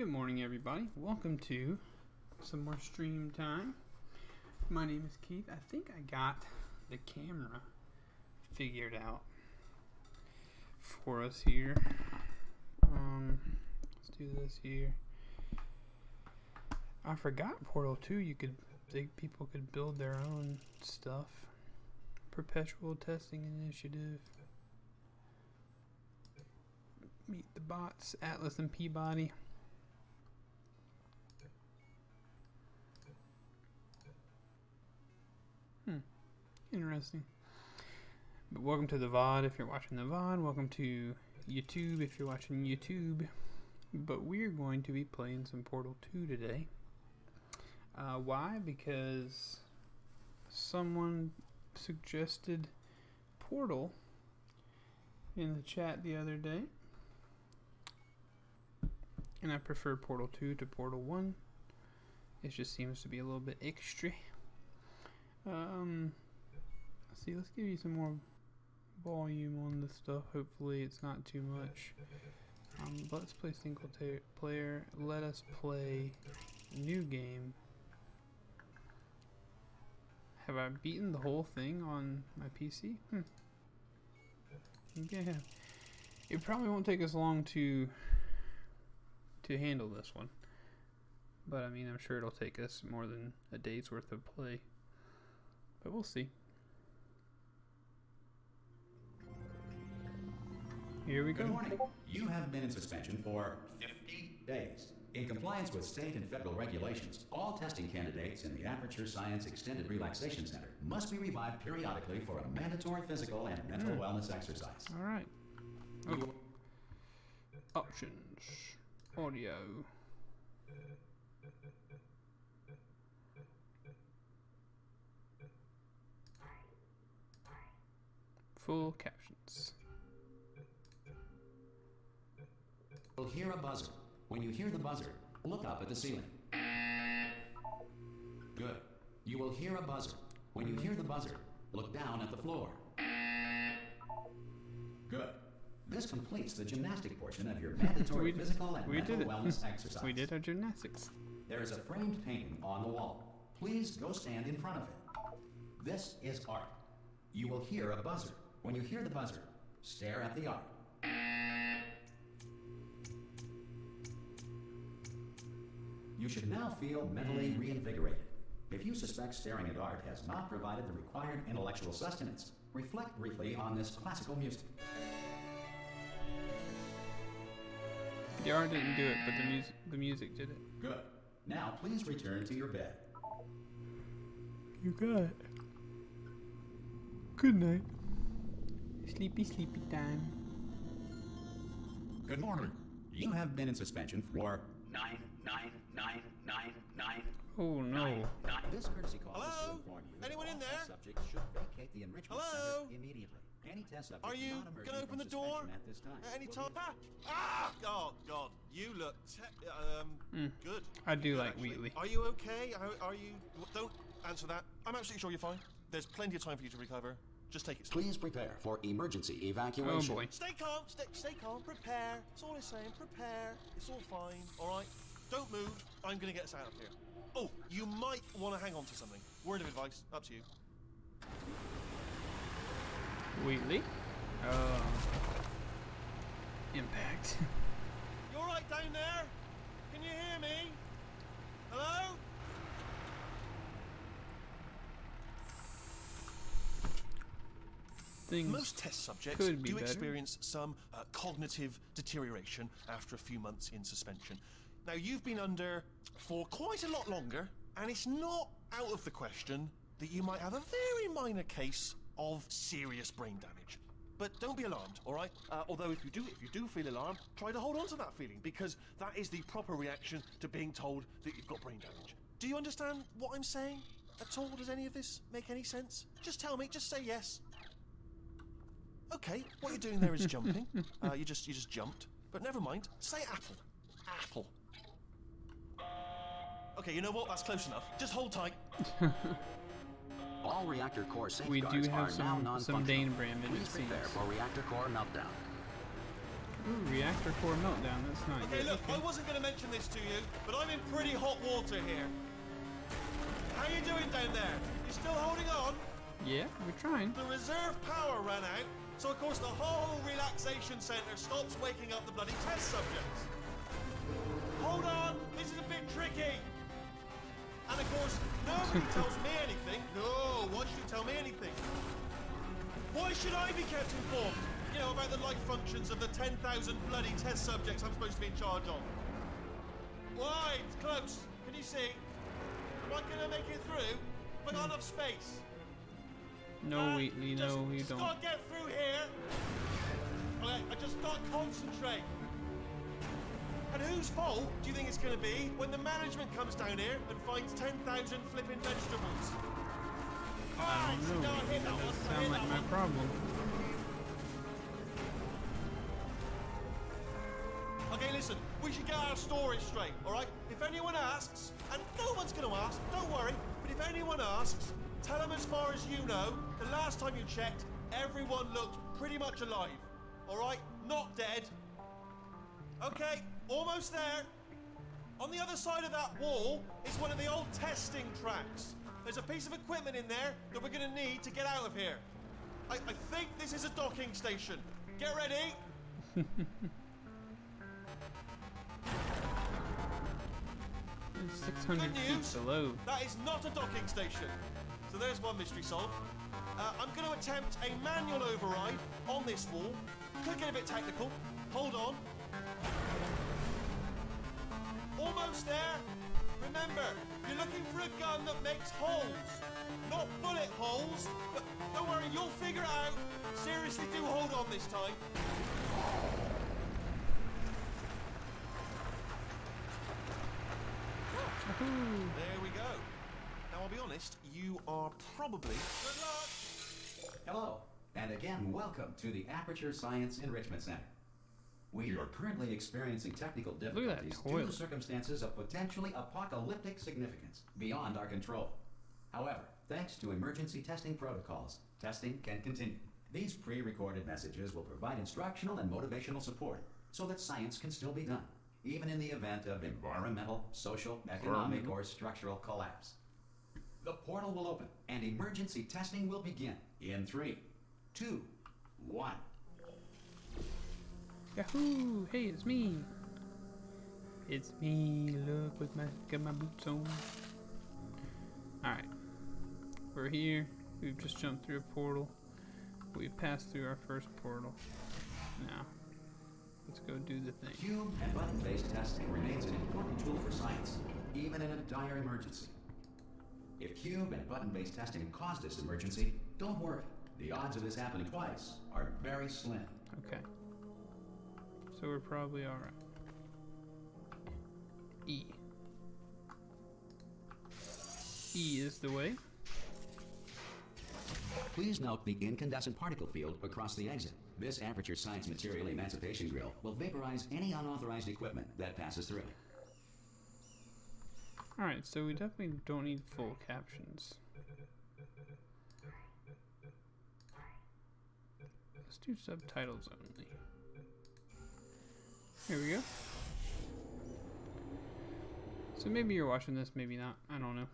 Good morning, everybody. Welcome to some more stream time. My name is Keith. I think I got the camera figured out for us here. Let's do this here. I forgot Portal 2. People could build their own stuff. Perpetual testing initiative. Meet the bots, Atlas and Peabody. Interesting. But welcome to the VOD if you're watching the VOD. Welcome to YouTube if you're watching YouTube. But we're going to be playing some Portal 2 today. Why? Because someone suggested Portal in the chat the other day. And I prefer Portal 2 to Portal 1. It just seems to be a little bit extra. See, let's give you some more volume on this stuff. Hopefully it's not too much. Let's play single player. Let us play new game. Have I beaten the whole thing on my PC? Yeah. It probably won't take us long to handle this one. But I mean, I'm sure it'll take us more than a day's worth of play. But we'll see. Here we go. Good morning. You have been in suspension for 50 days. In compliance with state and federal regulations, all testing candidates in the Aperture Science Extended Relaxation Center must be revived periodically for a mandatory physical and mental wellness exercise. All right. Oh. Options. Audio. Full captions. You'll hear a buzzer. When you hear the buzzer, look up at the ceiling. Good. You will hear a buzzer. When you hear the buzzer, look down at the floor. Good. This completes the gymnastic portion of your mandatory physical and mental wellness exercise. We did our gymnastics. There is a framed painting on the wall. Please go stand in front of it. This is art. You will hear a buzzer. When you hear the buzzer, stare at the art. You should now feel mentally reinvigorated. If you suspect staring at art has not provided the required intellectual sustenance, reflect briefly on this classical music. The art didn't do it, but the music did it. Good. Now please return to your bed. You got it. Good night. Sleepy, sleepy time. Good morning. You have been in suspension for 99999. Oh no. This courtesy call is to Hello? inform you Anyone that in all there? test subjects should vacate the enrichment Hello? center immediately. Any test subject Are you not emerging gonna open from the door suspension at this time at any will time? be- Oh God, you look good. I do Good, like actually. Wheatley. Are you okay? Are you? Don't answer that. I'm absolutely sure you're fine. There's plenty of time for you to recover. Just take it slow. Please prepare for emergency Oh evacuation. boy. Stay calm. Stay calm. Prepare. That's all I'm saying. Prepare. It's all fine. All right. Don't move. I'm gonna get us out of here. Oh, you might want to hang on to something. Word of advice. Up to you. Wheatley. Impact. You all right down there? Can you hear me? Hello? Things Most test subjects could be do better. experience some cognitive deterioration after a few months in suspension. Now, you've been under for quite a lot longer, and it's not out of the question that you might have a very minor case of serious brain damage. But don't be alarmed, all right? Although if you do feel alarmed, try to hold on to that feeling, because that is the proper reaction to being told that you've got brain damage. Do you understand what I'm saying at all? Does any of this make any sense? Just tell me. Just say yes. Okay, what you're doing there is jumping. You just jumped. But never mind. Say apple. Apple. Okay, you know what? That's close enough. Just hold tight. All reactor core We safeguards do are have now some non-functional. Dane Brandon, it Please prepare seems. for reactor core meltdown. Ooh, reactor core meltdown. That's not Okay, good. look, I wasn't going to mention this to you, but I'm in pretty hot water here. How you doing down there? You still holding on? Yeah, we're trying. The reserve power ran out, so of course the whole relaxation centre stops waking up the bloody test subjects. Hold on, this is a bit tricky. And of course, nobody tells me anything. No, why should you tell me anything? Why should I be kept informed? You know, about the life functions of the 10,000 bloody test subjects I'm supposed to be in charge of. Why? It's close. Can you see? Am I gonna make it through? Have I got enough space? No, Wheatley, no, you just don't. gotta get through here. Okay, I just gotta concentrate. And whose fault do you think it's gonna be when the management comes down here and finds 10,000 flipping vegetables? I don't know. I hit That that does one. I sound hit like that my one. problem. Okay, listen, we should get our story straight, alright? If anyone asks, and no one's gonna ask, don't worry, but if anyone asks, tell them as far as you know, the last time you checked, everyone looked pretty much alive. Alright? Not dead. Okay, almost there. On the other side of that wall is one of the old testing tracks. There's a piece of equipment in there that we're gonna need to get out of here. I think this is a docking station. Get ready. It's 600 Good feet news. below. That is not a docking station. So there's one mystery solved. I'm going to attempt a manual override on this wall. Could get a bit technical. Hold on. Almost there. Remember, you're looking for a gun that makes holes. Not bullet holes, but don't worry, you'll figure it out. Seriously, do hold on this time. There we go. Now, I'll be honest, you are probably... Good luck! Hello, and again, welcome to the Aperture Science Enrichment Center. We are currently experiencing technical at that difficulties due toilet. to circumstances of potentially apocalyptic significance beyond our control. However, thanks to emergency testing protocols, testing can continue. These pre-recorded messages will provide instructional and motivational support so that science can still be done, even in the event of environmental, social, economic, or structural collapse. The portal will open, and emergency testing will begin in 3, 2, 1. Yahoo! Hey, it's me. It's me. Look, with got my boots on. All right, we're here. We've just jumped through a portal. We've passed through our first portal. Now, let's go do the thing. Cube and button-based testing remains an important tool for science, even in a dire emergency. If cube and button-based testing caused this emergency, don't worry. The odds of this happening twice are very slim. Okay. So we're probably all right. E. E is the way. Please note the incandescent particle field across the exit. This Aperture Science Material Emancipation Grill will vaporize any unauthorized equipment that passes through. Alright, so we definitely don't need full captions. Let's do subtitles only. Here we go. So maybe you're watching this, maybe not. I don't know.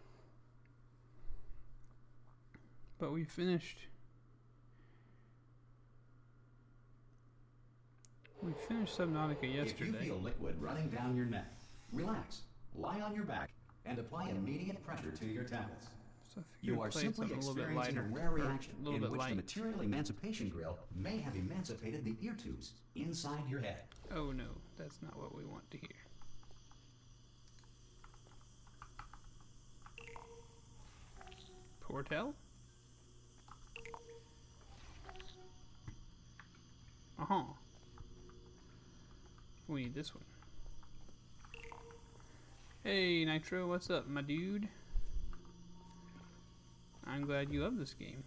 But we finished. We finished Subnautica yesterday. If you feel liquid running down your neck, relax, lie on your back, and apply immediate pressure to your temples. So You are simply experiencing a rare reaction in which the Material Emancipation Grill may have emancipated the ear tubes inside your head. Oh no, that's not what we want to hear. Portal? Uh-huh. We need this one. Hey Nitro, what's up, my dude? I'm glad you love this game.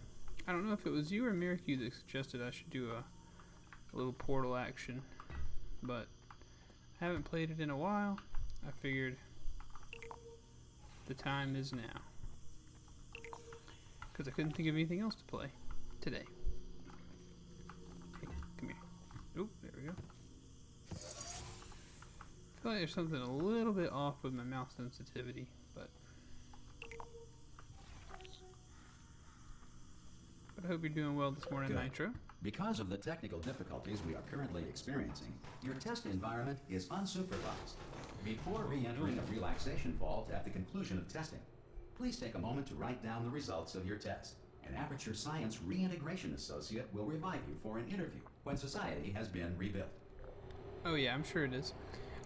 I don't know if it was you or Miracu that suggested I should do a little portal action, but I haven't played it in a while. I figured the time is now, because I couldn't think of anything else to play today. Hey, come here. Oh, there we go. feel like there's something a little bit off with my mouse sensitivity, but I hope you're doing well this morning, Good. Nitro. Because of the technical difficulties we are currently experiencing, your test environment is unsupervised. Before re-entering a relaxation vault at the conclusion of testing, please take a moment to write down the results of your test. An Aperture Science Reintegration Associate will revive you for an interview when society has been rebuilt. Oh yeah, I'm sure it is.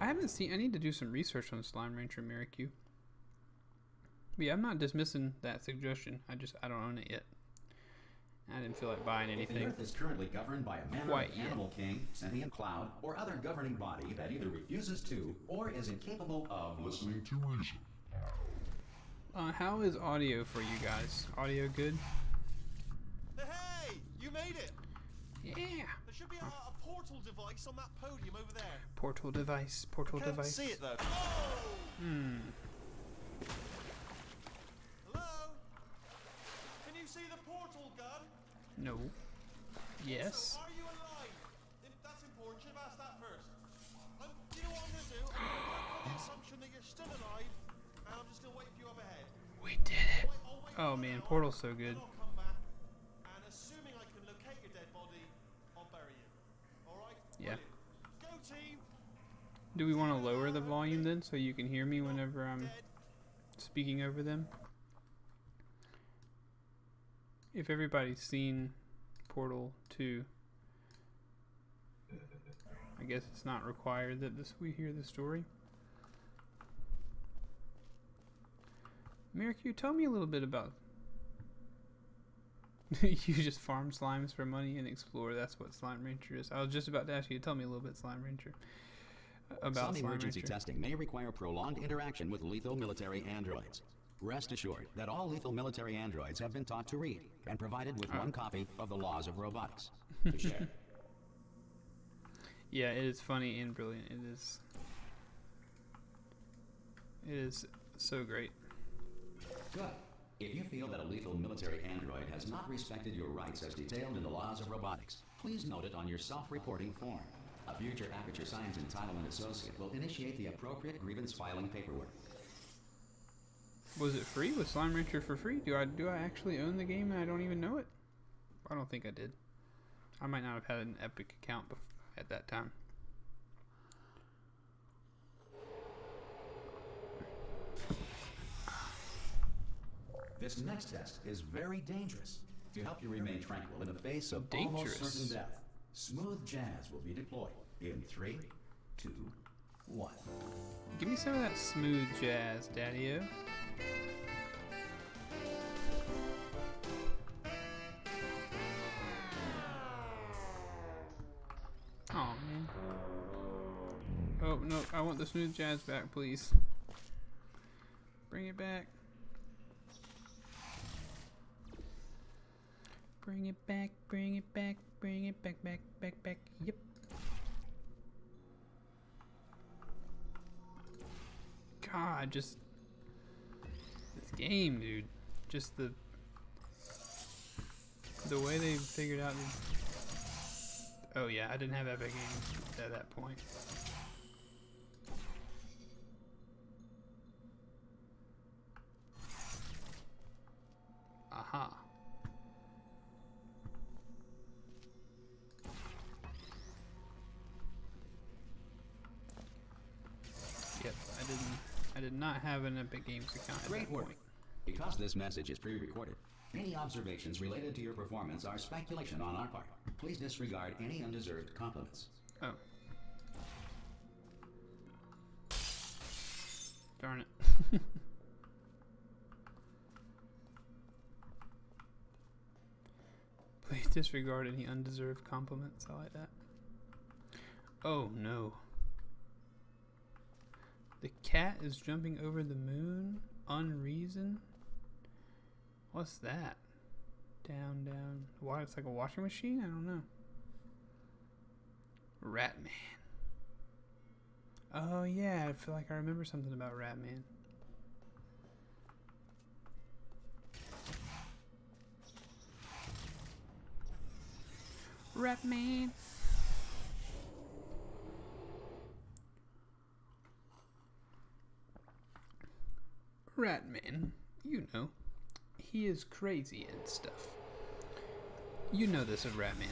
I need to do some research on Slime Rancher Miracle. But yeah, I'm not dismissing that suggestion. I don't own it yet. I didn't feel like buying anything. If the Earth is currently governed by a manner Quite of yet. animal king, sentient cloud, or other governing body that either refuses to or is incapable of listening to reason. How is audio for you guys? Audio good? Hey, you made it. Yeah. There should be a portal device on that podium over there. Portal device. Portal Can't device. see it though. Hello? Can you see the portal gun? No. Yes. So, are you alive? That's important. Should have asked that first. Do you know what I'm going to do? I'm going to work on the assumption that you're still alive, and I'm just going to wait for you up ahead. We did it. I'll wait Oh for man, an hour, Portal's so good. then I'll come back, and assuming I can locate your dead body, I'll bury you. All right? Yeah. Brilliant. Go team. Do we want to lower the volume then so you can hear me whenever I'm speaking over them? If everybody's seen Portal 2, I guess it's not required that we hear the story. Miracle, tell me a little bit about... You just farm slimes for money and explore. That's what Slime Rancher is. I was just about to ask you to tell me a little bit, Slime Rancher. About Some Slime emergency Rancher. testing may require prolonged interaction with lethal military androids. Rest assured that all lethal military androids have been taught to read and provided with one copy of the Laws of Robotics to share. Yeah, it is funny and brilliant. It is so great. Good. If you feel that a lethal military android has not respected your rights as detailed in the Laws of Robotics, please note it on your self-reporting form. A future Aperture Science Entitlement Associate will initiate the appropriate grievance filing paperwork. Was it free? Was Slime Rancher for free? Do I actually own the game and I don't even know it? I don't think I did. I might not have had an Epic account at that time. This next test is very dangerous. To help you remain tranquil in the face of almost Dangerous. certain death, smooth jazz will be deployed in 3, 2, 1. Give me some of that smooth jazz, Daddy-O. Oh man. Oh no, I want the smooth jazz back, please. Bring it back. Bring it back, bring it back, bring it back, back. Yep. God, just this game, dude. Just the way they figured out these. Oh yeah, I didn't have Epic Games at that point. Aha. Yep, I did not have an Epic Games account at Great that work. point. Because this message is pre-recorded, any observations related to your performance are speculation on our part. Please disregard any undeserved compliments. Oh. Darn it. Please disregard any undeserved compliments. I like that. Oh no. The cat is jumping over the moon? Unreason? What's that? Down. Why? It's like a washing machine? I don't know. Ratman. Oh yeah, I feel like I remember something about Ratman. Ratman. Ratman. You know, he is crazy and stuff. You know this of Ratman.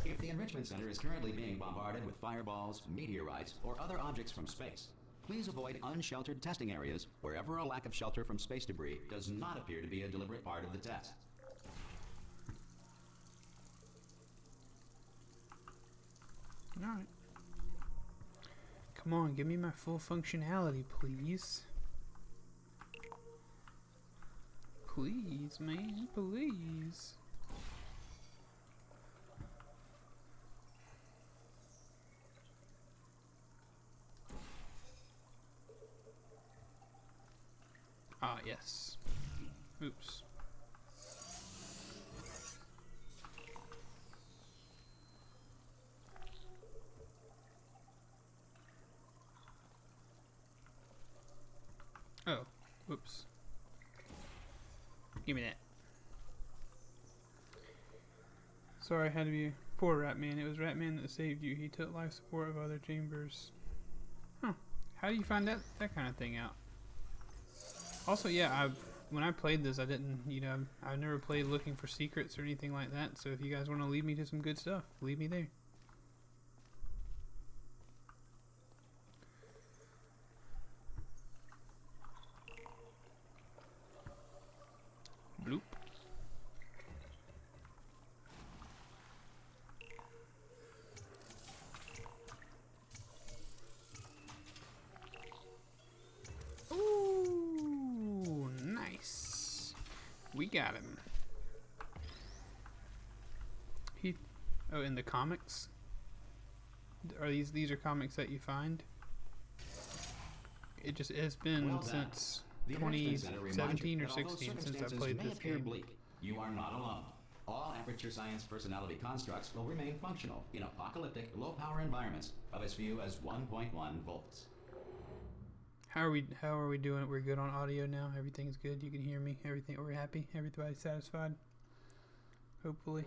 If the Enrichment Center is currently being bombarded with fireballs, meteorites, or other objects from space, please avoid unsheltered testing areas wherever a lack of shelter from space debris does not appear to be a deliberate part of the test. Alright. Come on, give me my full functionality, please. Please, man, please. Ah, yes. Oops. Oh, whoops. Give me that. Sorry, I had to be poor Ratman. It was Ratman that saved you. He took life support of other chambers. Huh. How do you find that kind of thing out? Also, yeah, when I played this, I didn't, I never played looking for secrets or anything like that. So if you guys want to lead me to some good stuff, lead me there. Bloop. Ooh, nice. We got him. Oh, in the comics? Are these are comics that you find? It's been Well done. since The Enrichment Center reminds 2017 you or that although 16 since I circumstances played may this appear game. bleak, you are not alone. All Aperture Science personality constructs will remain functional in apocalyptic, low-power environments of as few as 1.1 volts. How are we doing? We're good on audio now. Everything's good. You can hear me. Everything. We're happy. Everybody's satisfied. Hopefully.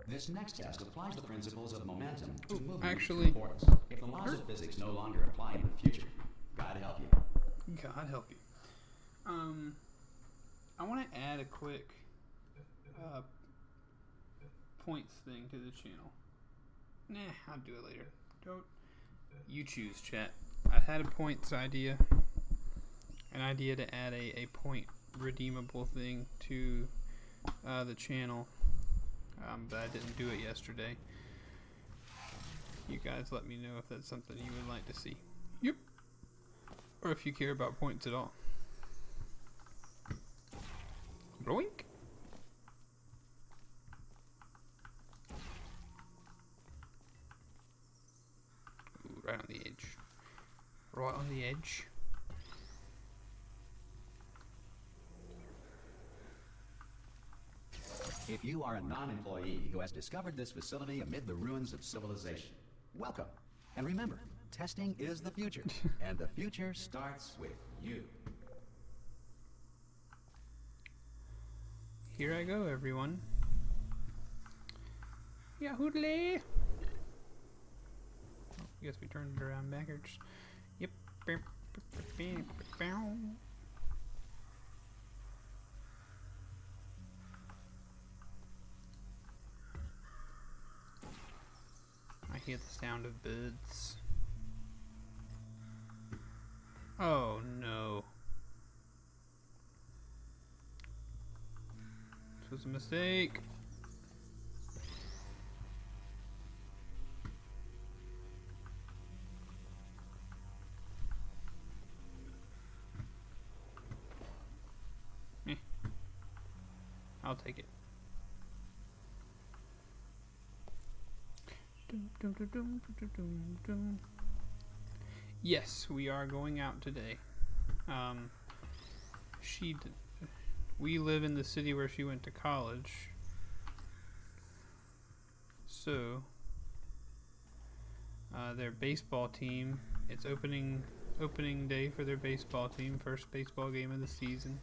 This next test applies the principles of momentum to Ooh, movement actually- through ports. If the laws of physics no longer apply in the future, God help you. God help you. I want to add a quick points thing to the channel. Nah, I'll do it later. Don't you choose, chat. I had a points idea. An idea to add a point redeemable thing to the channel. But I didn't do it yesterday. You guys let me know if that's something you would like to see. Yep. Or if you care about points at all. Bloink. Ooh, right on the edge. Right on the edge. If you are a non-employee who has discovered this facility amid the ruins of civilization, welcome. And remember, testing is the future, and the future starts with you. Here I go, everyone. Yahoodly! Oh, I guess we turned it around backwards. Yep. I hear the sound of birds. Oh no. This was a mistake. I'll take it. Yes, we are going out today. We live in the city where she went to college. So, their baseball team, it's opening day for their baseball team, first baseball game of the season.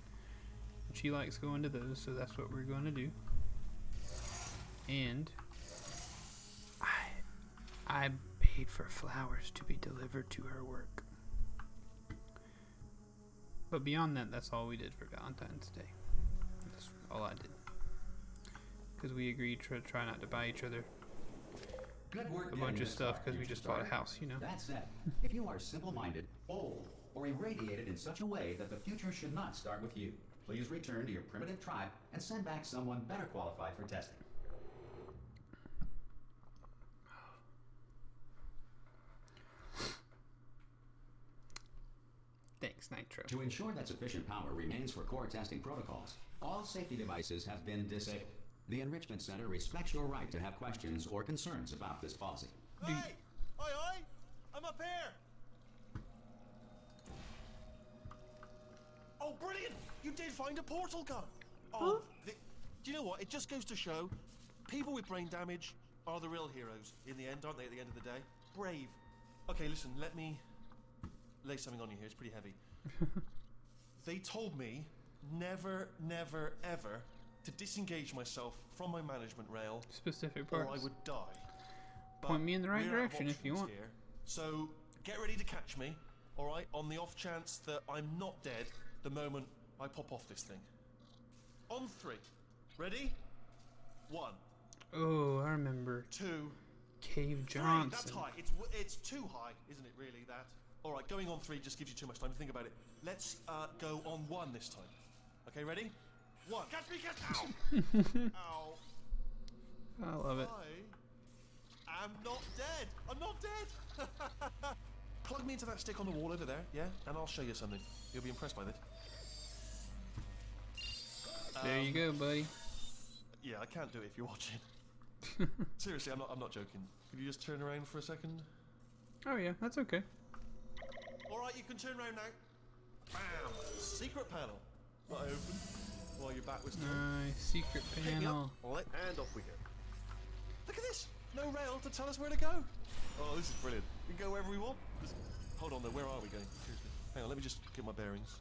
She likes going to those, so that's what we're going to do. And I paid for flowers to be delivered to her work. But beyond that, that's all we did for Valentine's Day. That's all I did. Because we agreed to try not to buy each other Good work a getting bunch of this stuff far, because we future just bought a starter. house, you know. That said, if you are simple-minded, bold, or irradiated in such a way that the future should not start with you, please return to your primitive tribe and send back someone better qualified for testing. Thanks, Nitro. To ensure that sufficient power remains for core testing protocols, all safety devices have been disabled. The Enrichment Center respects your right to have questions or concerns about this policy. Hey! Oi, oi! I'm up here! Oh, brilliant! You did find a portal gun! Oh, do you know what? It just goes to show people with brain damage are the real heroes in the end, aren't they, at the end of the day? Brave. Okay, listen, let me lay something on you here. It's pretty heavy. They told me never, never, ever to disengage myself from my management rail Specific or parts. I would die. But Point me in the right we're out of direction if you options want. here, so get ready to catch me, alright, on the off chance that I'm not dead the moment I pop off this thing. On 3. Ready? 1, Oh, I remember 2, Cave 3. Johnson. That's high. It's too high, isn't it, really, that? Alright, going on 3 just gives you too much time to think about it. Let's go on 1 this time. Okay, ready? 1. Catch me, catch me! Ow. Ow. I love it. I am not dead. I'm not dead. Plug me into that stick on the wall over there, yeah? And I'll show you something. You'll be impressed by this. There you go, buddy. Yeah, I can't do it if you're watching. Seriously, I'm not joking. Could you just turn around for a second? Oh yeah, that's okay. Alright, you can turn around now. Bam! Secret panel. Not open. While your back was turned. Nice secret panel. Alright, and off we go. Look at this! No rail to tell us where to go. Oh, this is brilliant. We can go wherever we want. Hold on though, where are we going? Seriously. Hang on, let me just get my bearings.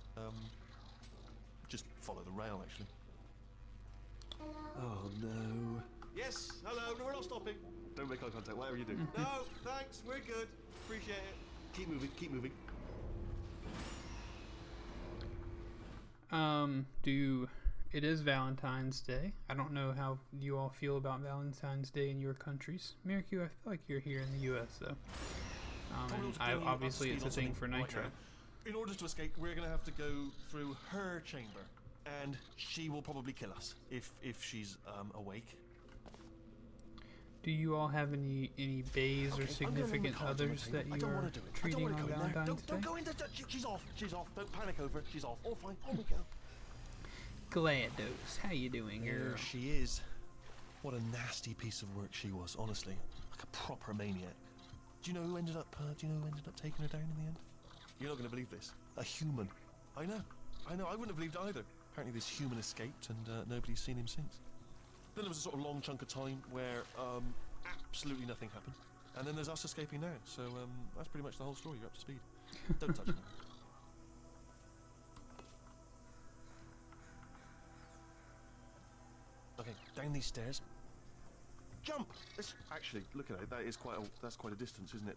Just follow the rail actually. Oh no. Yes, hello, no, we're not stopping. Don't make eye contact, whatever you do. No, thanks, we're good. Appreciate it. Keep moving, keep moving. It is Valentine's Day. I don't know how you all feel about Valentine's Day in your countries. Miracle, I feel like you're here in the U.S. though. Obviously it's a thing for Nitro. Right, in order to escape, we're going to have to go through her chamber. And she will probably kill us if she's awake. Do you all have any bays or significant others that you are treating on Valentine's Day? Don't go in there. She's off. She's off. Don't panic over. She's off. All fine. On we go. GLaDOS, how you doing, girl? There she is. What a nasty piece of work she was, honestly. Like a proper maniac. Do you know who ended up taking her down in the end? You're not going to believe this. A human. I know. I wouldn't have believed either. Apparently this human escaped and nobody's seen him since. Then there was a sort of long chunk of time where absolutely nothing happened. And then there's us escaping now. So that's pretty much the whole story. You're up to speed. Don't touch me. Okay, down these stairs. Jump! Actually, look at it. That's quite a distance, isn't it?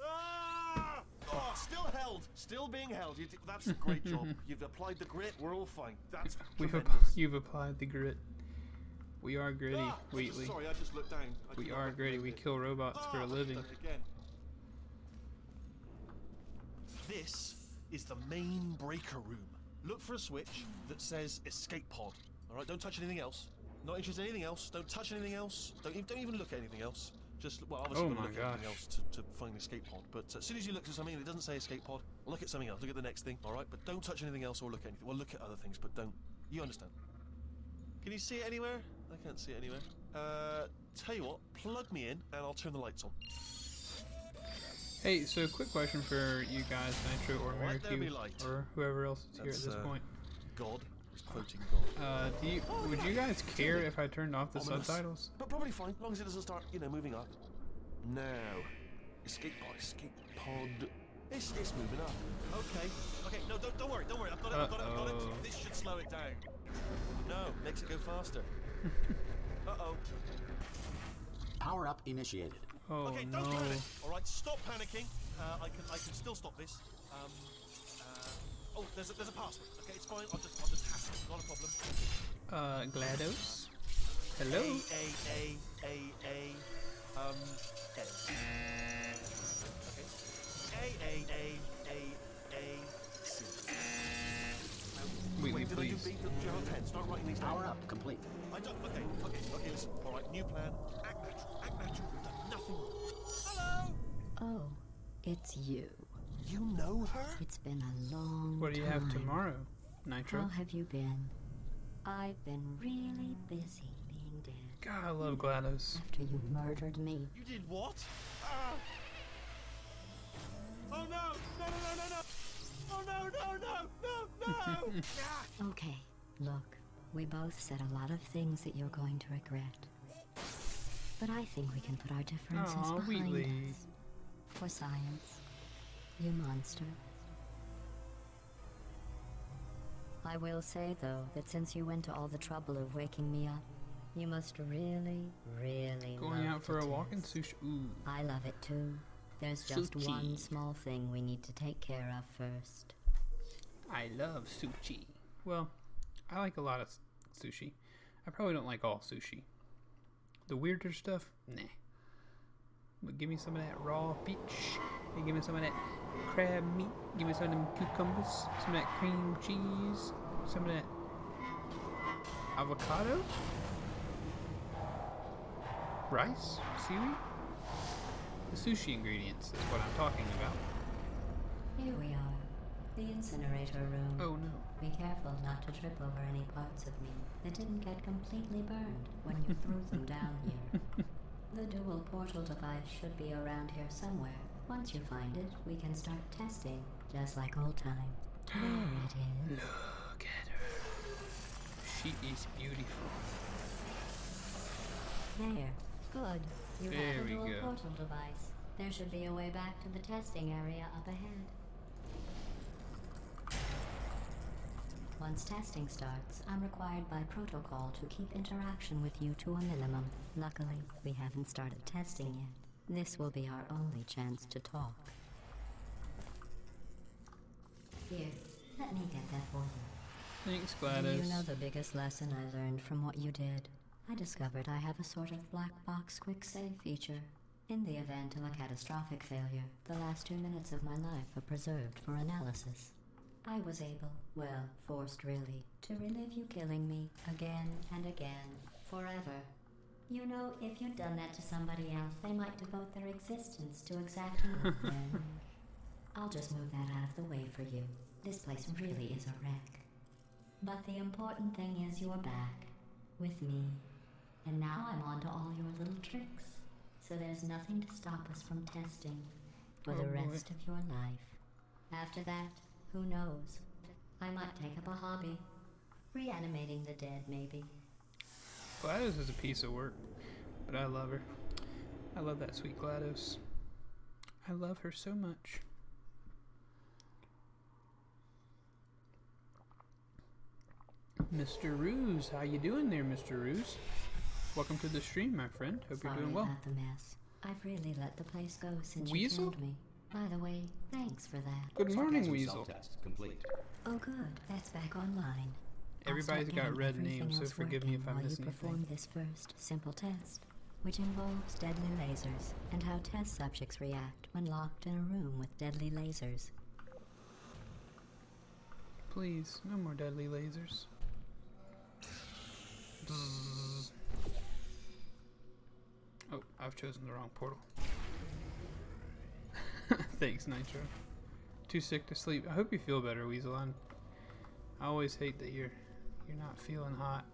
Ah! Oh, still held. Still being held. That's a great job. You've applied the grit. We're all fine. That's You've applied the grit. We are gritty, Wheatley. Sorry, I just looked down. We are gritty. We kill robots for a living. Again. This is the main breaker room. Look for a switch that says escape pod. All right, don't touch anything else. Not interested in anything else. Don't touch anything else. Don't even look at anything else. Just, well, obviously look at anything else to find the escape pod. But as soon as you look at something and it doesn't say escape pod, look at something else. Look at the next thing, all right? But don't touch anything else or look at anything. Well, look at other things, but don't. You understand? Can you see it anywhere? I can't see it anywhere. Tell you what, plug me in and I'll turn the lights on. Hey, so quick question for you guys, Nitro or Miracle, or whoever else is here at this point. God. Quoting God. Would you guys care if I turned off the subtitles? But probably fine, as long as it doesn't start, moving up. Now, escape pod. It's moving up. Okay, no, don't worry. I've got it. This should slow it down. No, makes it go faster. Uh-oh. Power up initiated. Oh Okay, no. don't panic. All right, stop panicking. I can still stop this. Oh, there's a password. Okay, it's fine. I'll just hack it. Not a problem. GLaDOS? Hello? A. Okay. C. Wait, Did I do please. B? Do you have a pen? Start writing these down. Power up, complete. I don't. Okay. Listen. All right, new plan. Act natural. Act natural. We've done nothing wrong. Hello. Oh, it's you. You know her? It's been a long What do you have time. tomorrow, Nitro? How have you been? I've been really busy being dead. God, I love GLaDOS. After you murdered me. You did what? Ah. Oh no! No! Oh no! Ah. Okay, look, we both said a lot of things that you're going to regret. But I think we can put our differences Aw, behind Wheatley. us. For science. You monster. I will say, though, that since you went to all the trouble of waking me up, you must really, really Going love out for the a walk in test. sushi. Ooh. I love it too. There's just Sushi. one small thing we need to take care of first. I love sushi. Well, I like a lot of sushi. I probably don't like all sushi. The weirder stuff, nah. But give me some of that raw peach. And give me some of that crab meat. Give me some of them cucumbers. Some of that cream cheese. Some of that avocado. Rice? Seaweed? The sushi ingredients is what I'm talking about. Here we are. The incinerator room. Oh no. Be careful not to trip over any parts of me that didn't get completely burned when you threw them down here. The dual portal device should be around here somewhere. Once you find it, we can start testing, just like old times. There it is. Look at her. She is beautiful. There. Good. You There have a we dual go. portal device. There should be a way back to the testing area up ahead. Once testing starts, I'm required by protocol to keep interaction with you to a minimum. Luckily, we haven't started testing yet. This will be our only chance to talk. Here, let me get that for you. Thanks, Do GLaDOS. you know the biggest lesson I learned from what you did? I discovered I have a sort of black box quick save feature. In the event of a catastrophic failure, the last 2 minutes of my life are preserved for analysis. I was able, well, forced really, to relive you killing me again and again, forever. You know, if you'd done that to somebody else, they might devote their existence to exacting revenge. I'll just move that out of the way for you. This place really is a wreck. But the important thing is you're back, with me. And now I'm on to all your little tricks. So there's nothing to stop us from testing for Oh the boy. rest of your life. After that, who knows? I might take up a hobby. Reanimating the dead, maybe. GLaDOS is a piece of work, but I love her. I love that sweet GLaDOS. I love her so much. Mr. Ruse, how you doing there, Mr. Ruse? Welcome to the stream, my friend. Hope Sorry you're doing well. about the mess. I've really let the place go since Weasel? you killed me. By the way, thanks for that. Good morning, Sarcasm Weasel. self-test complete. Oh good, that's back online. I'll Everybody's start got getting red everything names, so else forgive me if working I'm while you missing perform anything. this first, simple test, which involves deadly lasers, and how test subjects react when locked in a room with deadly lasers. Please, no more deadly lasers. Bzzz. Oh, I've chosen the wrong portal. Thanks, Nitro. Too sick to sleep. I hope you feel better, Weasel. I always hate that you're not feeling hot.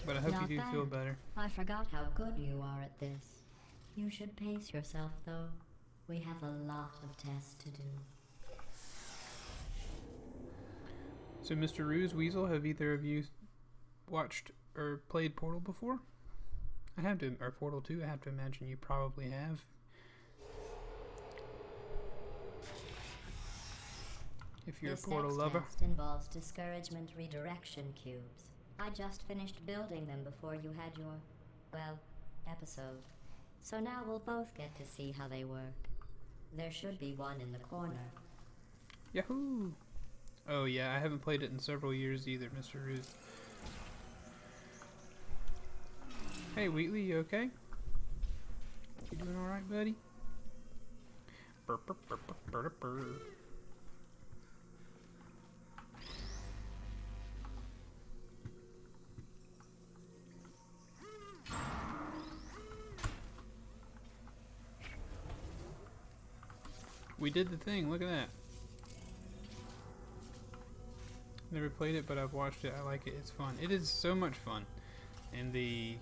But I hope Not you do feel bad. better. I forgot how good you are at this. You should pace yourself, though. We have a lot of tests to do. So, Mr. Ruse, Weasel, have either of you watched or played Portal before? I have to, or Portal 2, I have to imagine you probably have. If you're This a portal next lover. test involves discouragement redirection cubes. I just finished building them before you had your, well, episode. So now we'll both get to see how they work. There should be one in the corner. Yahoo! Oh yeah, I haven't played it in several years either, Mr. Ruth. Hey Wheatley, you okay? You doing alright, buddy? Burr, burr, burr, burr, burr, burr. We did the thing, look at that. Never played it, but I've watched it. I like it. It's fun. It is so much fun. And the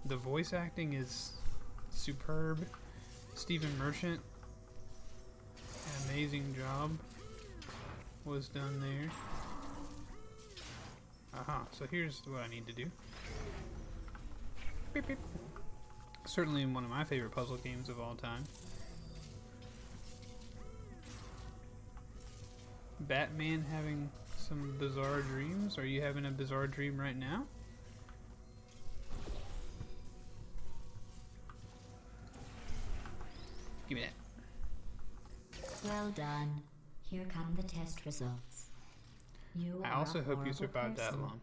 voice acting is superb. Stephen Merchant, an amazing job was done there. Aha, so here's what I need to do. Beep, beep. Certainly one of my favorite puzzle games of all time. Batman having some bizarre dreams? Are you having a bizarre dream right now? Give me that. Well done. Here come the test results. You I are also a hope you horrible survived that person. long.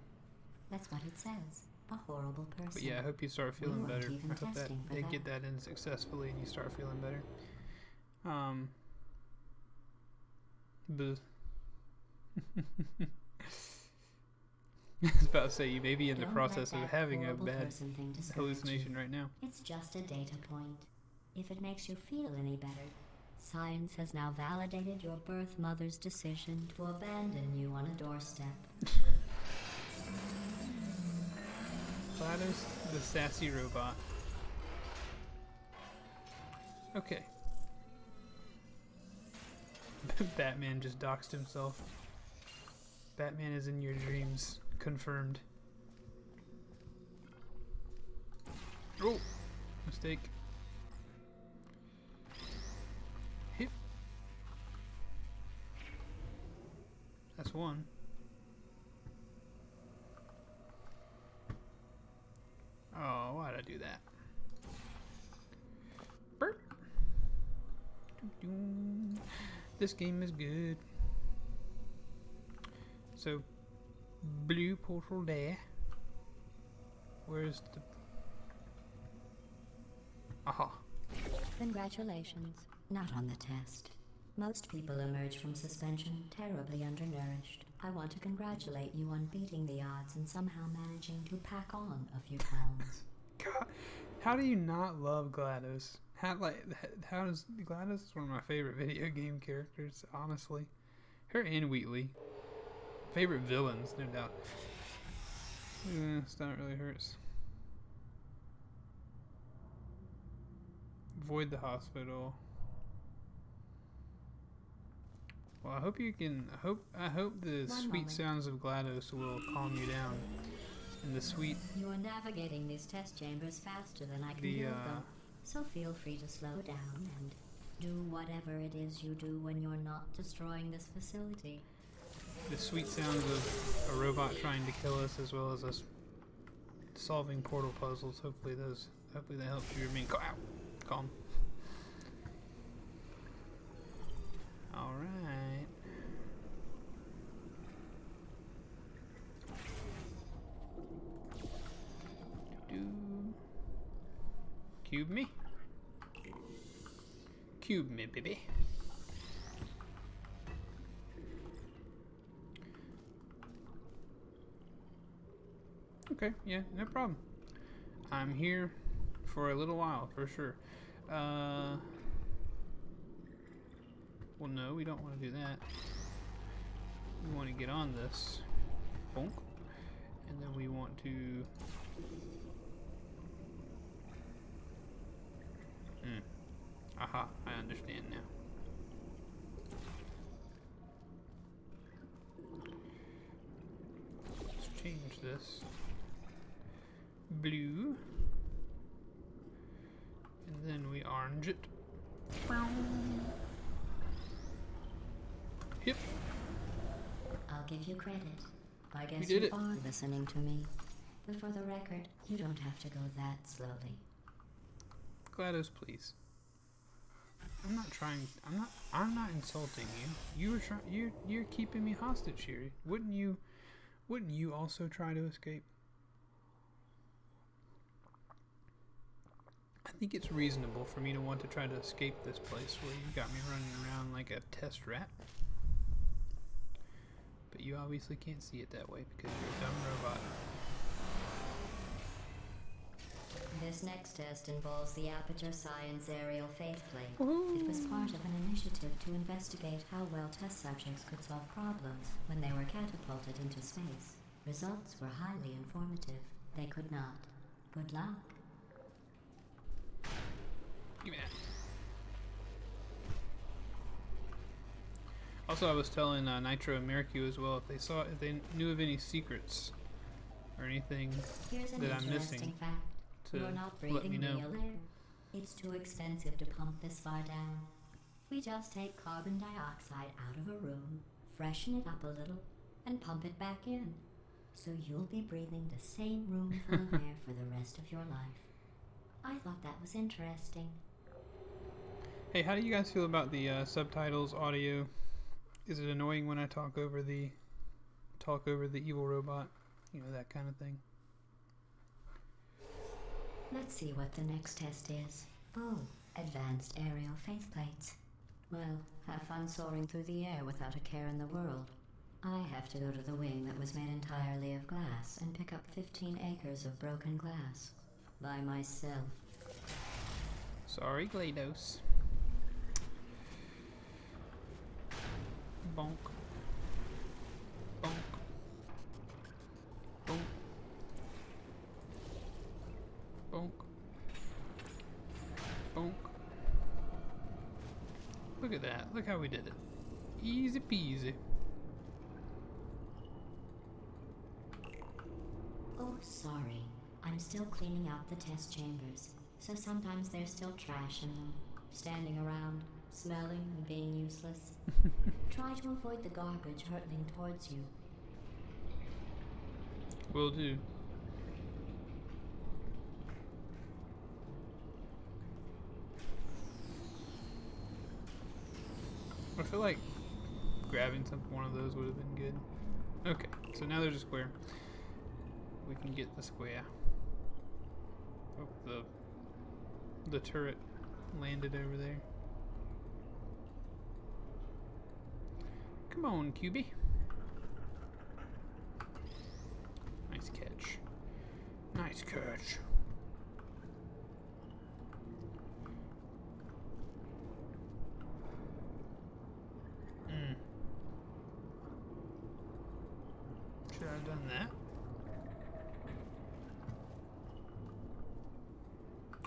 That's what it says. A horrible person. But yeah, I hope you start We feeling weren't better. even I hope that testing for they that. get that in successfully and you start feeling better. I was about to say, you may be in the Don't process let of that having a horrible bad person thing discourage hallucination you. right now. It's just a data point. If it makes you feel any better, science has now validated your birth mother's decision to abandon you on a doorstep. GLaDOS, the sassy robot. Okay. Batman just doxed himself. Batman is in your dreams. Confirmed. Oh! Mistake. Hit. That's one. Oh, why'd I do that? Burp. Doo-doo. This game is good. So, blue portal there. Where's the... Aha. Congratulations. Not on the test. Most people emerge from suspension terribly undernourished. I want to congratulate you on beating the odds and somehow managing to pack on a few pounds. God, how do you not love GLaDOS? How does GLaDOS is one of my favorite video game characters, honestly. Her and Wheatley. Favorite villains, no doubt. Stomach really hurts. Avoid the hospital. Well, I hope you can. I hope the One sweet moment. sounds of GLaDOS will calm you down. And the sweet, You are navigating these test chambers faster than I can The, build them. So feel free to slow down and do whatever it is you do when you're not destroying this facility. the sweet sounds of a robot trying to kill us, as well as us solving portal puzzles. Hopefully that helps you remain calm. All right. Cube me. Cube me, baby. Okay, yeah, no problem. I'm here for a little while, for sure. Well, no, we don't want to do that. We want to get on this. Bonk. And then we want to... Aha, I understand now. Let's change this. Blue. And then we orange it. Yep. I'll give you credit. I guess did you it. are listening to me. But for the record, you don't have to go that slowly. GLaDOS, please. I'm not trying. I'm not insulting you. You were trying. You're keeping me hostage here. Wouldn't you also try to escape? I think it's reasonable for me to want to try to escape this place where you got me running around like a test rat. But you obviously can't see it that way because you're a dumb robot. This next test involves the Aperture Science Aerial Faceplate. Woohoo! It was part of an initiative to investigate how well test subjects could solve problems when they were catapulted into space. Results were highly informative. They could not. Good luck. Give me that. Also, I was telling Nitro and Mercu as well if they knew of any secrets or anything Here's an that I'm interesting missing fact. to You're not let me breathing know. real air. It's too expensive to pump this far down. We just take carbon dioxide out of a room, freshen it up a little, and pump it back in. So you'll be breathing the same room full of air for the rest of your life. I thought that was interesting. Hey, how do you guys feel about the subtitles audio? Is it annoying when I talk over the evil robot? You know, that kind of thing. Let's see what the next test is. Oh, advanced aerial faceplates. Well, have fun soaring through the air without a care in the world. I have to go to the wing that was made entirely of glass and pick up 15 acres of broken glass. By myself. Sorry, GLaDOS. Bonk. Bonk. Bonk. Bonk. Bonk. Look at that. Look how we did it. Easy peasy. Oh, sorry. I'm still cleaning out the test chambers, so sometimes there's still trash in them, standing around, smelling and being useless. Try to avoid the garbage hurtling towards you. Will do. I feel like grabbing one of those would have been good. Okay, so now there's a square. We can get the square. Oh, the turret landed over there. Come on, QB. Nice catch. Nice catch. Should I have done that?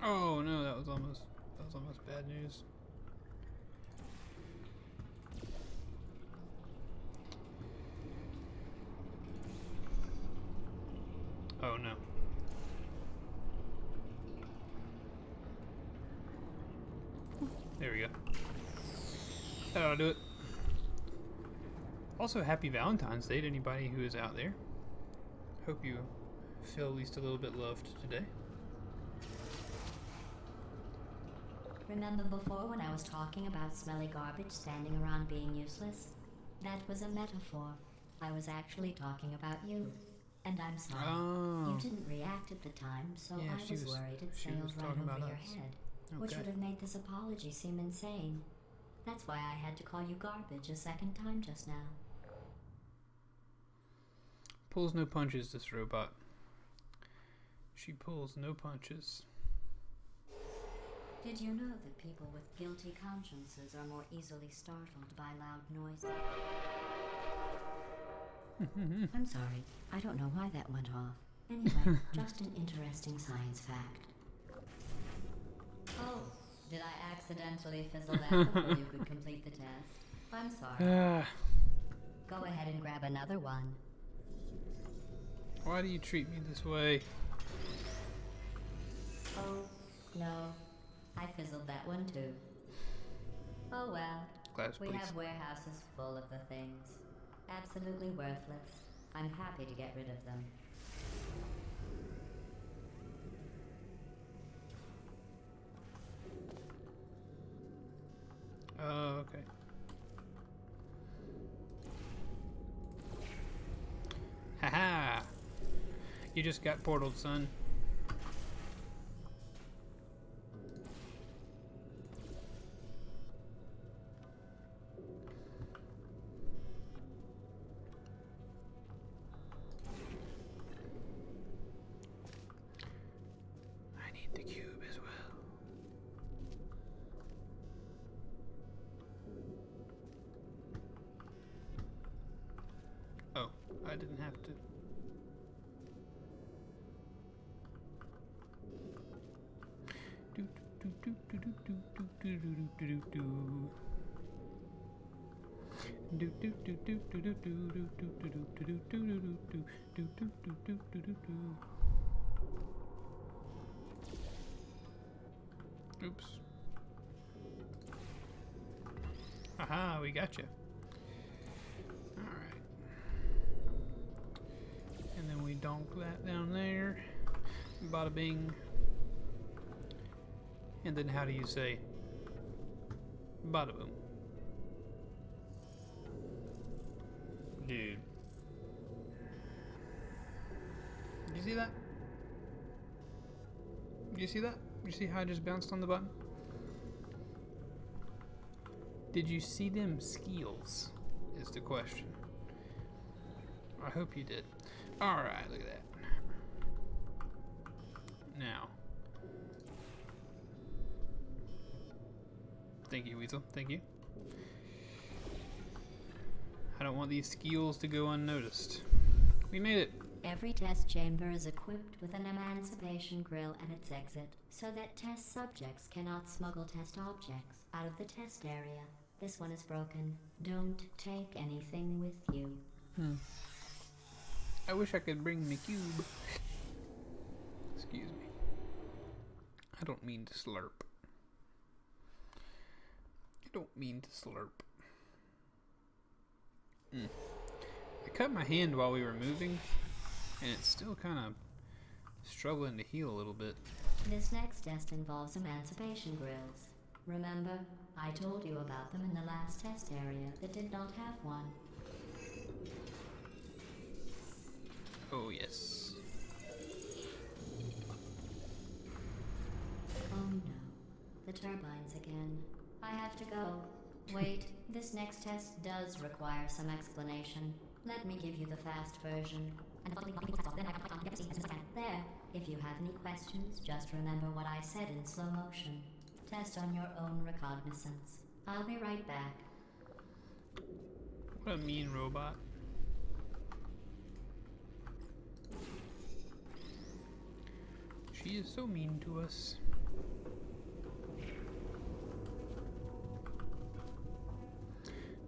Oh no, that was almost bad news. Oh no. There we go. That ought to do it. Also, happy Valentine's Day to anybody who is out there. Hope you feel at least a little bit loved today. Remember before when I was talking about smelly garbage standing around being useless? That was a metaphor. I was actually talking about you. And I'm sorry. Oh. You didn't react at the time, so Yeah, I was worried it she sailed was right talking over about your us. head. Which Okay. would have made this apology seem insane. That's why I had to call you garbage a second time just now. Pulls no punches, this robot. She pulls no punches. Did you know that people with guilty consciences are more easily startled by loud noises? I'm sorry. I don't know why that went off. Anyway, just an interesting science fact. Oh, did I accidentally fizzle that before you could complete the test? I'm sorry. Go ahead and grab another one. Why do you treat me this way? Oh, no. I fizzled that one too. Oh well. GLaDOS, We please. have warehouses full of the things. Absolutely worthless. I'm happy to get rid of them. Oh, okay. Haha! You just got portaled, son. I need the cube as well. Oh, I didn't have to. Oops. Aha, we got you. Alright. And then we donk that down there. Bada bing. And then how do you say bada boom? Dude. Did you see that? Did you see that? Did you see how I just bounced on the button? Did you see them skills? Is the question. I hope you did. Alright, look at that. Now. Thank you, Weasel. Thank you. I don't want these skills to go unnoticed. We made it. Every test chamber is equipped with an emancipation grill at its exit, so that test subjects cannot smuggle test objects out of the test area. This one is broken. Don't take anything with you. I wish I could bring the cube. Excuse me. I don't mean to slurp. I don't mean to slurp. I cut my hand while we were moving, and it's still kind of struggling to heal a little bit. This next test involves emancipation grills. Remember, I told you about them in the last test area that did not have one. Oh, yes. Oh no, the turbines again. I have to go. Wait, this next test does require some explanation. Let me give you the fast version. There, if you have any questions, just remember what I said in slow motion. Test on your own recognizance. I'll be right back. What a mean robot. She is so mean to us.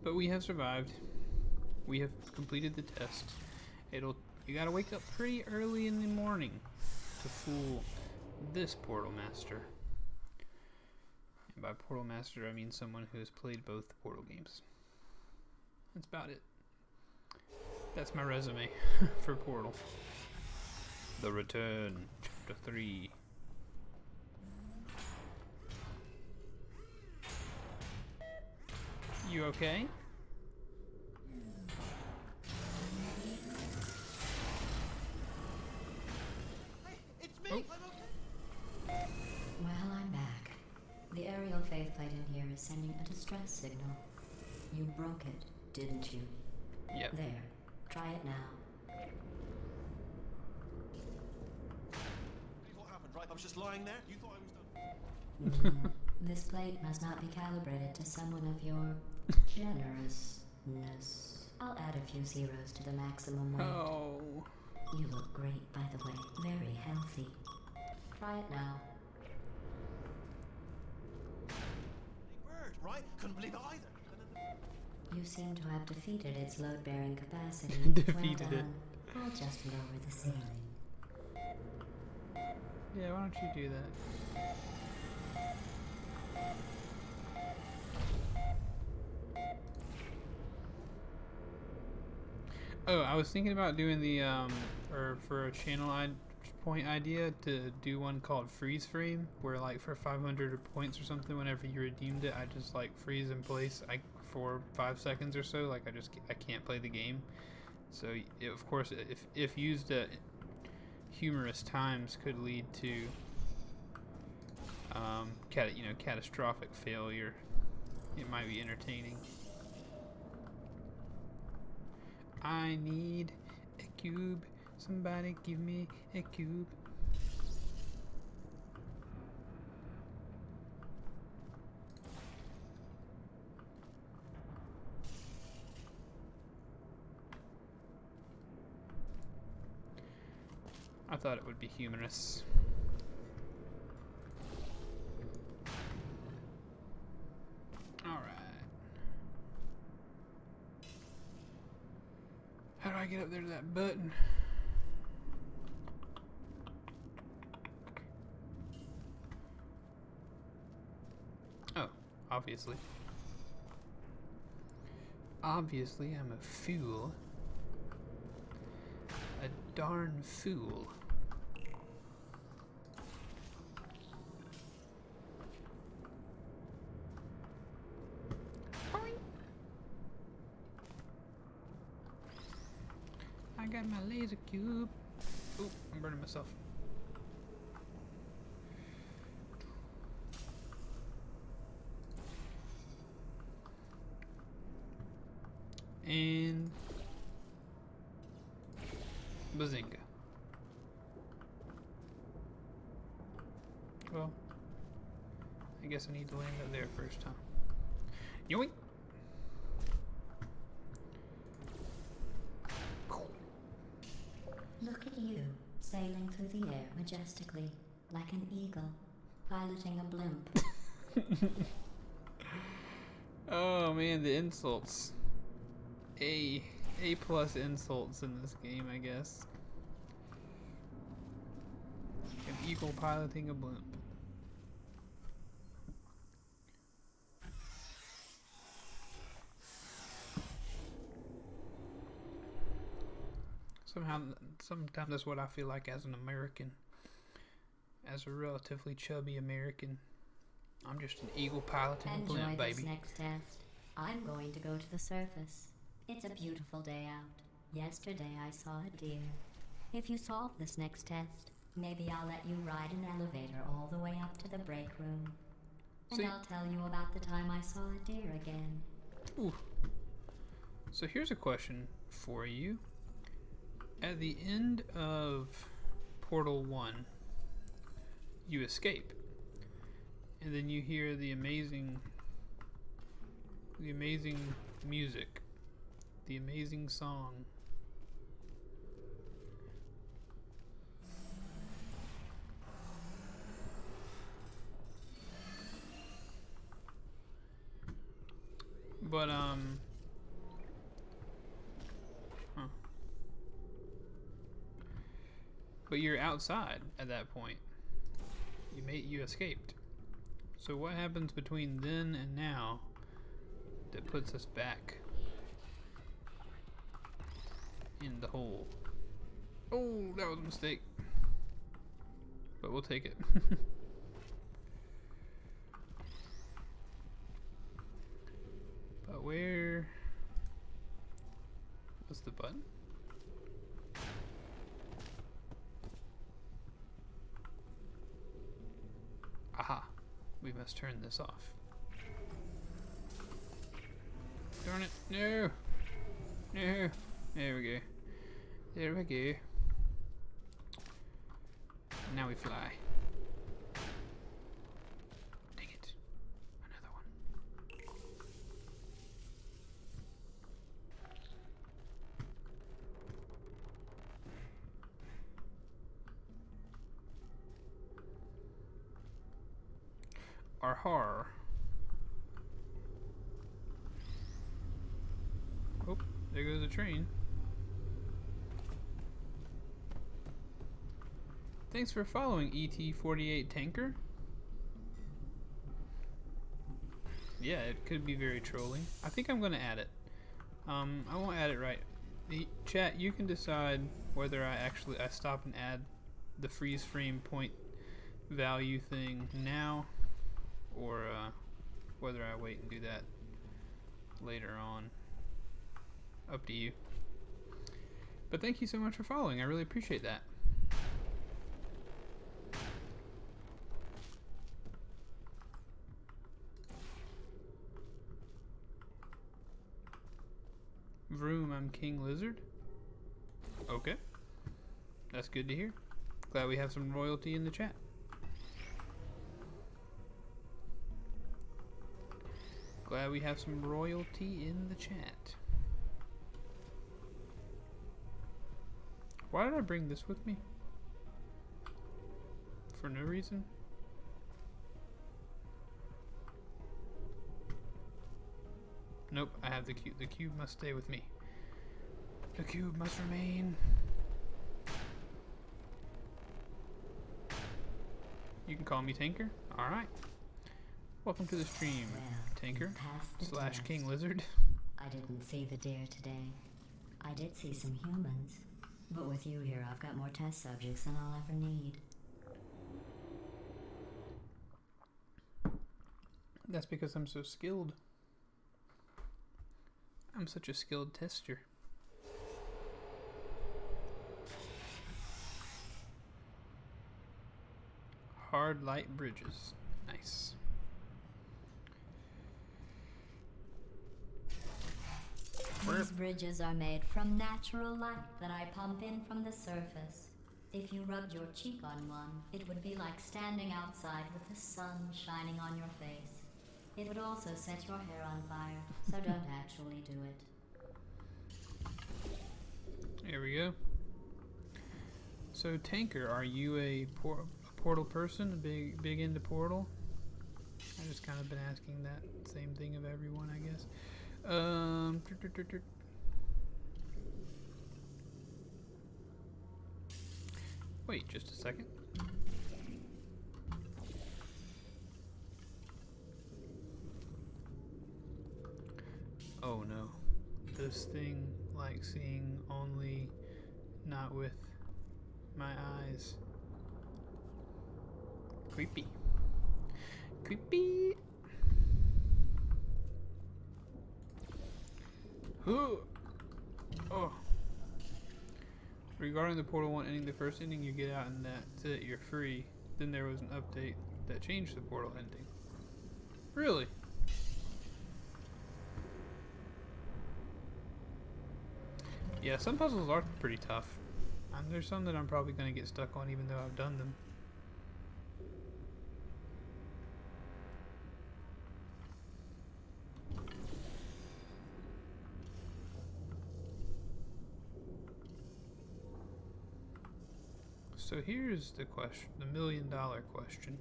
But we have survived. We have completed the test. You gotta wake up pretty early in the morning to fool this Portal Master. And by Portal Master, I mean someone who has played both the Portal games. That's about it. That's my resume for Portal. The Return, Chapter 3. You okay? Hey, it's me! Oh. I'm okay! Well, I'm back. The aerial faithlight in here is sending a distress signal. You broke it, didn't you? Yep. There. Try it now. Here's what happened, right? I was just lying there. You thought I was done. This plate must not be calibrated to someone of your generousness. I'll add a few zeros to the maximum weight. Oh. You look great, by the way. Very healthy. Try it now. Big bird, right? Couldn't believe it either. And then You seem to have defeated its load-bearing capacity. Defeated well it. done. I'll just lower the ceiling. Yeah, why don't you do that? Oh, I was thinking about doing the or for a channel point idea to do one called freeze frame, where like for 500 points or something, whenever you redeemed it, I just like freeze in place for 5 seconds or so. Like I can't play the game. So of course, if used at humorous times, could lead to catastrophic failure. It might be entertaining. I need a cube. Somebody give me a cube. I thought it would be humorous. Alright. How do I get up there to that button? Oh, obviously. Obviously, I'm a fool. A darn fool. I got my laser cube. Oop, I'm burning myself. And bazinga. Well, I guess I need to land up there first, huh? Yoink! Look at you, sailing through the air majestically, like an eagle, piloting a blimp. Oh man, the insults. A plus insults in this game, I guess. An eagle piloting a blimp. Sometimes that's what I feel like as an American. As a relatively chubby American. I'm just an eagle piloting a blimp, Enjoy this baby. next test. I'm going to go to the surface. It's a beautiful day out. Yesterday I saw a deer. If you solve this next test, maybe I'll let you ride an elevator all the way up to the break room. And See? I'll tell you about the time I saw a deer again. Ooh. So here's a question for you. At the end of Portal 1, you escape. And then you hear the amazing music. The amazing song. But But you're outside at that point. You escaped. So what happens between then and now that puts us back in the hole? Oh, that was a mistake. But we'll take it. But where was the button? Aha. We must turn this off. Darn it. No. No. There we go. There we go. Now we fly. Dang it. Another one. Arhar. Oh, there goes the train. Thanks for following ET48 Tanker. Yeah, it could be very trolling. I think I'm gonna add it. I won't add it right Chat, you can decide whether I stop and add the freeze frame point value thing now, or whether I wait and do that later on. Up to you. But thank you so much for following. I really appreciate that. Vroom, I'm King Lizard. Okay. That's good to hear. Glad we have some royalty in the chat. Glad we have some royalty in the chat. Why did I bring this with me? For no reason? Nope, I have the cube. The cube must stay with me. The cube must remain. You can call me Tanker. Alright. Welcome to the stream, Well, Tanker you passed the slash test. King Lizard. I didn't see the deer today. I did see some humans. But with you here, I've got more test subjects than I'll ever need. That's because I'm so skilled. I'm such a skilled tester. Hard light bridges. Nice. These bridges are made from natural light that I pump in from the surface. If you rubbed your cheek on one, it would be like standing outside with the sun shining on your face. It would also set your hair on fire, so don't actually do it. There we go. So Tanker, are you a Portal person? Big into Portal? I just kind of been asking that same thing of everyone, I guess. Wait just a second. Oh no. This thing like seeing only, not with my eyes. Creepy. Creepy. Ooh. Oh. Regarding the Portal 1 ending, the first ending you get out and that's it, you're free. Then there was an update that changed the Portal ending. Really? Yeah, some puzzles are pretty tough. There's some that I'm probably going to get stuck on even though I've done them. So here's the question, the $1 million question.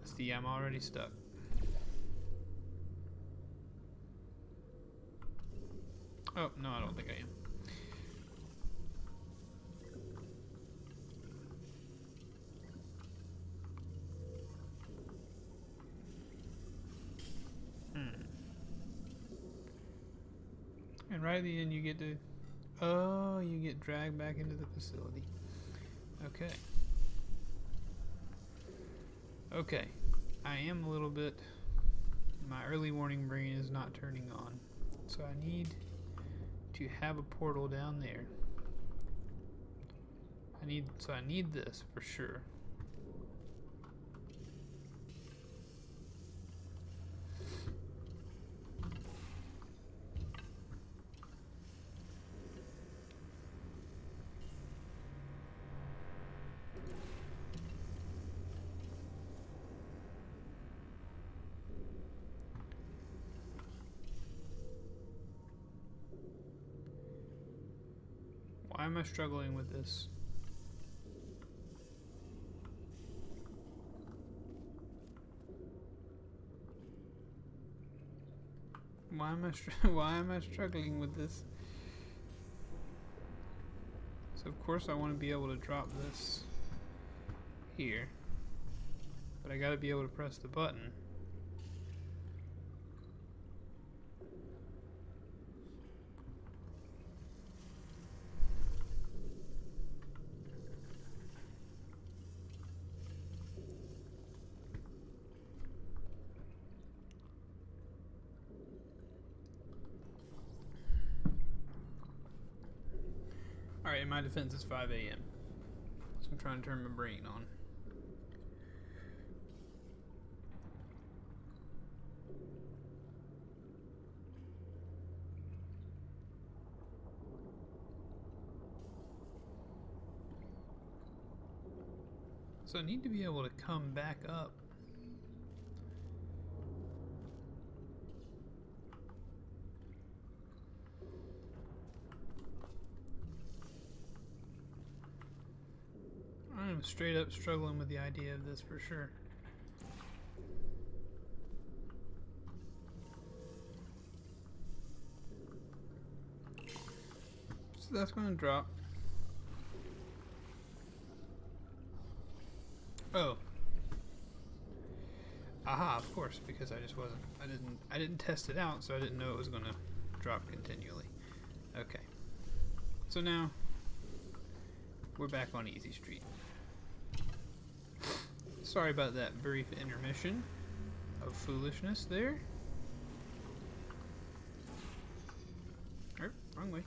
See, I'm already stuck. Oh, no, I don't think I am. And right at the end you get to... Oh, you get dragged back into the facility. Okay. Okay. I am a little bit... My early warning brain is not turning on. So I need to have a portal down there. I need this for sure. Why am I struggling with this? Why am I struggling with this? So of course I want to be able to drop this. here. But I gotta be able to press the button. Alright, in my defense, it's 5 a.m. So I'm trying to turn my brain on. So I need to be able to come back up. I'm straight up struggling with the idea of this for sure. So that's going to drop. Oh. Aha, of course, because I just wasn't, I didn't test it out, so I didn't know it was going to drop continually. Okay. So now we're back on Easy Street. Sorry about that brief intermission of foolishness there. Oh, wrong way.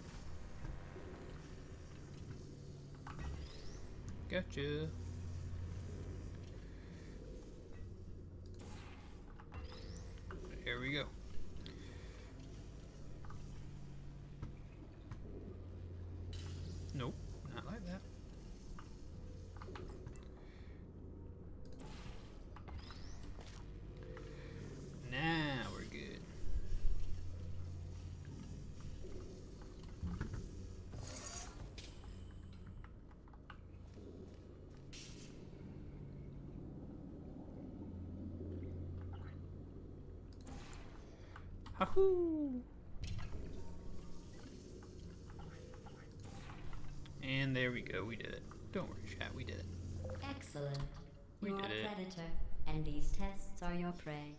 Gotcha. Here we go. Nope, not like that. Now we're good. Hahoo! And there we go, we did it. Don't worry, chat, we did it. Excellent. We You're did a it. predator, and these tests are your prey.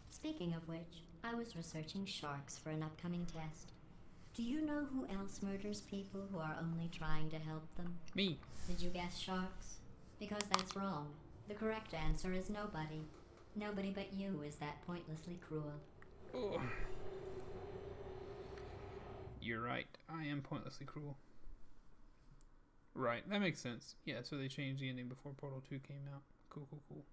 Speaking of which, I was researching sharks for an upcoming test. Do you know who else murders people who are only trying to help them? Me. Did you guess sharks? Because that's wrong. The correct answer is nobody. Nobody but you is that pointlessly cruel. Oh. You're right. I am pointlessly cruel. Right, that makes sense. Yeah, so they changed the ending before Portal 2 came out. Cool, cool, cool.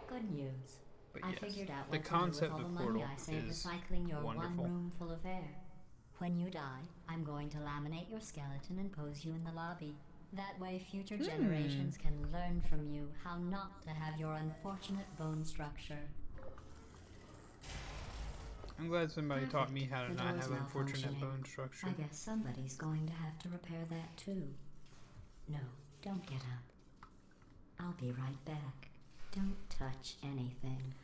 Good news. But I yes, figured out the what concept to do with of all the money Portal I saved is recycling your wonderful. one room full of air. When you die, I'm going to laminate your skeleton and pose you in the lobby. That way future generations can learn from you how not to have your unfortunate bone structure. I'm glad somebody taught me how to The not door's have unfortunate malfunctioning. bone structure. I guess somebody's going to have to repair that too. No, don't get up. I'll be right back. Don't touch anything.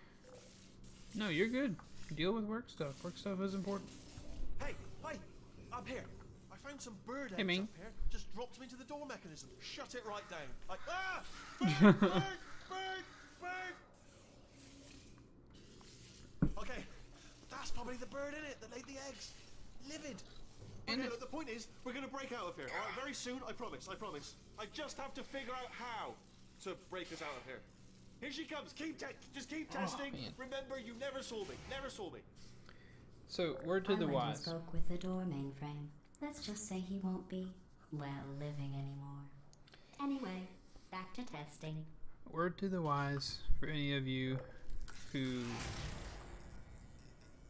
No, you're good. Deal with work stuff. Work stuff is important. Hey, up here. I found some bird eggs Ming. up here. Just dropped them into the door mechanism. Shut it right down. Like, ah! Bird, bird! Okay, that's probably the bird in it that laid the eggs. Livid. In Okay, it. look, the point is, we're gonna break out of here. All right, very soon. I promise. I just have to figure out how to break us out of here. Here she comes. Just keep testing. man. Remember, you never saw me. Never saw me. So, word to I the went and wise. spoke with the door mainframe. Let's just say he won't be, well, living anymore. Anyway, back to testing. Word to the wise for any of you who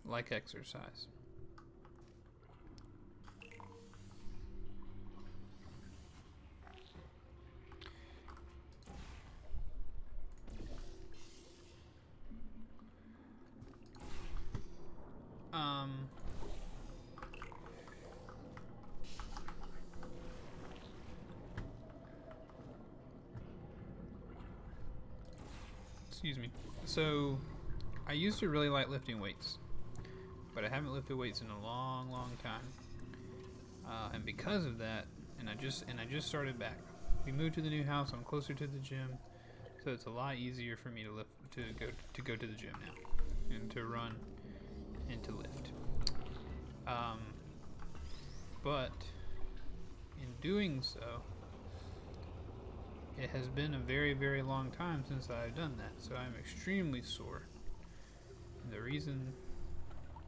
like exercise. Excuse me. So, I used to really like lifting weights, but I haven't lifted weights in a long time. And because of that, and I just started back we moved to the new house. I'm closer to the gym, so it's a lot easier for me to go to the gym now, and to run and to lift. But in doing so, it has been a very, very long time since I've done that, so I'm extremely sore. And the reason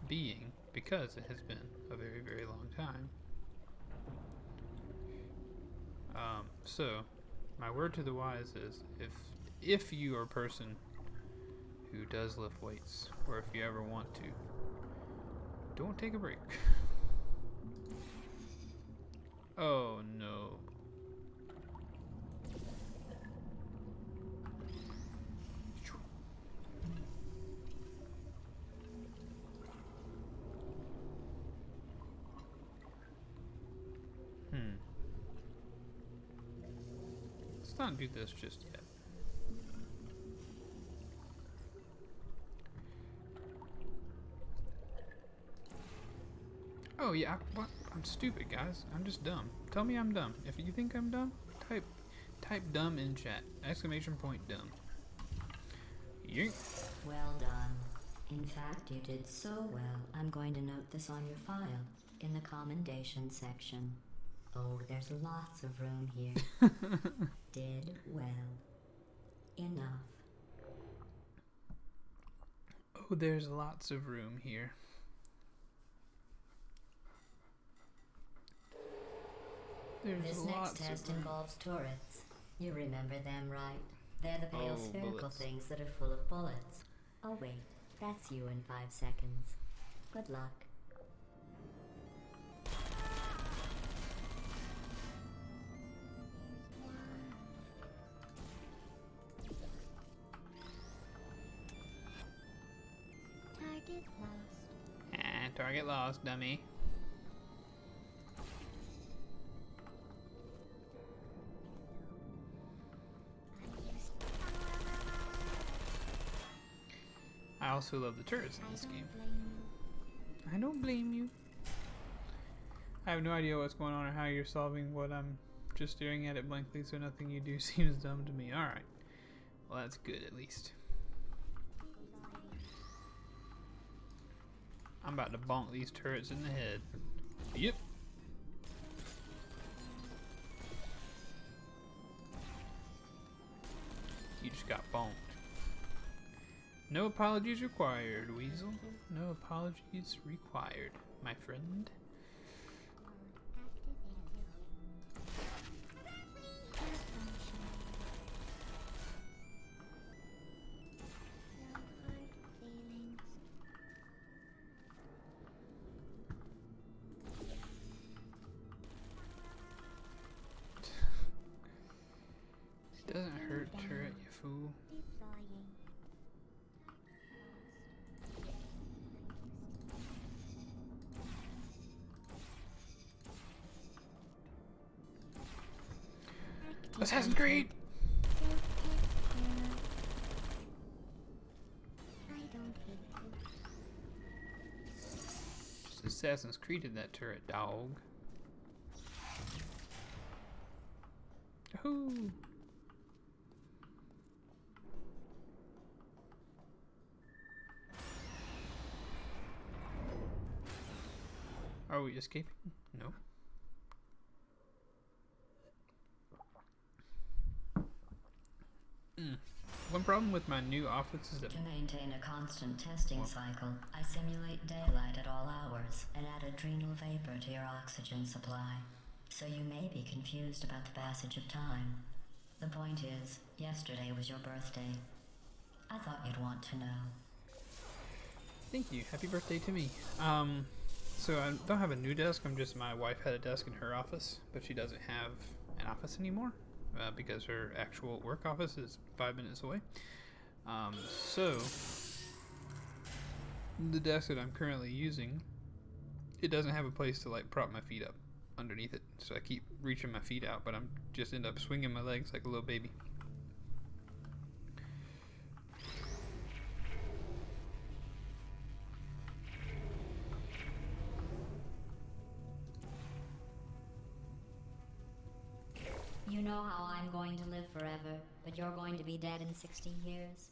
being because it has been a very, very long time. So my word to the wise is, if you are a person who does lift weights, or if you ever want to, don't take a break. Oh no. Let's not do this just yet. Oh yeah, what? I'm stupid, guys. I'm just dumb. Tell me I'm dumb. If you think I'm dumb, type dumb in chat. Exclamation point dumb. Yeet. Well done. In fact, you did so well, I'm going to note this on your file, in the commendation section. Oh, there's lots of room here. Did well. Enough. Oh, there's lots of room here. There's This lots next test of room. involves turrets. You remember them, right? They're the pale Oh, spherical bullets. things that are full of bullets. Oh wait, that's you in 5 seconds. Good luck. Target lost. Target lost, dummy. I also love the turrets in this game. I don't blame you. I have no idea what's going on or how you're solving what I'm just staring at it blankly, so nothing you do seems dumb to me. Alright. Well, that's good at least. I'm about to bonk these turrets in the head. Yep. You just got bonked. No apologies required, Weasel. No apologies required, my friend. It doesn't hurt, turret, you fool. Assassin's Creed! I don't hate you. Just Assassin's Creed in that turret, dog. Yahoo! Are we escaping? No. One problem with my new office is that To maintain a constant testing cycle, I simulate daylight at all hours and add adrenal vapor to your oxygen supply. So you may be confused about the passage of time. The point is, yesterday was your birthday. I thought you'd want to know. Thank you. Happy birthday to me. So I don't have a new desk. My wife had a desk in her office, but she doesn't have an office anymore because her actual work office is 5 minutes away. So the desk that I'm currently using, it doesn't have a place to like prop my feet up underneath it. So I keep reaching my feet out, but I'm just end up swinging my legs like a little baby. You know how I'm going to live forever, but you're going to be dead in 60 years?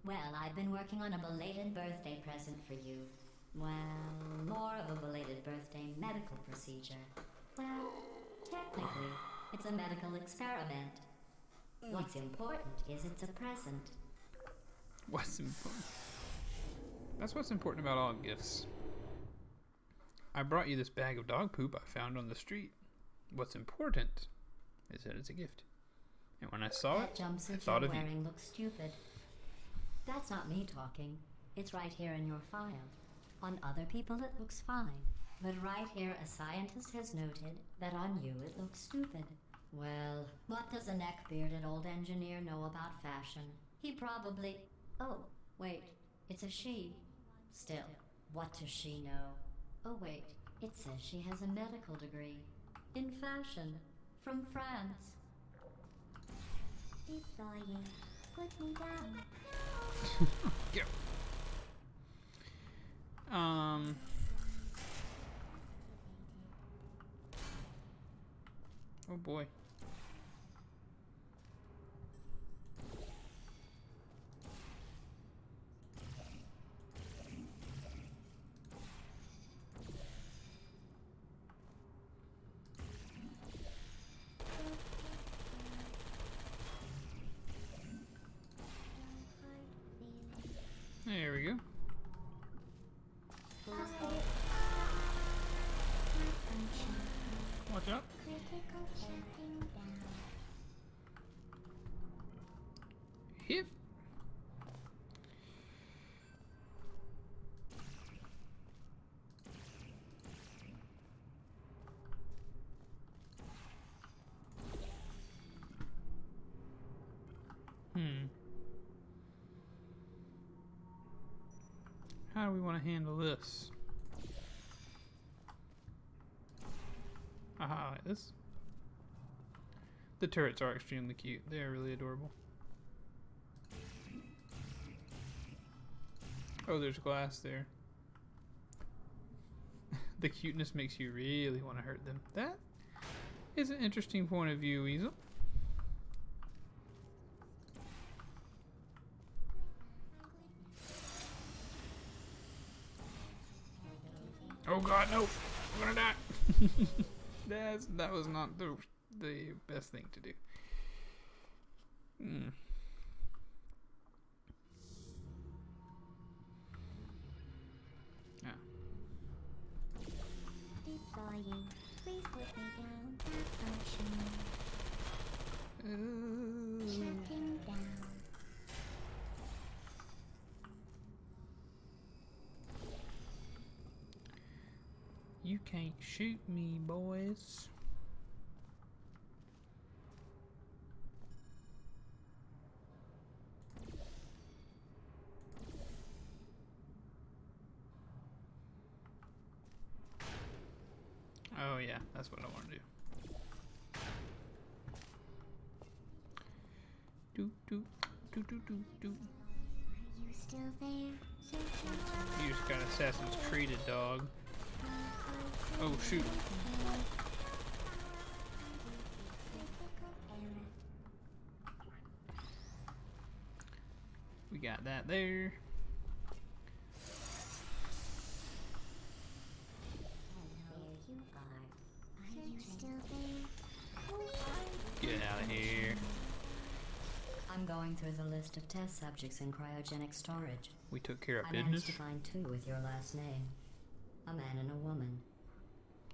Well, I've been working on a belated birthday present for you. Well, more of a belated birthday medical procedure. Well, technically, it's a medical experiment. What's important is it's a present. What's important? That's what's important about all gifts. I brought you this bag of dog poop I found on the street. What's important is that it's a gift. And when I saw That it, I jumpsuit thought you're of you. wearing looks stupid. That's not me talking. It's right here in your file. On other people it looks fine. But right here a scientist has noted that on you it looks stupid. Well, what does a neck-bearded old engineer know about fashion? He probably... Oh, wait. It's a she. Still, what does she know? Oh wait, it says she has a medical degree. In fashion. From France. Deploying. Put me down. Go. Oh boy. There we go. Watch out. Critical shutting down. Hip. How do we want to handle this? Aha, like this. The turrets are extremely cute. They are really adorable. Oh, there's glass there. The cuteness makes you really want to hurt them. That is an interesting point of view, Weasel. Oh god, no! I'm gonna die! That was not the best thing to do. Yeah. Deploying. Please put me down. Malfunction. Shutting down. You can't shoot me, boys. Oh yeah, that's what I want to do. Do do do do do do. Are you still there? Searching around. You just got Assassin's Creed dog. Oh shoot. We got that there. Are you still there? Get out of here. I'm going through the list of test subjects in cryogenic storage. We took care of I business. managed to find 2 with your last name. A man and a woman.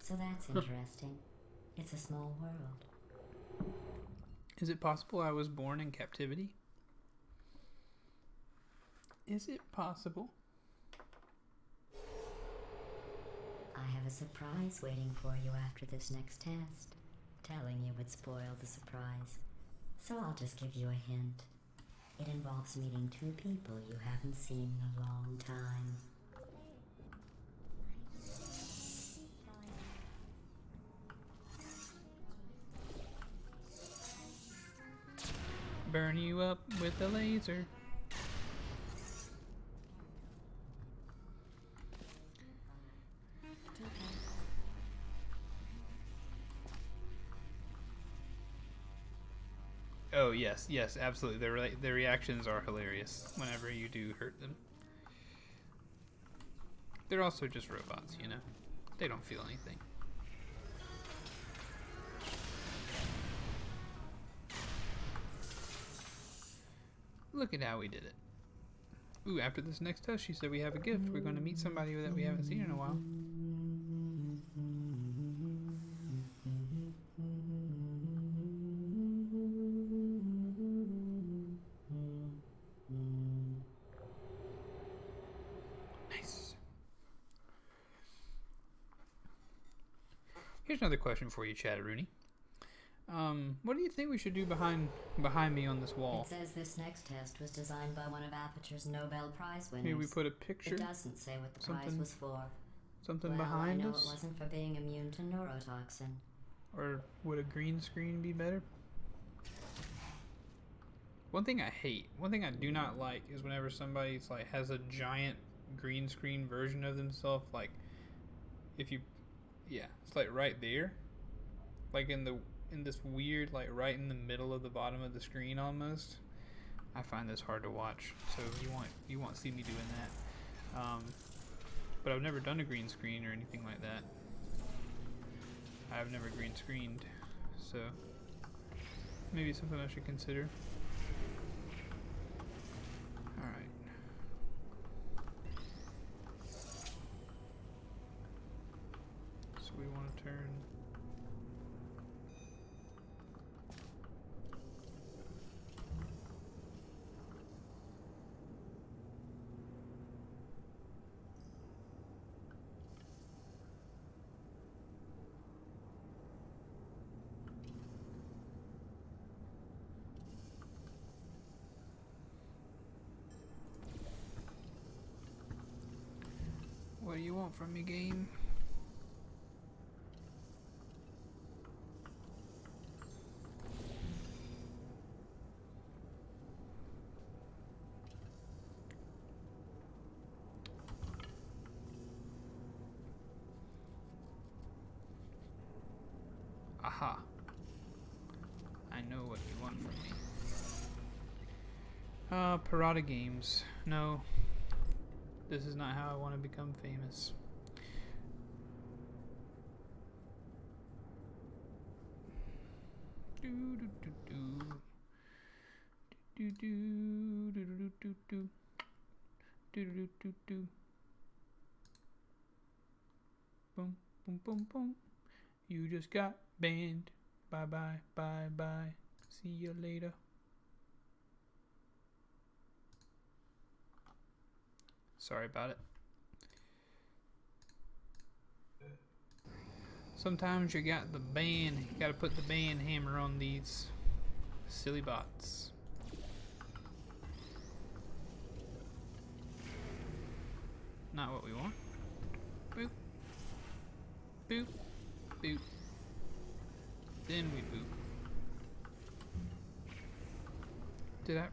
So that's interesting. It's a small world. Is it possible I was born in captivity? Is it possible? I have a surprise waiting for you after this next test. Telling you would spoil the surprise. So I'll just give you a hint. It involves meeting 2 people you haven't seen in a long time. Burn you up with a laser. Oh yes, yes, absolutely. Their reactions are hilarious whenever you do hurt them. They're also just robots, you know. They don't feel anything. Look at how we did it. Ooh, after this next test, she said we have a gift. We're going to meet somebody that we haven't seen in a while. Nice. Here's another question for you, Chatteroony. What do you think we should do behind me on this wall? It says this next test was designed by one of Aperture's Nobel Prize winners. Maybe we put a picture? It doesn't say what the prize was for. Something well, behind I know us? it wasn't for being immune to neurotoxin. Or would a green screen be better? One thing I hate, one thing I do not like is whenever somebody's like has a giant green screen version of themselves, like if you, yeah, it's like right there, like in this weird, like right in the middle of the bottom of the screen almost. I find this hard to watch, so you won't see me doing that. But I've never done a green screen or anything like that. I've never green screened, so maybe something I should consider. Alright. So we want to turn. What do you want from me, game? Aha. I know what you want from me. Parada games. No. This is not how I want to become famous. Do do do do. Do do do do do do. Do do do do. Boom boom boom boom. You just got banned. Bye bye bye bye. See you later. Sorry about it. Sometimes you got the ban. You gotta put the ban hammer on these silly bots. Not what we want. Boop. Boop. Boop. Then we boop. Did I?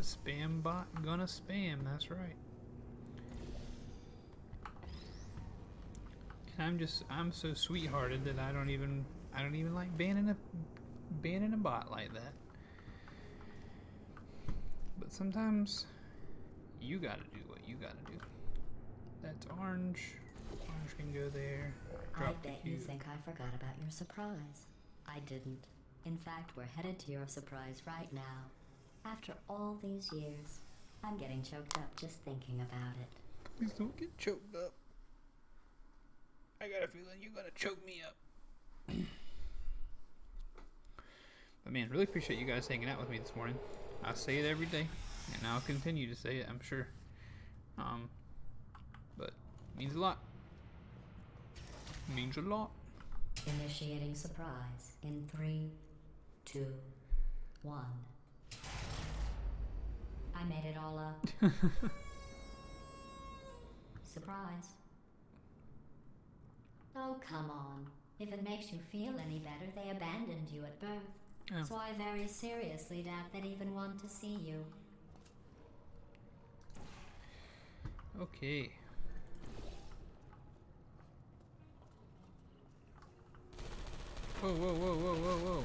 Spam bot gonna spam, that's right. And I'm so sweethearted that I don't even like banning a bot like that. But sometimes you gotta do what you gotta do. That's orange. Orange can go there. I bet you think I forgot about your surprise. I didn't. In fact, we're headed to your surprise right now. After all these years, I'm getting choked up just thinking about it. Please don't get choked up. I got a feeling you're gonna choke me up. But man, really appreciate you guys hanging out with me this morning. I say it every day, and I'll continue to say it, I'm sure. But it means a lot. It means a lot. Initiating surprise in 3, 2, 1. I made it all up. Surprise. Oh, come on. If it makes you feel any better, they abandoned you at birth. Oh. So I very seriously doubt they'd even want to see you. Okay. Whoa, whoa, whoa, whoa, whoa, whoa.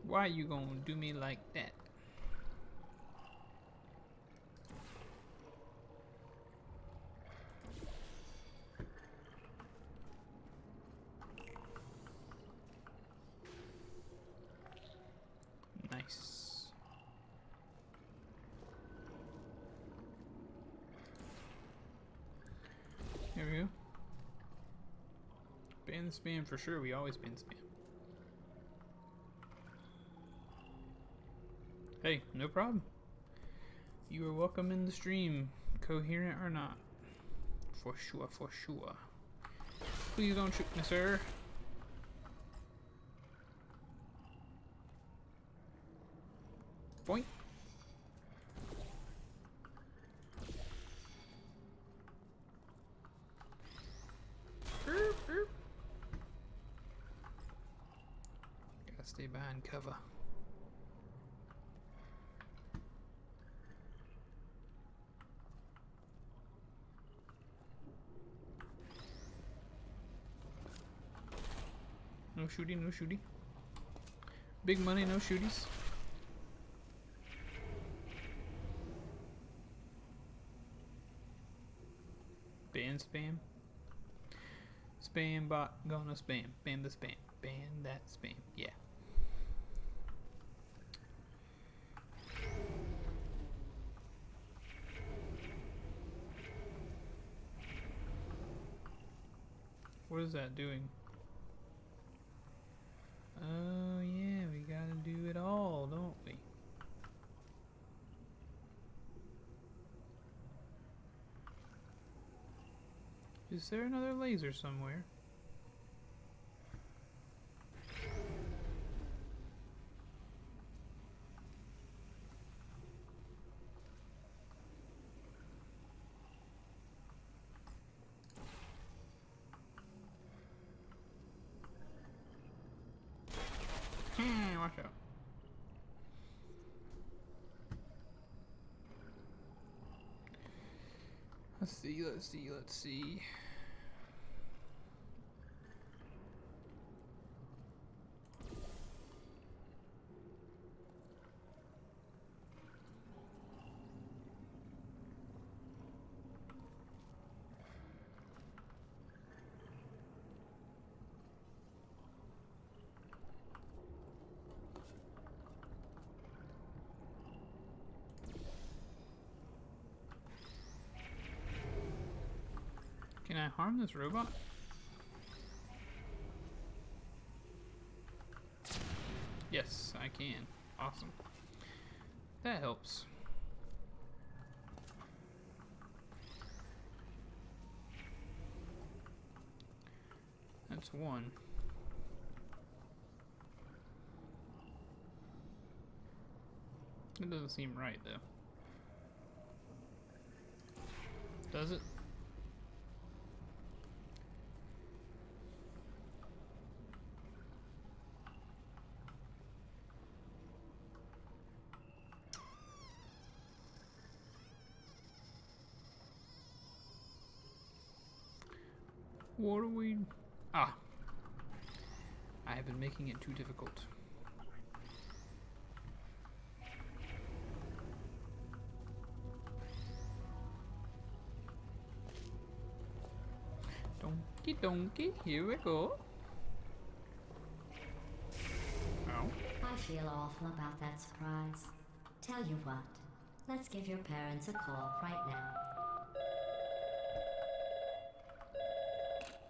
Why you gonna do me like that? Nice. There we go. Ban the spam for sure. We always ban spam. Hey, no problem. You are welcome in the stream, coherent or not. For sure, for sure. Please don't shoot me, sir. Boink. Erp, erp. Gotta stay behind cover. No shooting, no shooting. Big money, no shooties. Ban spam. Spam bot gonna spam. Ban the spam. Ban that spam. Yeah. What is that doing? Oh yeah, we gotta do it all, don't we? Is there another laser somewhere? Watch out. Let's see, let's see, let's see. Can I harm this robot? Yes, I can. Awesome. That helps. That's one. It doesn't seem right though. Does it? What are we... Ah. I have been making it too difficult. Donkey donkey, here we go. Ow. I feel awful about that surprise. Tell you what, let's give your parents a call right now.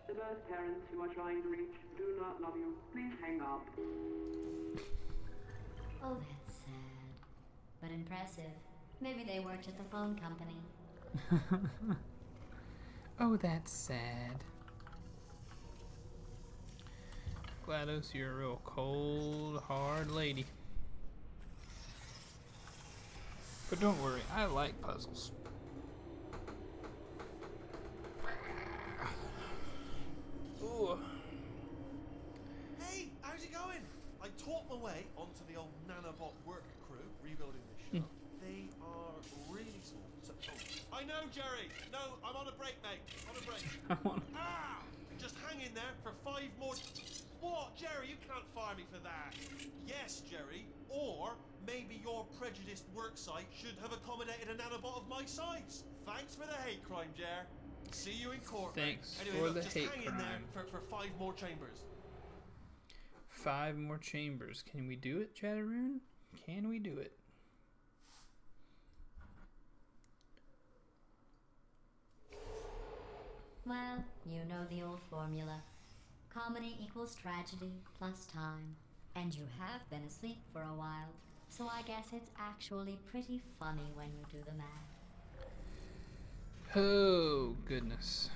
The birth parents you are trying to reach do not love you. Please hang up. Oh, that's sad. but impressive. Maybe they worked at the phone company. Oh, that's sad. GLaDOS, you're a real cold, hard lady. But don't worry, I like puzzles. Ooh. Hey, how's it going? I taught my way onto the old nanobot work crew rebuilding this shop. They are really small. So, oh, I know, Jerry. No, I'm on a break, mate. On a break. Ah! Just hang in there for 5 more. What, Jerry? You can't fire me for that. Yes, Jerry. Or maybe your prejudiced work site should have accommodated a nanobot of my size. Thanks for the hate crime, Jer. See you in court. Thanks anyway, for look, the just hate hang in there crime. for 5 more chambers. 5 more chambers. Can we do it, Chatteroon? Can we do it? Well, you know the old formula. Comedy equals tragedy plus time. And you have been asleep for a while, so I guess it's actually pretty funny when you do the math. Oh, goodness.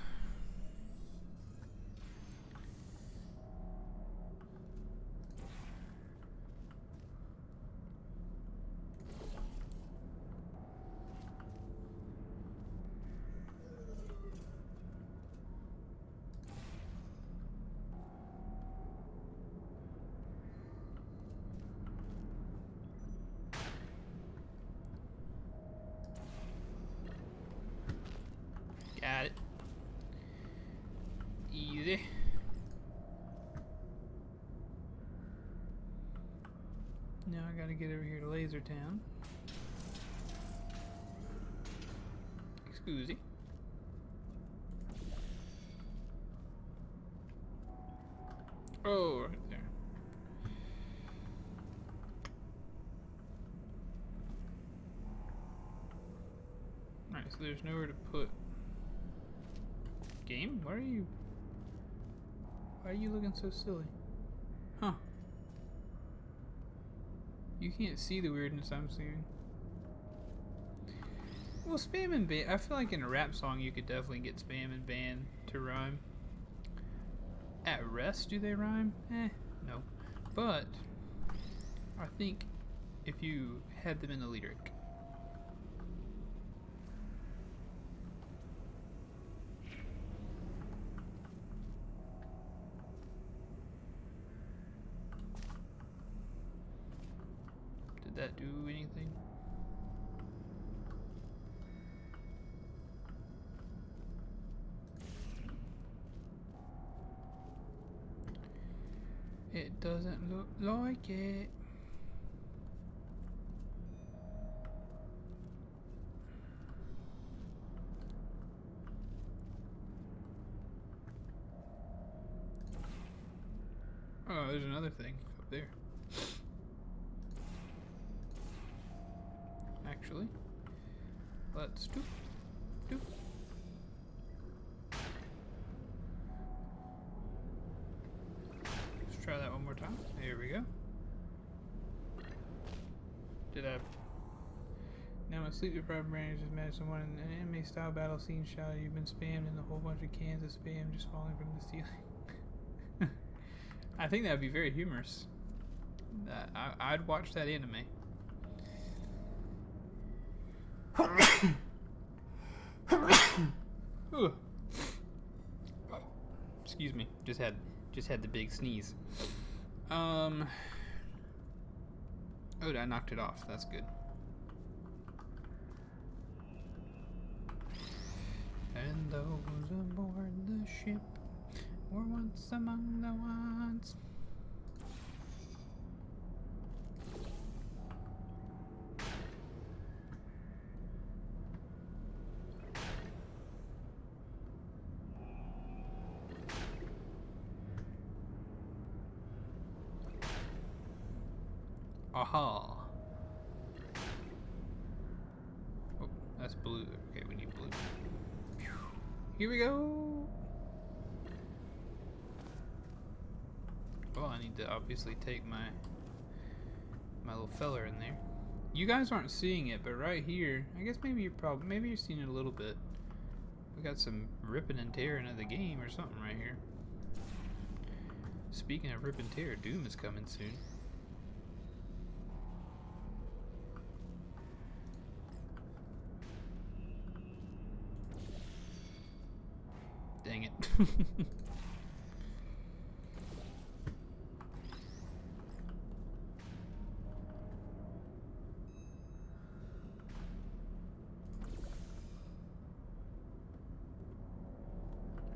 Got it. Easy. Now I gotta get over here to Laser Town. Excuse me. Oh, right there. Alright, so there's nowhere to put. Game? Why are you looking so silly? Huh. You can't see the weirdness I'm seeing. Well, spam and ban. I feel like in a rap song you could definitely get spam and ban to rhyme. At rest, do they rhyme? No. But I think if you had them in the lyric. Did that do anything? It doesn't look like it. Oh, there's another thing up there. Actually, let's do. Let's try that one more time. There we go. Did I? Now my sleep deprived brain is just imagine someone in an anime style battle scene shouted, "You've been spammed," and a whole bunch of cans of spam just falling from the ceiling. I think that would be very humorous. I'd watch that anime. Excuse me. Just had the big sneeze. Oh, I knocked it off. That's good. And those aboard the ship were once among the ones. Aha. Oh, that's blue. Okay, we need blue. Here we go. Well, I need to obviously take my little feller in there. You guys aren't seeing it, but right here, I guess maybe you're seeing it a little bit. We got some ripping and tearing of the game or something right here. Speaking of rip and tear, Doom is coming soon. Dang it.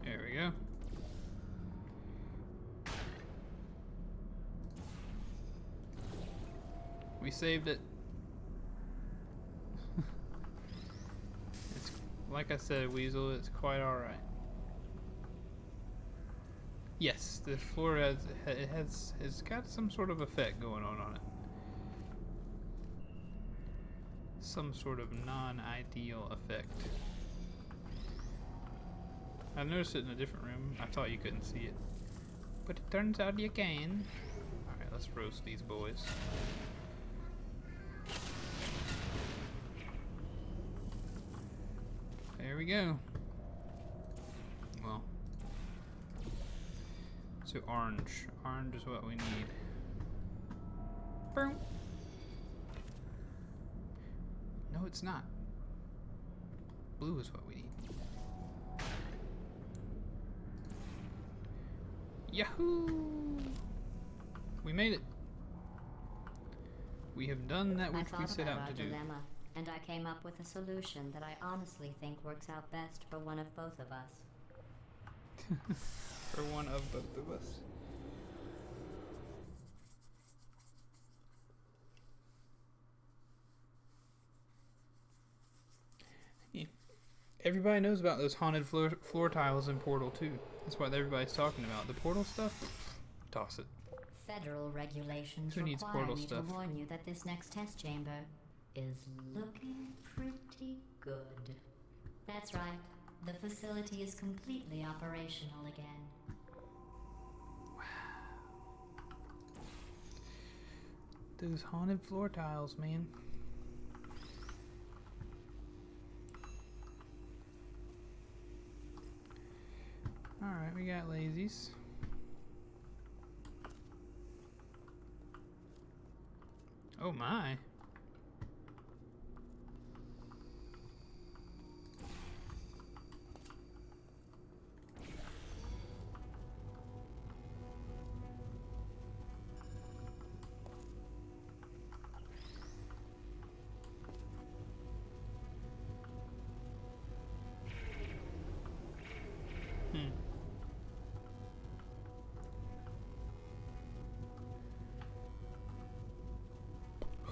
There we go. We saved it. It's like I said, Weasel, it's quite alright. Yes, the floor has got some sort of effect going on it. Some sort of non-ideal effect. I noticed it in a different room. I thought you couldn't see it, but it turns out you can. Alright, let's roast these boys. There we go. Well, so orange. Orange is what we need. Boom. No, it's not. Blue is what we need. Yahoo! We made it. We have done that which we set out to do. Dilemma, and I came up with a solution that I honestly think works out best for one of both of us. For one of both of us. Yeah. Everybody knows about those haunted floor tiles in Portal 2. That's what everybody's talking about. The Portal stuff? Toss it. Federal regulations Who needs require Portal me stuff? to warn you that this next test chamber is looking pretty good. That's right. The facility is completely operational again. Those haunted floor tiles, man. Alright, we got lazies. Oh my.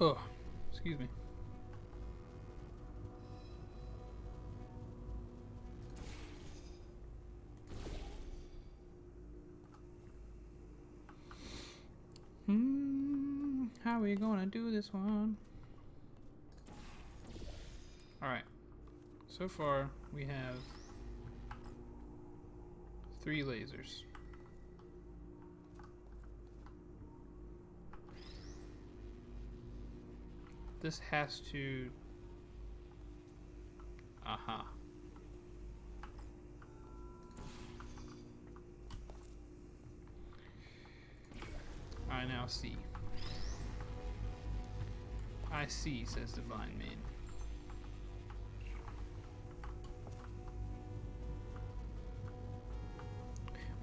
Oh, excuse me. How are we gonna do this one? Alright. So far, we have 3 lasers. This has to... Aha. I now see. I see, says Divine Maid.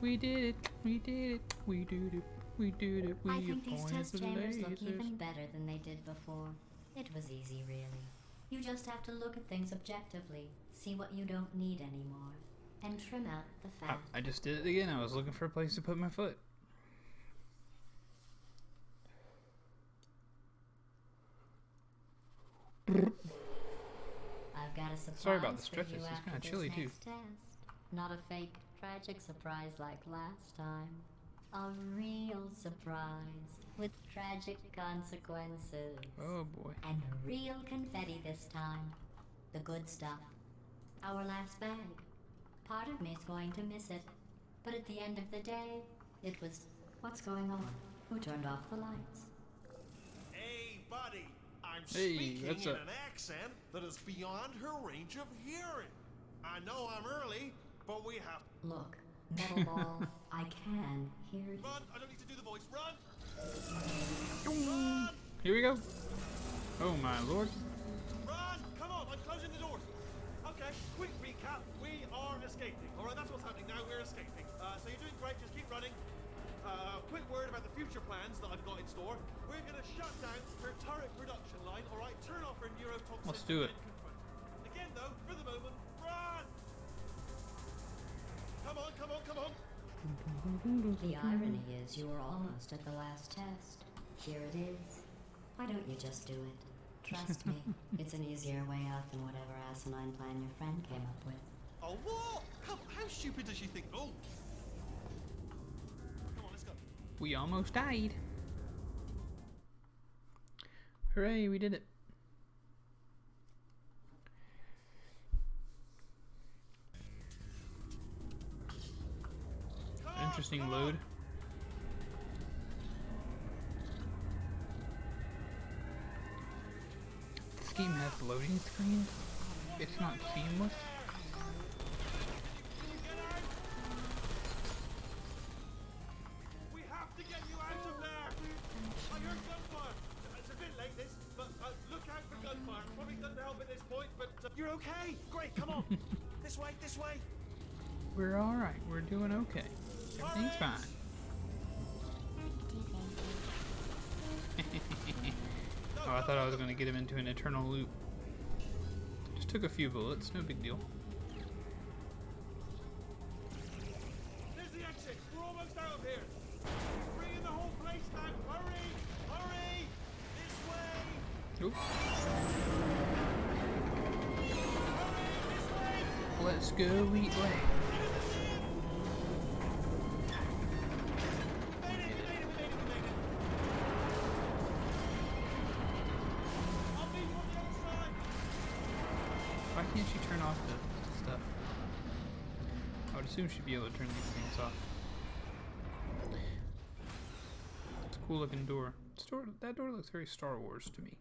We did it, we did it, we did it, we did it, we I think these appointed test the chambers look lasers. even better than they did before. It was easy, really. You just have to look at things objectively, see what you don't need anymore, and trim out the fat. I just did it again. I was looking for a place to put my foot. I've got a surprise Sorry about the for stretches. you It's after kinda this chilly, too. next test. Not a fake, tragic surprise like last time. A real surprise with tragic consequences. Oh boy. And real confetti this time. The good stuff. Our last bag. Part of me's going to miss it. But at the end of the day, it was... What's going on? Who turned off the lights? Hey, buddy, I I'm Hey, speaking what's in up? an accent that is beyond her range of hearing. I know I'm early, but we have... Look, Metal Ball, I can hear you. Run! I don't need to do the voice. Run! Here we go. Oh my lord. Run! Come on, I'm closing the doors. Okay, quick recap. We are escaping. All right, that's what's happening now. We're escaping. So you're doing great. Just keep running. Quick word about the future plans that I've got in store. We're going to shut down her turret production line. All right, turn off her neurotoxin. Let's do it. and confront her. Again, though, for the moment, run! Come on, come on, come on. The irony is you were almost at the last test. Here it is. Why don't you just do it? Trust me, it's an easier way out than whatever asinine plan your friend came up with. Oh, what? Come, how stupid does she think? Oh. Come on, let's go. We almost died. Hooray, we did it. Interesting load. This game has loading screens. It's not seamless. We have to get you out of there. I heard gunfire. It's a bit late, this, but look out for gunfire. Probably doesn't help at this point, but you're okay. Great, come on. This way, this way. We're alright. We're doing okay. Everything's fine. Oh, I thought I was going to get him into an eternal loop. Just took a few bullets. No big deal. There's the exit. We're almost out of here. He's bringing the whole place down. Hurry, hurry. This way. Oop. Hurry, this way. Let's go eat way. Why can't she turn off the stuff? I would assume she'd be able to turn these things off. It's a cool looking door. That door looks very Star Wars to me.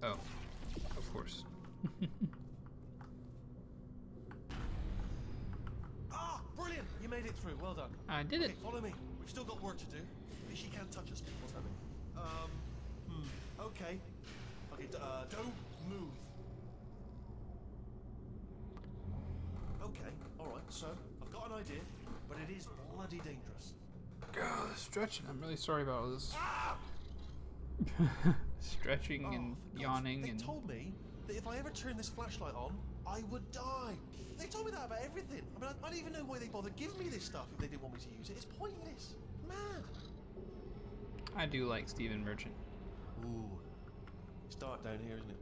Oh, of course. Ah, brilliant. You made it through. Well done. I did it. Okay, follow me. We've still got work to do. She can't touch us. What's happening? Okay. Okay, don't move. Okay, alright, so, I've got an idea, but it is bloody dangerous. God, stretching. I'm really sorry about all this. Ah! Stretching and for God's yawning sake, and... They told me that if I ever turned this flashlight on, I would die. They told me that about everything. I mean, I don't even know why they bothered giving me this stuff if they didn't want me to use it. It's pointless. Mad. I do like Stephen Merchant. Ooh. It's dark down here, isn't it?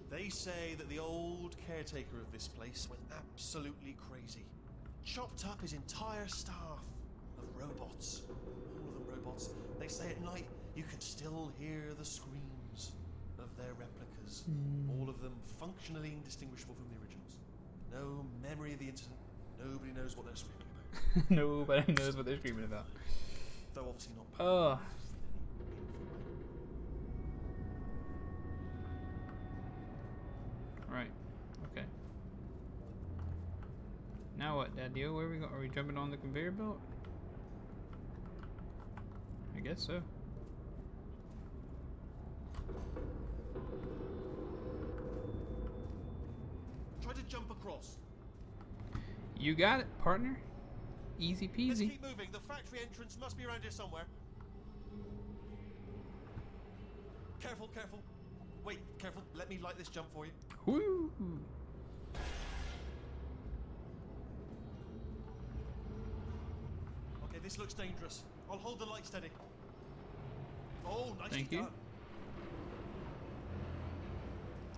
They say that the old caretaker of this place went absolutely crazy. Chopped up his entire staff of robots. All of them robots. They say at night you can still hear the screams of their replicas. All of them functionally indistinguishable from the originals. No memory of the incident. Nobody knows what they're screaming about. Nobody knows what they're screaming about. Though obviously not. Oh. Right. Okay. Now what, Daddy-o? Where are we going? Are we jumping on the conveyor belt? I guess so. Try to jump across. You got it, partner. Easy Let's peasy. keep moving. The factory entrance must be around here somewhere. Careful, careful. Wait, careful. Let me light this jump for you. Woo! Okay, this looks dangerous. I'll hold the light steady. Oh, nicely Thank you. done.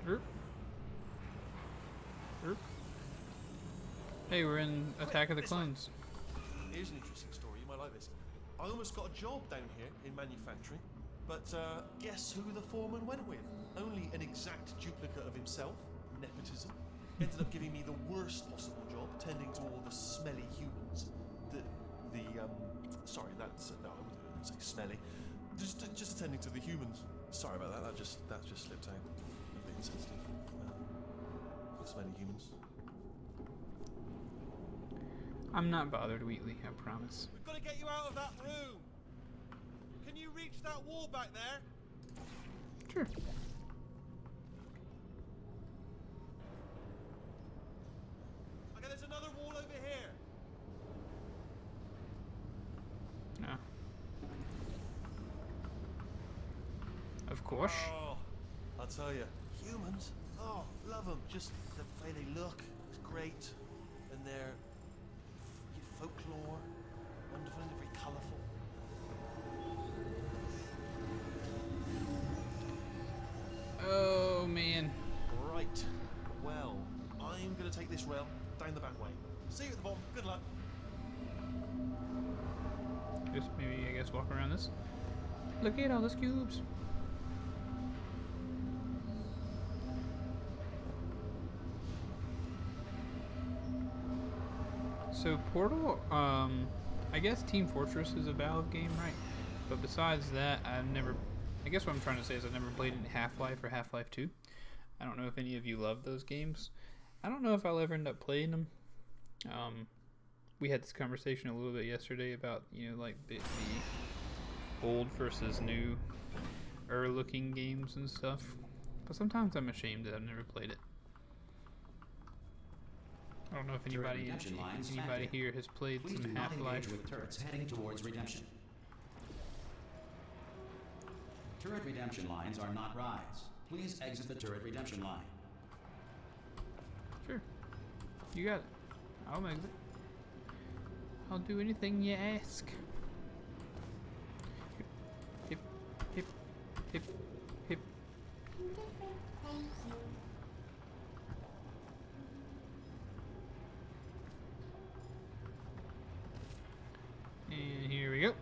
Erp. Erp. Hey, we're in Attack of the this way. Clones. Here's an interesting story. You might like this. I almost got a job down here in manufacturing. But guess who the foreman went with? Only an exact duplicate of himself, nepotism. Ended up giving me the worst possible job, tending to all the smelly humans. Sorry, that's no, I wouldn't say smelly. Just attending to the humans. Sorry about that. That just slipped out. A bit insensitive. The smelly humans. I'm not bothered, Wheatley, I promise. We've got to get you out of that room. Can you reach that wall back there? Sure. Okay, there's another wall over here. No. Of course. Oh, I'll tell you, humans. Oh, love them. Just the way they look is great, and their folklore, wonderful and very colourful. Oh man. Right. Well, I'm going to take this rail down the back way. See you at the bottom. Good luck. Just maybe, I guess, walk around this. Look at all those cubes. So Portal, I guess Team Fortress is a Valve game, right? But besides that, I guess what I'm trying to say is I've never played any Half-Life or Half-Life 2. I don't know if any of you love those games. I don't know if I'll ever end up playing them. We had this conversation a little bit yesterday about, like the old versus new looking games and stuff. But sometimes I'm ashamed that I've never played it. I don't know if anybody here has played Please do some not Half-Life. engage with turrets heading towards redemption. Turret redemption lines are not rides. Please exit the turret redemption line. Sure. You got it. I'll exit. I'll do anything you ask. Hip, hip, hip, hip. Different, thank you. And here we go.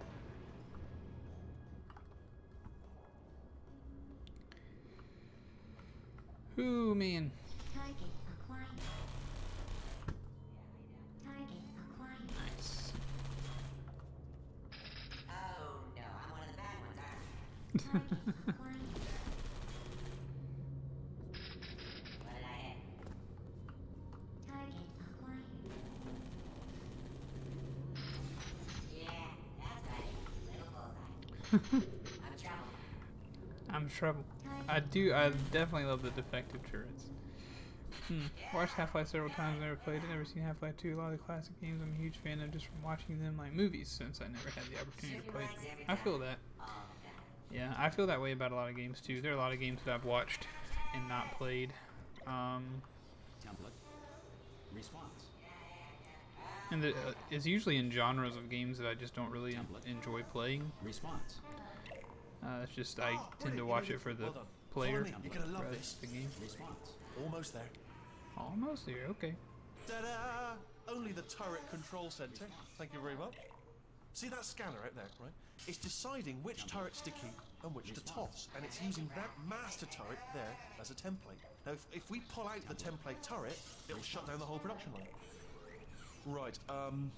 Ooh, man. Target acquired. Target acquired. Nice. Oh no, I'm one of the bad ones, aren't Target acquired. I? What did I hit? Target acquired. Yeah, that's right. Little bullseye. I'm trouble. I'm trouble. I definitely love the defective turrets. Watched Half-Life several times, never played it, never seen Half-Life 2. A lot of the classic games I'm a huge fan of just from watching them like movies since I never had the opportunity to play them. I feel that. Yeah, I feel that way about a lot of games too. There are a lot of games that I've watched and not played. Template. Response. And it's usually in genres of games that I just don't really enjoy playing. Response. It's just I tend to watch it for the player You're gonna love rather this. than the game. Response. Almost there. Almost there, okay. Ta-da! Only the turret control center. Thank you very much. See that scanner out there, right? It's deciding which turrets to keep and which to toss, and it's using that master turret there as a template. Now, if we pull out the template turret, it'll shut down the whole production line. Right. I'm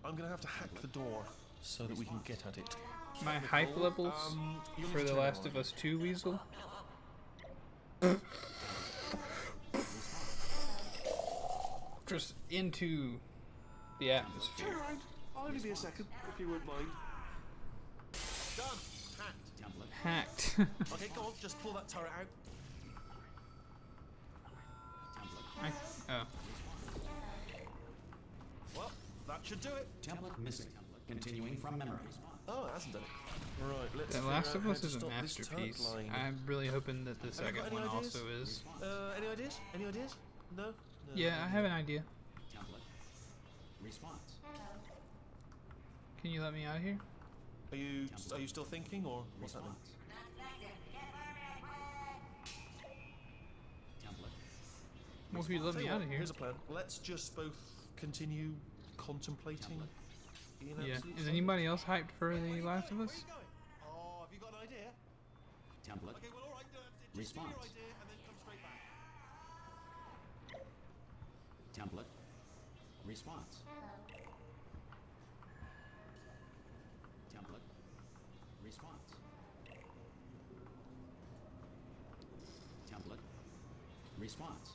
gonna have to hack the door so that we can get at it. My hype levels you'll for need to The turn Last on. of Us 2, Weasel. Just into the atmosphere. Turn around. I'll only be a second, if you wouldn't mind. Done. Hacked. Hacked. Okay, go on. Just pull that turret out. Oh. Well, that should do it. Template missing. Continuing from memory. Oh, it hasn't done it. Right, let's The figure Last out of how Us to is a stop this turret masterpiece. line. I'm really hoping that the Have you second got any one ideas? also is. Any ideas? Any ideas? No? No, Yeah, no I have an idea. Template. Response. Can you let me out of here? Are you still thinking, or what's happening? Template. Well, if you let Tell me you out what, of here. Here's a plan. Let's just both continue contemplating. being Yeah. absolute Is fun. anybody else hyped for The Last of Us? Where are you going? Oh, have you got an idea? Template. Okay, well, all right. Just Response. give me your idea and then come straight back. Template. Response. Hello. Template. Response. Template. Response.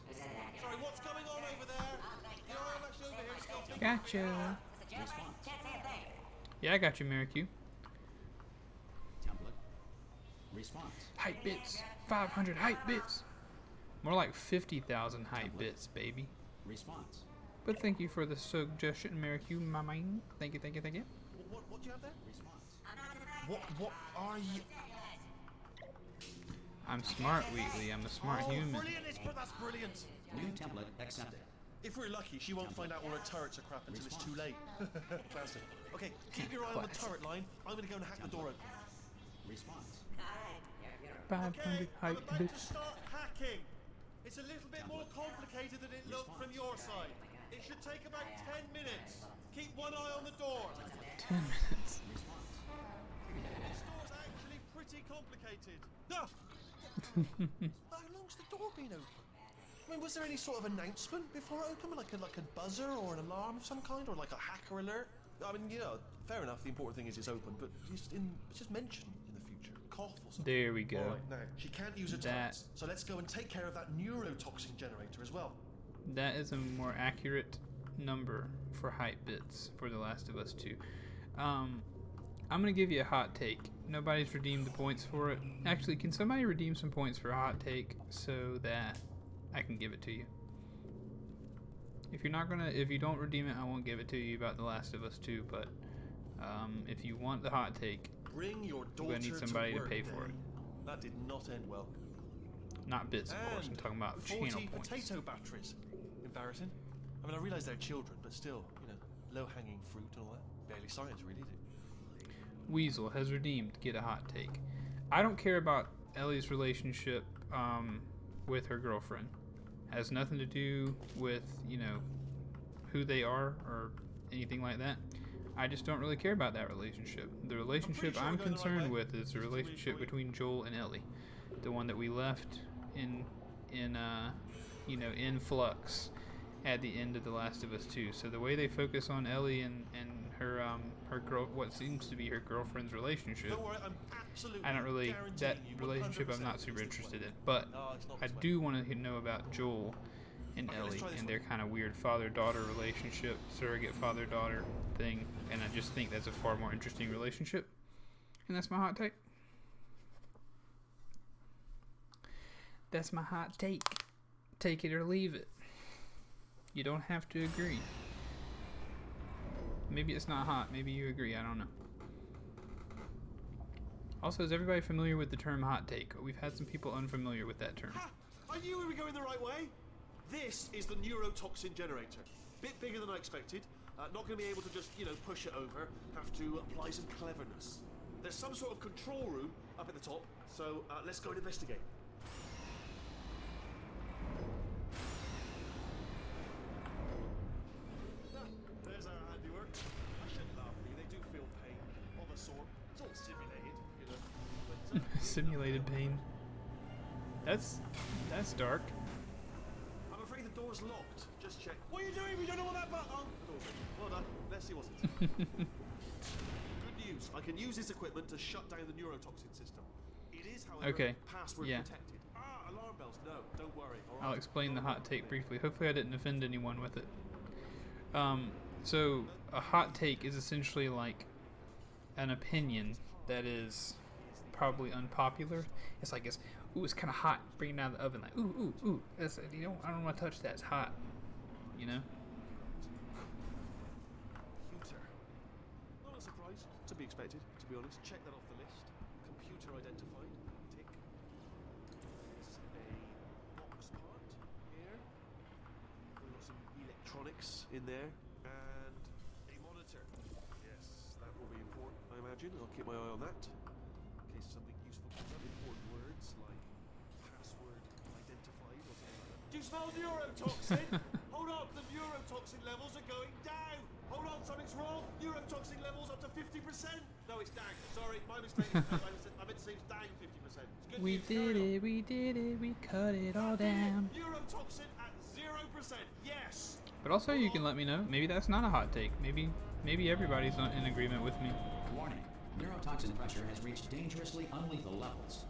Sorry, what's going on over there? You know, I'm actually over here still thinking. Gotcha. Response. Can't say a thing. Yeah, I got you, Maricue. Template. Response. Hype bits. 500 hype bits. More like 50,000 hype bits, baby. Response. But thank you for the suggestion, Maricue, my man. Thank you, thank you, thank you. What do you have there? Response. What are you? I'm smart, Wheatley. I'm a smart human. Brilliant! That's brilliant. New template accepted. If we're lucky, she won't find out all her turrets are crap until it's too late. Classic. Okay, keep your eye on the Classic. turret line. I'm gonna go and hack the door open. Response. Alright, you're 500 Okay, I'm hype about to bits. start hacking. It's a little bit more complicated than it looked from your side. It should take about 10 minutes. Keep one eye on the door. 10 minutes. Response. This door's actually pretty complicated. Ah! How long's the door been open? I mean, was there any sort of announcement before it opened, like a buzzer or an alarm of some kind, or like a hacker alert? I mean, you know, fair enough. The important thing is it's open, but just mention in the future, cough or something. There we go. All right, now she can't use her That- turrets, so let's go and take care of that neurotoxin generator as well. That is a more accurate number for hype bits for The Last of Us 2. I'm gonna give you a hot take. Nobody's redeemed the points for it. Actually, can somebody redeem some points for a hot take so that I can give it to you? If you don't redeem it, I won't give it to you about The Last of Us 2. But if you want the hot take, Bring your we're daughter gonna need somebody to work pay day. for it. That did not end well. Not bits, of course. I'm And talking about 40 channel points. potato batteries. Embarrassing. I mean, I realise they're children, but still, you know, low-hanging fruit and all that. Barely science, really, is it? Weasel has redeemed. Get a hot take. I don't care about Ellie's relationship with her girlfriend. Has nothing to do with, you know, who they are or anything like that. I just don't really care about that relationship. The relationship sure I'm we're going the right concerned way. with is the relationship between Joel and Ellie, the one that we left in flux at the end of The Last of Us 2. So the way they focus on Ellie and her what seems to be her girlfriend's relationship, Don't worry, I'm absolutely I don't really that guaranteeing you relationship I'm 100% not super it's this interested way. in. But No, it's not I this way. do want to know about Joel and Okay, let's Ellie try this and one. their kind of weird father-daughter relationship, surrogate father-daughter thing, and I just think that's a far more interesting relationship. And that's my hot take. That's my hot take. Take it or leave it. You don't have to agree. Maybe it's not hot. Maybe you agree. I don't know. Also, is everybody familiar with the term hot take? We've had some people unfamiliar with that term. Ha! I knew we were going the right way. This is the neurotoxin generator. Bit bigger than I expected. Not going to be able to just, you know, push it over. Have to apply some cleverness. There's some sort of control room up at the top, so let's go and investigate. There's our handiwork. I shouldn't laugh at you. They do feel pain of a sort. It's all simulated, you know. But, Simulated pain. That's dark. I'm afraid the door's locked. Just check. What are you doing? We don't know what that button. Oh, the door's open. Well done. Let's see what's inside. Good news. I can use this equipment to shut down the neurotoxin system. It is, however, Okay, password yeah. protected. Alarm bells. No, don't worry. All I'll right. explain the Don't hot worry. take briefly. Hopefully I didn't offend anyone with it. So a hot take is essentially like an opinion that is probably unpopular. It's like it's kind of hot, bring it out of the oven, like ooh. That's, I don't want to touch that. It's hot, you know. Computer. Not a surprise. To be expected, to be honest. Check that off the list. Computer identified. Tick. There's a box part here. We've got some electronics in there. And a monitor. Yes, that will be important, I imagine. I'll keep my eye on that. In case something useful comes up. Important words like password identified or something like that. Do you smell neurotoxin? Hold up, the neurotoxin levels are going down. Hold on, something's wrong. Neurotoxin levels up to 50%. No, it's down. Sorry, my mistake. I meant to say it's down 50%. It's good We news. Carry did on. it, we did it, we cut it all down. Neurotoxin at 0%. Yes. But also, you can let me know. Maybe that's not a hot take. Maybe everybody's not in agreement with me. Warning. Neurotoxin pressure has reached dangerously unlethal levels.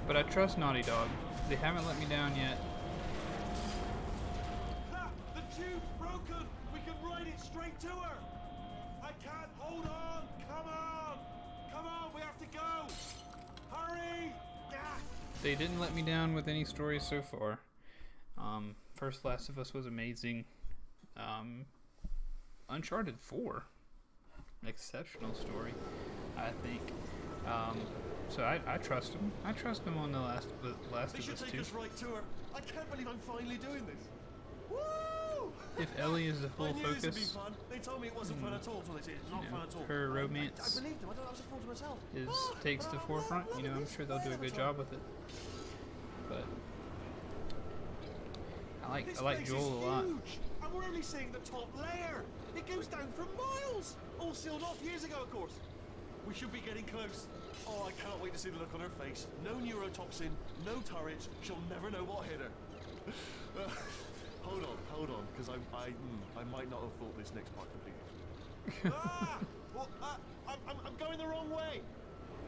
But I trust Naughty Dog. They haven't let me down yet. Ha! The tube's broken. We can ride it straight to her. I can't. Hold on. Come on. Come on. We have to go. Hurry. Ah. They didn't let me down with any stories so far. First Last of Us was amazing. Uncharted 4, exceptional story, I think. So I trust him. I trust him on the Last They of should Us take 2. us right to her. I can't believe I'm finally doing this. Woo! If Ellie is the I full knew this would be focus, fun. They told me it wasn't fun at all, so they said it's not you fun know, at all. her I romance believed them. I thought I was a fool to myself. takes the forefront, you know, I'm sure they'll do a good job with it. But I This like place Joel is a lot. huge, and we're only seeing the top layer. It goes down for miles. All sealed off years ago, of course. We should be getting close. Oh, I cannot wait to see the look on her face. No neurotoxin, no turret. She'll never know what hit her. Hold on, because I might not have thought this next part completely. Ah! Well, I'm going the wrong way.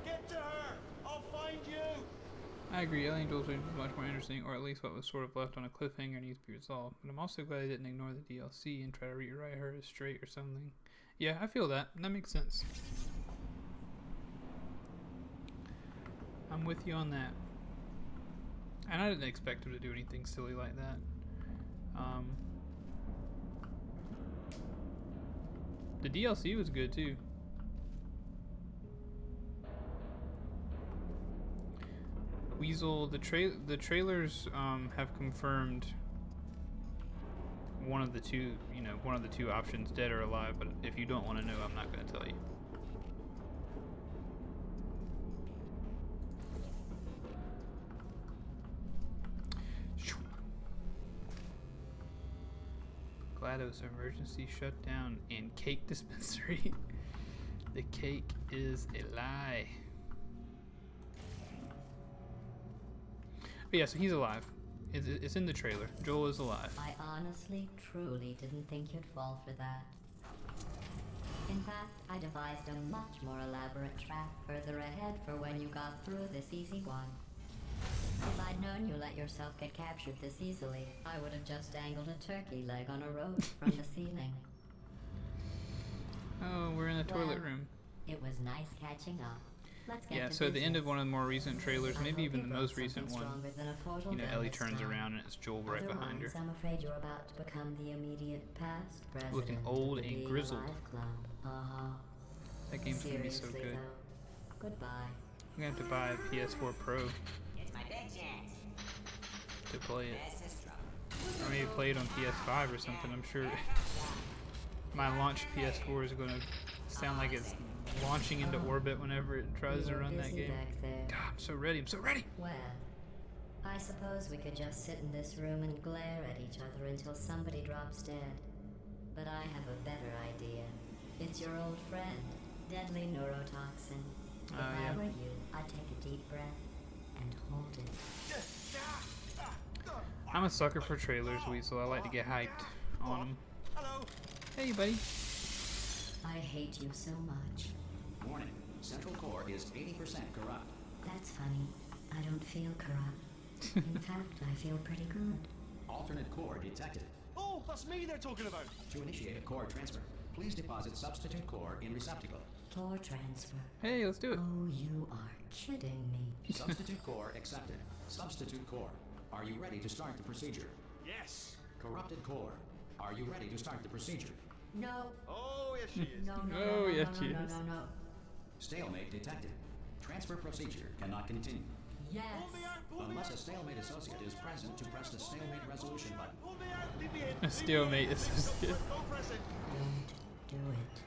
Get to her. I'll find you. I agree, Ellie and Joel's Revenge is much more interesting, or at least what was sort of left on a cliffhanger needs to be resolved. But I'm also glad they didn't ignore the DLC and try to rewrite her as straight or something. Yeah, I feel that. That makes sense. I'm with you on that. And I didn't expect him to do anything silly like that. The DLC was good too. Weasel, the trailers have confirmed one of the two, one of the two options, dead or alive. But if you don't want to know, I'm not going to tell you. GLaDOS emergency shutdown and cake dispensary. The cake is a lie. But yeah, so he's alive. It's in the trailer. Joel is alive. I honestly, truly didn't think you'd fall for that. In fact, I devised a much more elaborate trap further ahead for when you got through this easy one. If I'd known you let yourself get captured this easily, I would have just dangled a turkey leg on a rope from the ceiling. Oh, we're in the toilet Well, room. It was nice catching up. Let's get Yeah, to so at the end of business. one of the more recent trailers, I maybe hope even you the brought most recent something one, stronger than a portal gun Ellie this turns time. around and it's Joel right behind her. Otherwise, I'm afraid you're about to become the immediate past president Looking old of the and Being grizzled. Alive Club. Uh-huh. That game's gonna be so Seriously, good. though. Goodbye. I'm gonna have to buy a PS4 Pro It's my big chance. to play it. Best is trouble. Or maybe play it on PS5 or something. I'm sure my launch PS4 is gonna sound like it's launching into orbit whenever it tries to You're run that busy game. back there. God, I'm so ready. I'm so ready. Well, I suppose we could just sit in this room and glare at each other until somebody drops dead. But I have a better idea. It's your old friend, deadly neurotoxin. If Oh, yeah. I were you, I'd take a deep breath and hold it. I'm a sucker for trailers, Weasel. I like to get hyped on them. Hello. Hey, buddy. I hate you so much. Warning. Central core is 80% corrupt. That's funny. I don't feel corrupt. In fact, I feel pretty good. Alternate core detected. Oh, that's me they're talking about. To initiate a core transfer, please deposit substitute core in receptacle. Core transfer. Hey, let's do it. Oh, you are kidding me. Substitute core accepted. Substitute core. Are you ready to start the procedure? Yes. Corrupted core. Are you ready to start the procedure? No. Oh, yes, she is. No, no, Oh, no, no, yes, no, she no, is. no, no. Stalemate detected. Transfer procedure cannot continue. Yes. Pull me out, pull me Unless out. a stalemate associate is present to press the stalemate resolution button. Pull me out, leave me in. A stalemate Leave me in. associate. Don't press it. Don't do it.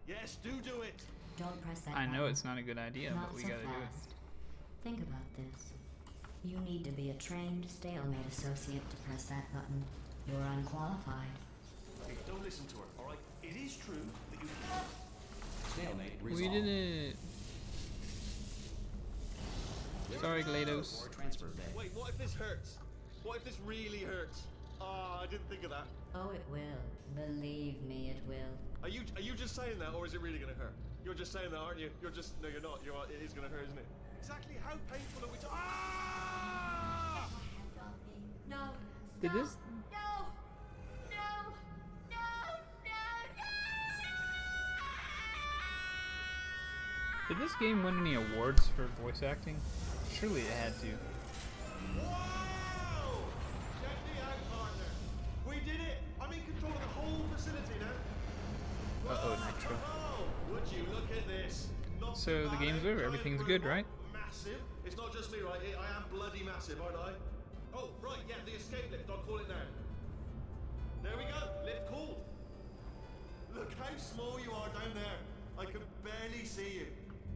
Yes, do it. Don't press that I know button. it's not a good idea, Not but we so gotta do it. fast. Think about this. You need to be a trained stalemate associate to press that button. You're unqualified. Okay, don't listen to her, alright? It is true that you... Stalemate We resolved. did it. Sorry, GLaDOS. Or transfer bay. Wait, what if this hurts? What if this really hurts? Ah, I didn't think of that. Oh, it will. Believe me, it will. Are you just saying that, or is it really gonna hurt? You're just saying that, aren't you? You're just... No, you're not. It is gonna hurt, isn't it? Exactly how painful are we Ah! Hands off me. No. Did this? No. No. No. Did this game win any awards for voice acting? Surely it had to. Wow! Check me out, partner. We did it. I'm in control of the whole facility now. Uh-oh, Nitro. Oh, would you look at this? Not So the game's over. Everything's good, right? Massive. It's not just me, right? I am bloody massive, aren't I? Oh, right, yeah, the escape lift. I'll call it now. There we go. Lift called. Look how small you are down there. I can barely see you.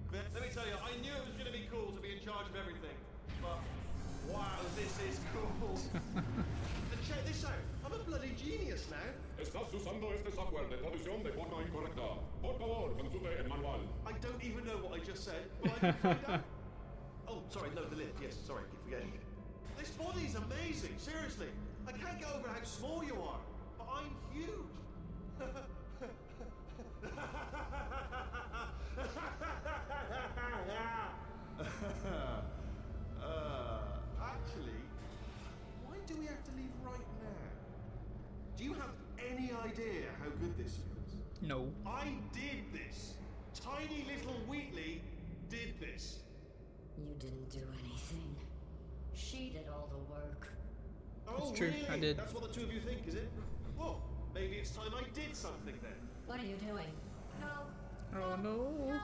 But let me tell you, I knew it was going to be cool to be in charge of everything. But, wow, this is cool. And check this out. I'm a bloody genius now. Estás usando este software de traducción de forma incorrecta. Por favor, consulte el manual. I don't even know what I just said, but I can find out. Oh, sorry, no, the lift. Yes, sorry, keep forgetting. This body's amazing, seriously. I can't get over how small you are, but I'm huge. Actually, why do we have to leave right now? Do you have any idea how good this feels? No. I did this. Tiny little Wheatley did this. You didn't do anything. She did all the work. Oh, true, really? I did. That's what the two of you think, is it? Well, maybe it's time I did something then. What are you doing? No. Oh no. No.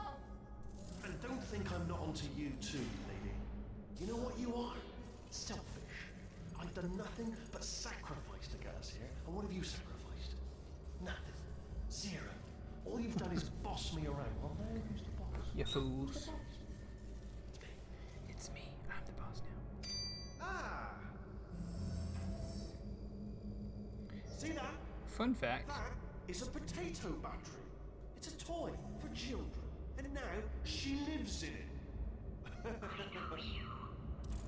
And don't think I'm not onto you too, lady. You know what you are? Selfish. I've done nothing but sacrifice to get us here. And what have you sacrificed? Nothing. Zero. All you've done is boss me around. Well, now who's the boss? You Who's fools. the boss? It's me. I'm the boss now. Ah! See that? Fun fact. That is a potato battery. It's a toy for children. And now she lives in it.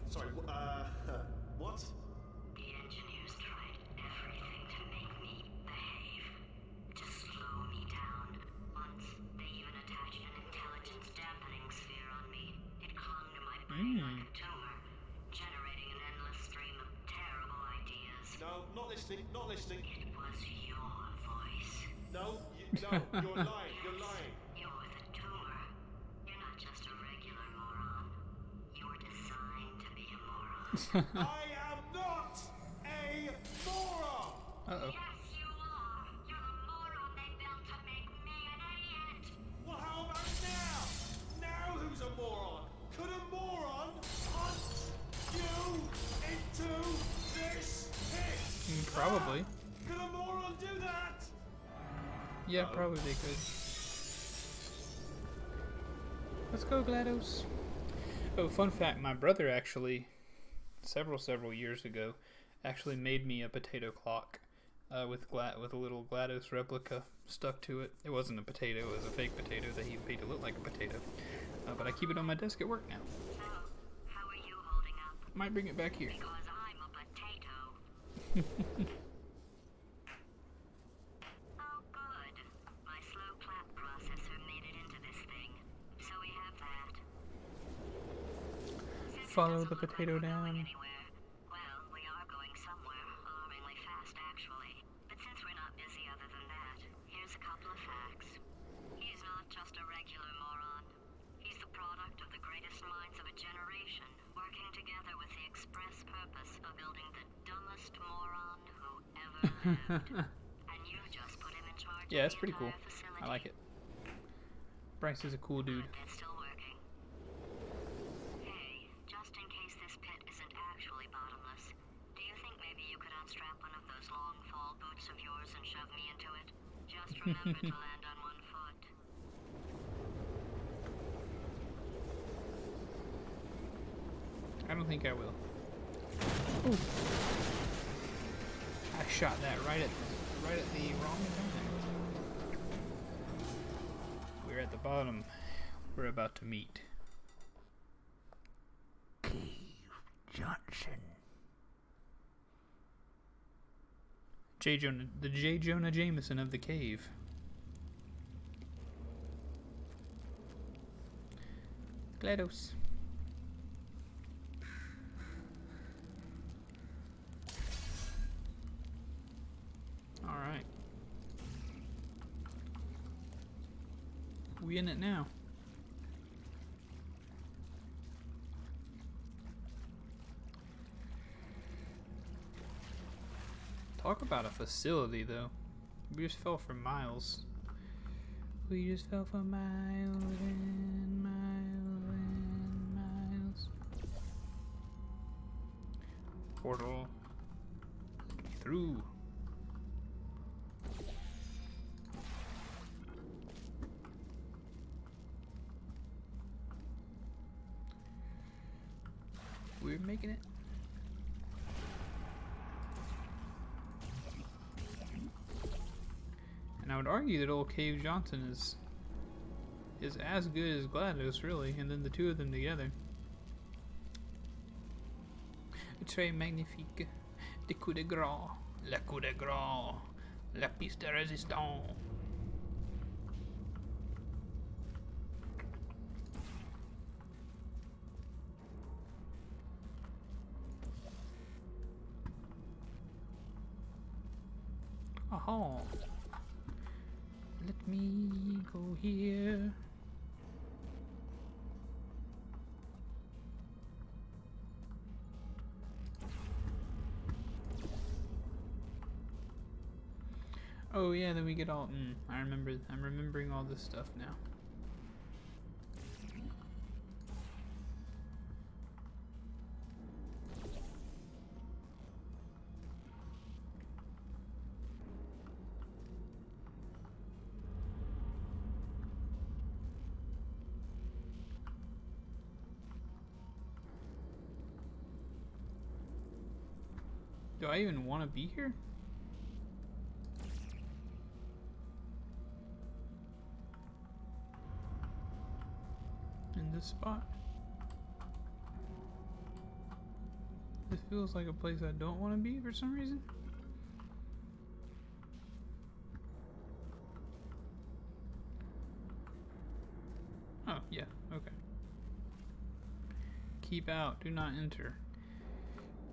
Sorry, what? The engineers tried everything to make me behave, to slow me down. Once, they even attached an intelligence dampening sphere on me. It clung to my brain like a tumor, generating an endless stream of terrible ideas. No, not listening, not listening. It was your voice. No, you're lying, you're lying. You're the tumor. You're not just a regular moron. You're designed to be a moron. I am not a moron! Uh-oh. Yes, you are. You're the moron they built to make me an idiot. Well, how about now? Now who's a moron? Could a moron hunt you into this pit? Probably. Could a moron do that? Yeah, probably they could. Let's go, GLaDOS. Oh, fun fact, my brother actually, several years ago, actually made me a potato clock with a little GLaDOS replica stuck to it. It wasn't a potato, it was a fake potato that he made to look like a potato. But I keep it on my desk at work now. So, how are you holding up? Might bring it back here. Because I'm a potato. Oh, good. My slow clap processor made it into this thing. So we have that. Since it Follow doesn't the look like potato we're going down. anywhere, well, we are going somewhere, alarmingly fast, actually. But since we're not busy other than that, here's a couple of facts. He's not just a regular moron. He's the product of the greatest minds of a generation, working together with the express purpose of building the dumbest moron who ever lived. And you just put him in charge Yeah, of it's the pretty cool. entire facility. I like it. Bryce is a cool dude. And it's still working. Hey, just in case this pit isn't actually bottomless, do you think maybe you could unstrap one of those long fall boots of yours and shove me into it? Just remember to land on one foot. I don't think I will. I shot that right at the wrong time. We're at the bottom. We're about to meet Johnson. The J. Jonah Jameson of the cave. GLaDOS. Alright. We in it now. Talk about a facility, though. We just fell for miles. We just fell for miles and miles and miles. Portal. Through. We're making it. And I would argue that old Cave Johnson is as good as GLaDOS, really, and then the two of them together. Très magnifique. Le coup de gras. Le coup de gras. La piste de résistance. Aha. Let me go here. Oh yeah, then we get all. I'm remembering all this stuff now. Do I even want to be here? In this spot? This feels like a place I don't want to be for some reason. Oh, yeah, okay. Keep out, do not enter.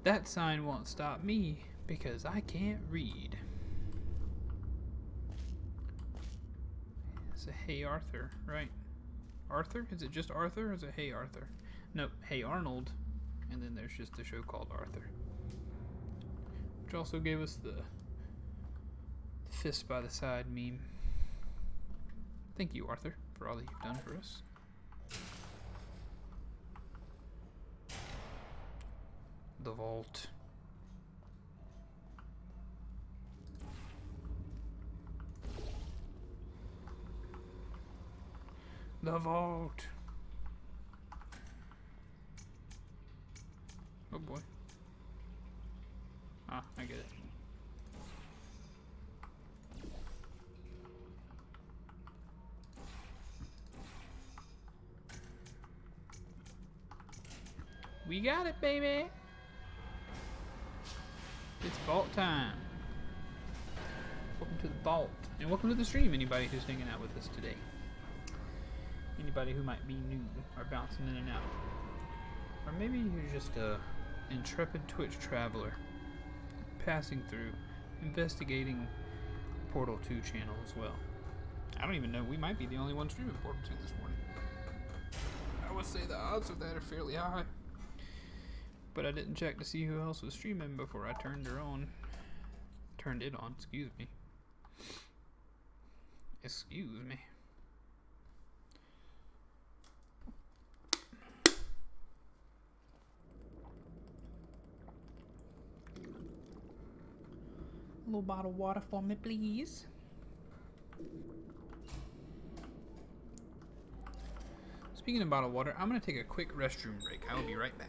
That sign won't stop me because I can't read. It's a Hey Arthur, right? Arthur? Is it just Arthur or is it Hey Arthur? Nope, Hey Arnold. And then there's just the show called Arthur. Which also gave us the fist by the side meme. Thank you, Arthur, for all that you've done for us. The vault. The vault. Oh boy. Ah, I get it. We got it, baby. It's vault time. Welcome to the vault. And welcome to the stream, anybody who's hanging out with us today. Anybody who might be new or bouncing in and out. Or maybe you're just a intrepid Twitch traveler passing through, investigating Portal 2 channel as well. I don't even know. We might be the only ones streaming Portal 2 this morning. I would say the odds of that are fairly high. But I didn't check to see who else was streaming before I turned it on, excuse me. Excuse me. A little bottle of water for me, please. Speaking of bottled water, I'm going to take a quick restroom break. I will be right back.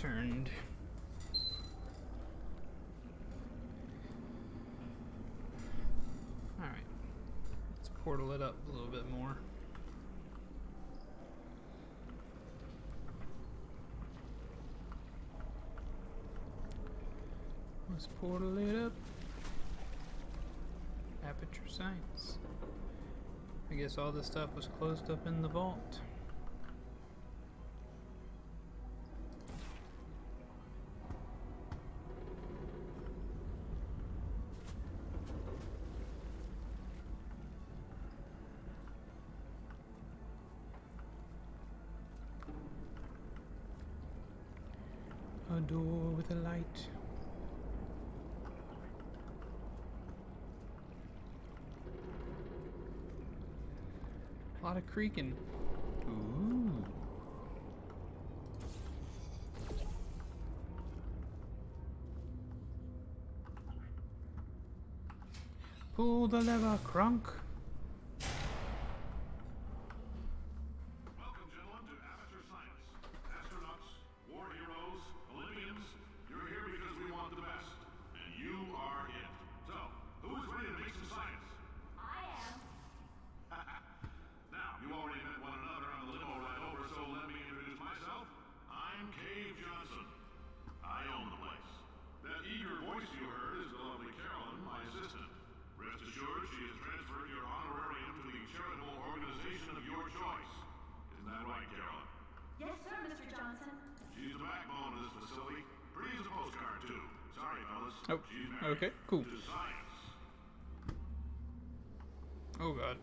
returned. Alright. Let's portal it up a little bit more. Let's portal it up. Aperture Science. I guess all this stuff was closed up in the vault. A door with a light. A lot of creaking. Ooh. Pull the lever, Crunk. Welcome, gentlemen, to Amateur Science. Astronauts, war heroes, Olympians, you're here because we want the best. And you are it. So, who's ready to make some science? Now, you already met one another on the limo ride over, so let me introduce myself. I'm Cave Johnson. I own the place. That eager voice you heard is the lovely Carolyn, my assistant. Rest assured, she has transferred your honorarium to the charitable organization of your choice. Isn't that right, Carolyn? Yes, sir, Mr. Johnson. She's the backbone of this facility. Pretty as a postcard, too. Sorry, fellas. Oh, She's married okay, cool. to science. Oh god.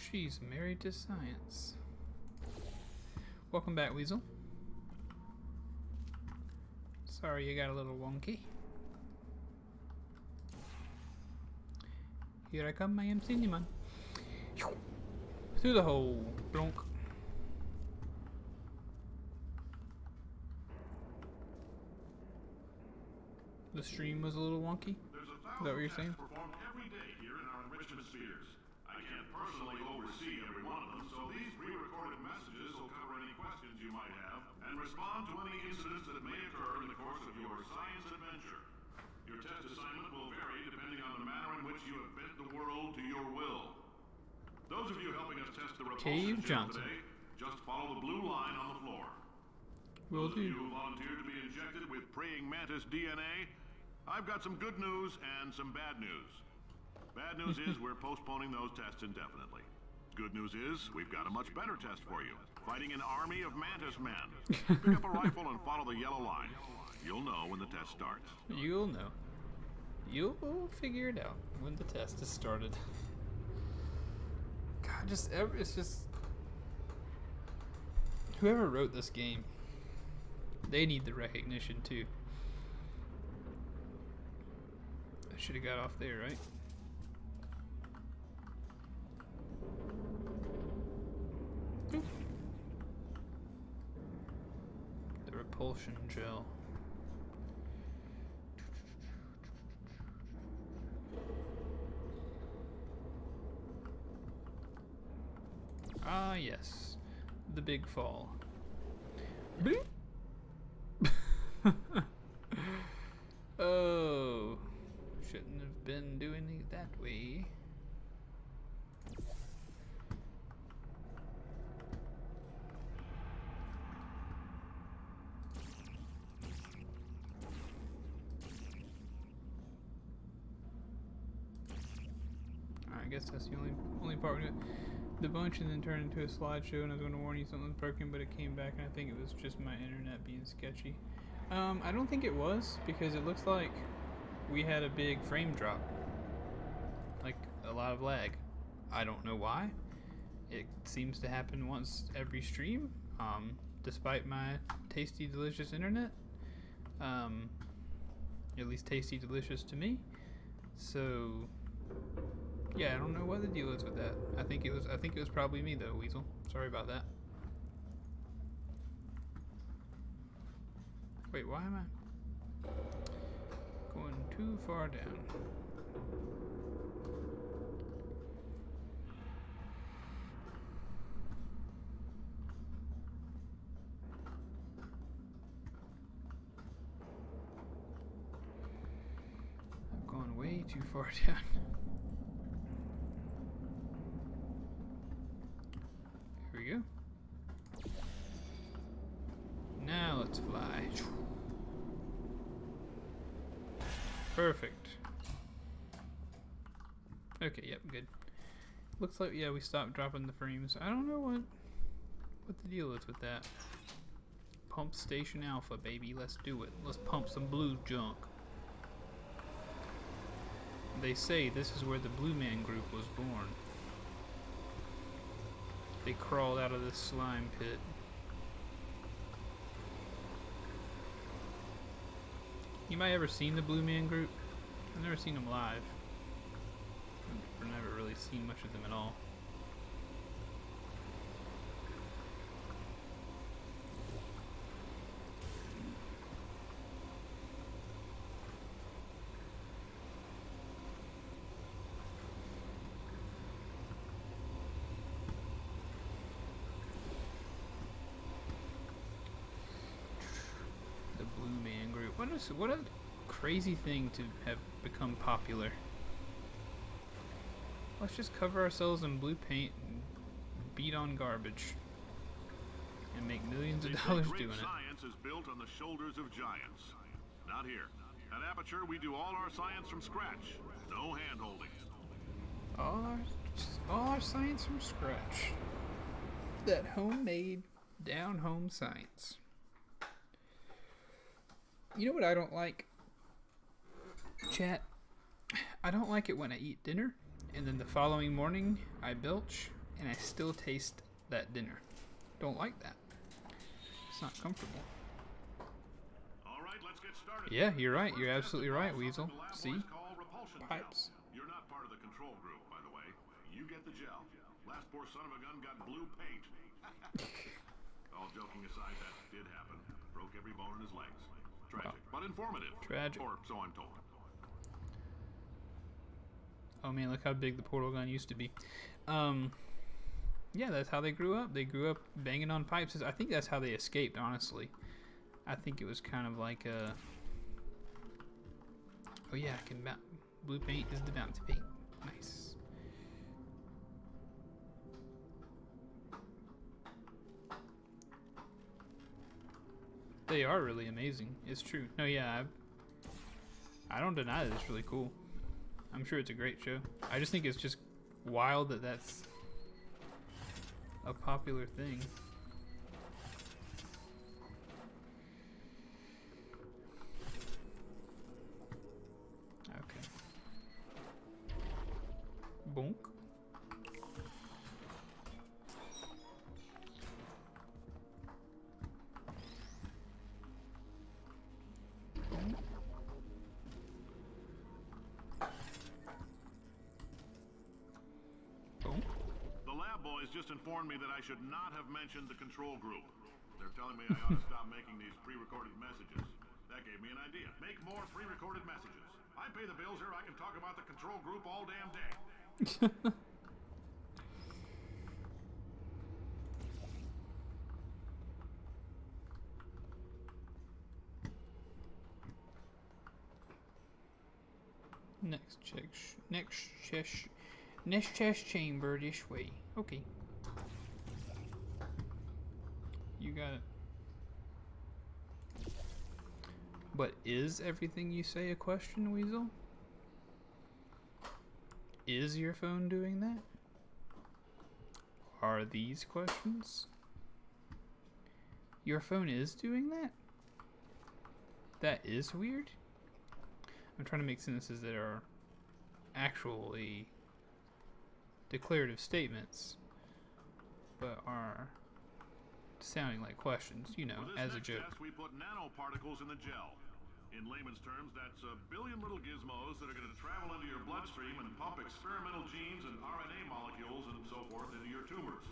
She's married to science. Welcome back, Weasel. Sorry you got a little wonky. Here I come, I am Cinnamon. Through the hole. Blonk. The stream was a little wonky. There's Is that what you're saying? performed every day here in our enrichment spheres. I can't personally oversee every one of them, so these pre-recorded messages will cover any questions you might have and respond to any incidents that may occur in the course of your science adventure. Your test assignment will vary depending on the manner in which you have bent the world to your will. Those of you helping us test the Cave repulsion gel Johnson. today, just follow the blue line on the floor. Will Those of you do. who volunteered to be injected with praying mantis DNA, I've got some good news and some bad news. Bad news is we're postponing those tests indefinitely. Good news is we've got a much better test for you. Fighting an army of mantis men. Pick up a rifle and follow the yellow line. You'll know when the test starts. You'll know. You'll figure it out when the test is started. God, it's just whoever wrote this game, they need the recognition too. I should have got off there, right? Oop. The repulsion gel. Ah, yes. The big fall. Bleep. Oh. Shouldn't have been doing it that way. I guess that's the only part we do. The bunch and then turned into a slideshow, and I was going to warn you something's broken, but it came back, and I think it was just my internet being sketchy. I don't think it was, because it looks like we had a big frame drop. Like, a lot of lag. I don't know why. It seems to happen once every stream, despite my tasty, delicious internet. At least tasty, delicious to me. So, yeah, I don't know what the deal is with that. I think it was probably me though, Weasel. Sorry about that. Wait, why am I going too far down? too far down. Here we go. Now let's fly. Perfect. Okay, yep, good. Looks like, yeah, we stopped dropping the frames. I don't know what the deal is with that. Pump Station Alpha, baby. Let's do it. Let's pump some blue junk. They say this is where the Blue Man Group was born. They crawled out of this slime pit. You might ever seen the Blue Man Group? I've never seen them live. I've never really seen much of them at all. What a crazy thing to have become popular. Let's just cover ourselves in blue paint and beat on garbage and make millions of dollars doing it. Science is built on the shoulders of giants. Not here. At Aperture, we do all our science from scratch. No hand-holding. All our science from scratch. That homemade, down-home science. You know what I don't like? Chat. I don't like it when I eat dinner, and then the following morning I belch, and I still taste that dinner. Don't like that. It's not comfortable. All right, let's get started. Yeah, you're right. You're absolutely right, Weasel. See? Pipes. You're not part of the control group, by the way. You get the gel. Last poor son of a gun got blue paint. All joking aside, that did happen. Broke every bone in his legs. Tragic, but informative. Tragic. Or so I'm told. Oh man, look how big the portal gun used to be. Yeah, that's how they grew up. They grew up banging on pipes. I think that's how they escaped, honestly. I think it was kind of like a... Oh yeah, I can bounce. Blue paint is the bouncy paint. Nice. They are really amazing. It's true. No, yeah, I don't deny that it's really cool. I'm sure it's a great show. I just think it's just wild that that's a popular thing. Okay. Bonk. Just informed me that I should not have mentioned the control group. They're telling me I ought to stop making these pre-recorded messages. That gave me an idea. Make more pre-recorded messages. I pay the bills here. I can talk about the control group all damn day. Next chest chamber this way. Okay. You got it. But is everything you say a question, Weasel? Is your phone doing that? Are these questions? Your phone is doing that? That is weird. I'm trying to make sentences that are actually declarative statements, but are sounding like questions, you know, as a joke. We put nanoparticles in the gel. In layman's terms, that's a billion little gizmos that are going to travel into your bloodstream and pump experimental genes and RNA molecules and so forth into your tumors.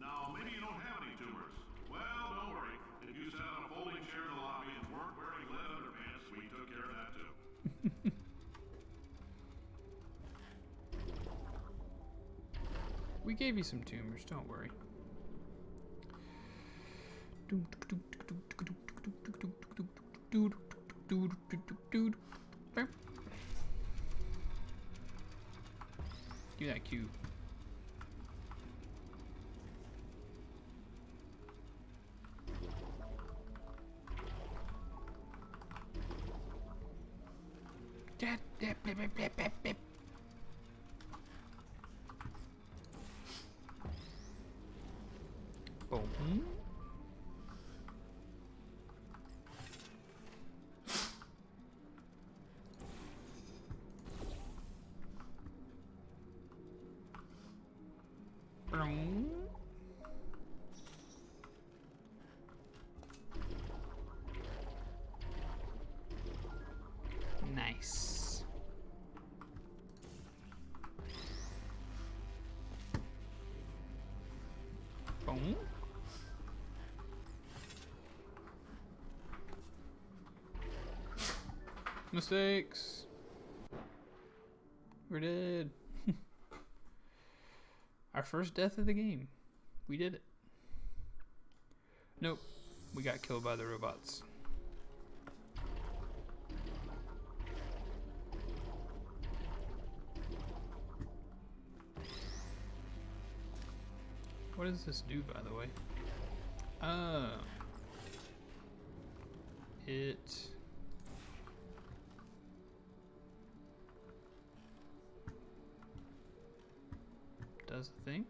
Now, maybe you don't have any tumors. Well, don't worry. If you sat on a folding chair in the lobby and weren't wearing lead underpants, we took care of that too. We gave you some tumors, don't worry. Give me that cube. Boom. Boom. Nice. Boom. Mistakes. We're dead. Our first death of the game. We did it. Nope. We got killed by the robots. What does this do, by the way? It does a thing.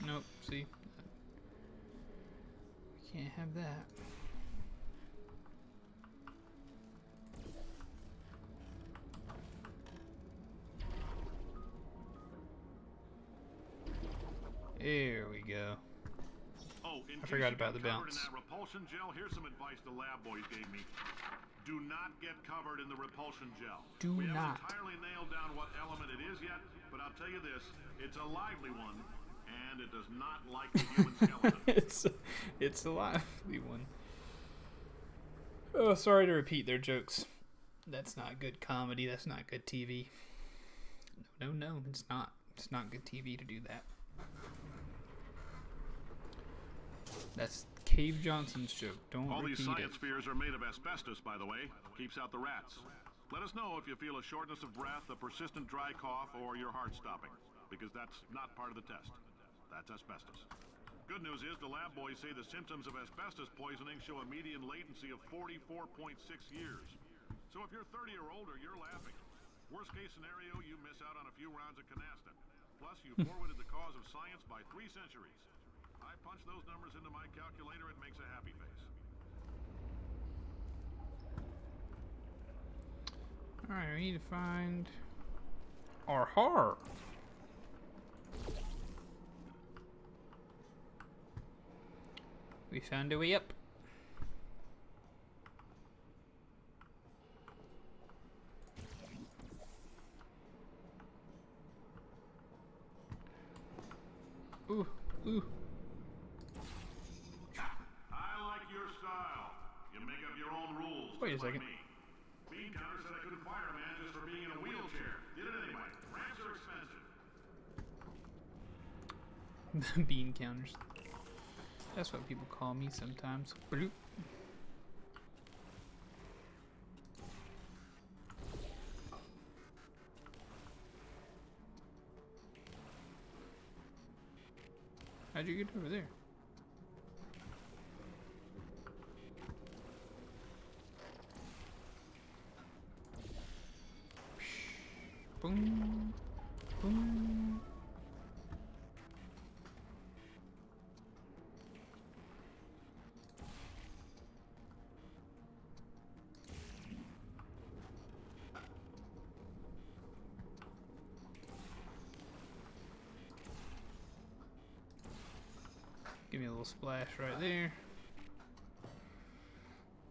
Nope, see? We can't have that. There we go. Oh, I forgot about the bounce. In that repulsion gel, here's some advice the lab boys gave me. Do not get covered in the repulsion gel. We haven't entirely nailed down what element it is yet, but I'll tell you this, it's a lively one, and it does not like the human skeleton. it's a lively one. Oh, sorry to repeat their jokes. That's not good comedy. That's not good TV. No, it's not. It's not good TV to do that. That's Cave Johnson's joke. Don't All repeat these science it. spheres are made of asbestos, by the way. Keeps out the rats. Let us know if you feel a shortness of breath, a persistent dry cough, or your heart stopping, because that's not part of the test. That's asbestos. Good news is the lab boys say the symptoms of asbestos poisoning show a median latency of 44.6 years. So if you're 30 or older, you're laughing. Worst case scenario, you miss out on a few rounds of canasta. Plus, you forwarded the cause of science by 3 centuries. I punch those numbers into my calculator, it makes a happy face. Alright, we need to find our heart. We found a way up. Ooh. I like your style. You make up your own rules. Wait a just like second. me. Bean counter said I couldn't fire a man just for being in a wheelchair. Did it anyway. Ramps are expensive. Bean counters. That's what people call me sometimes. Bloop. How'd you get over there? Boom. Boom. Give me a little splash right there.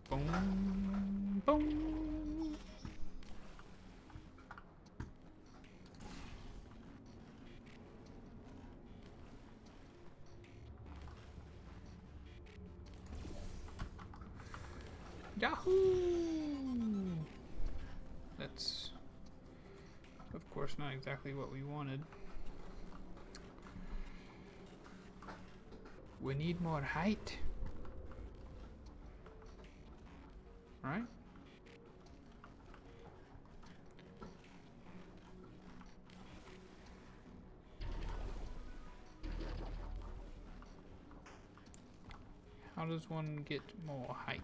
Boom. Boom. Yahoo! That's, of course, not exactly what we wanted. We need more height. Right? How does one get more height?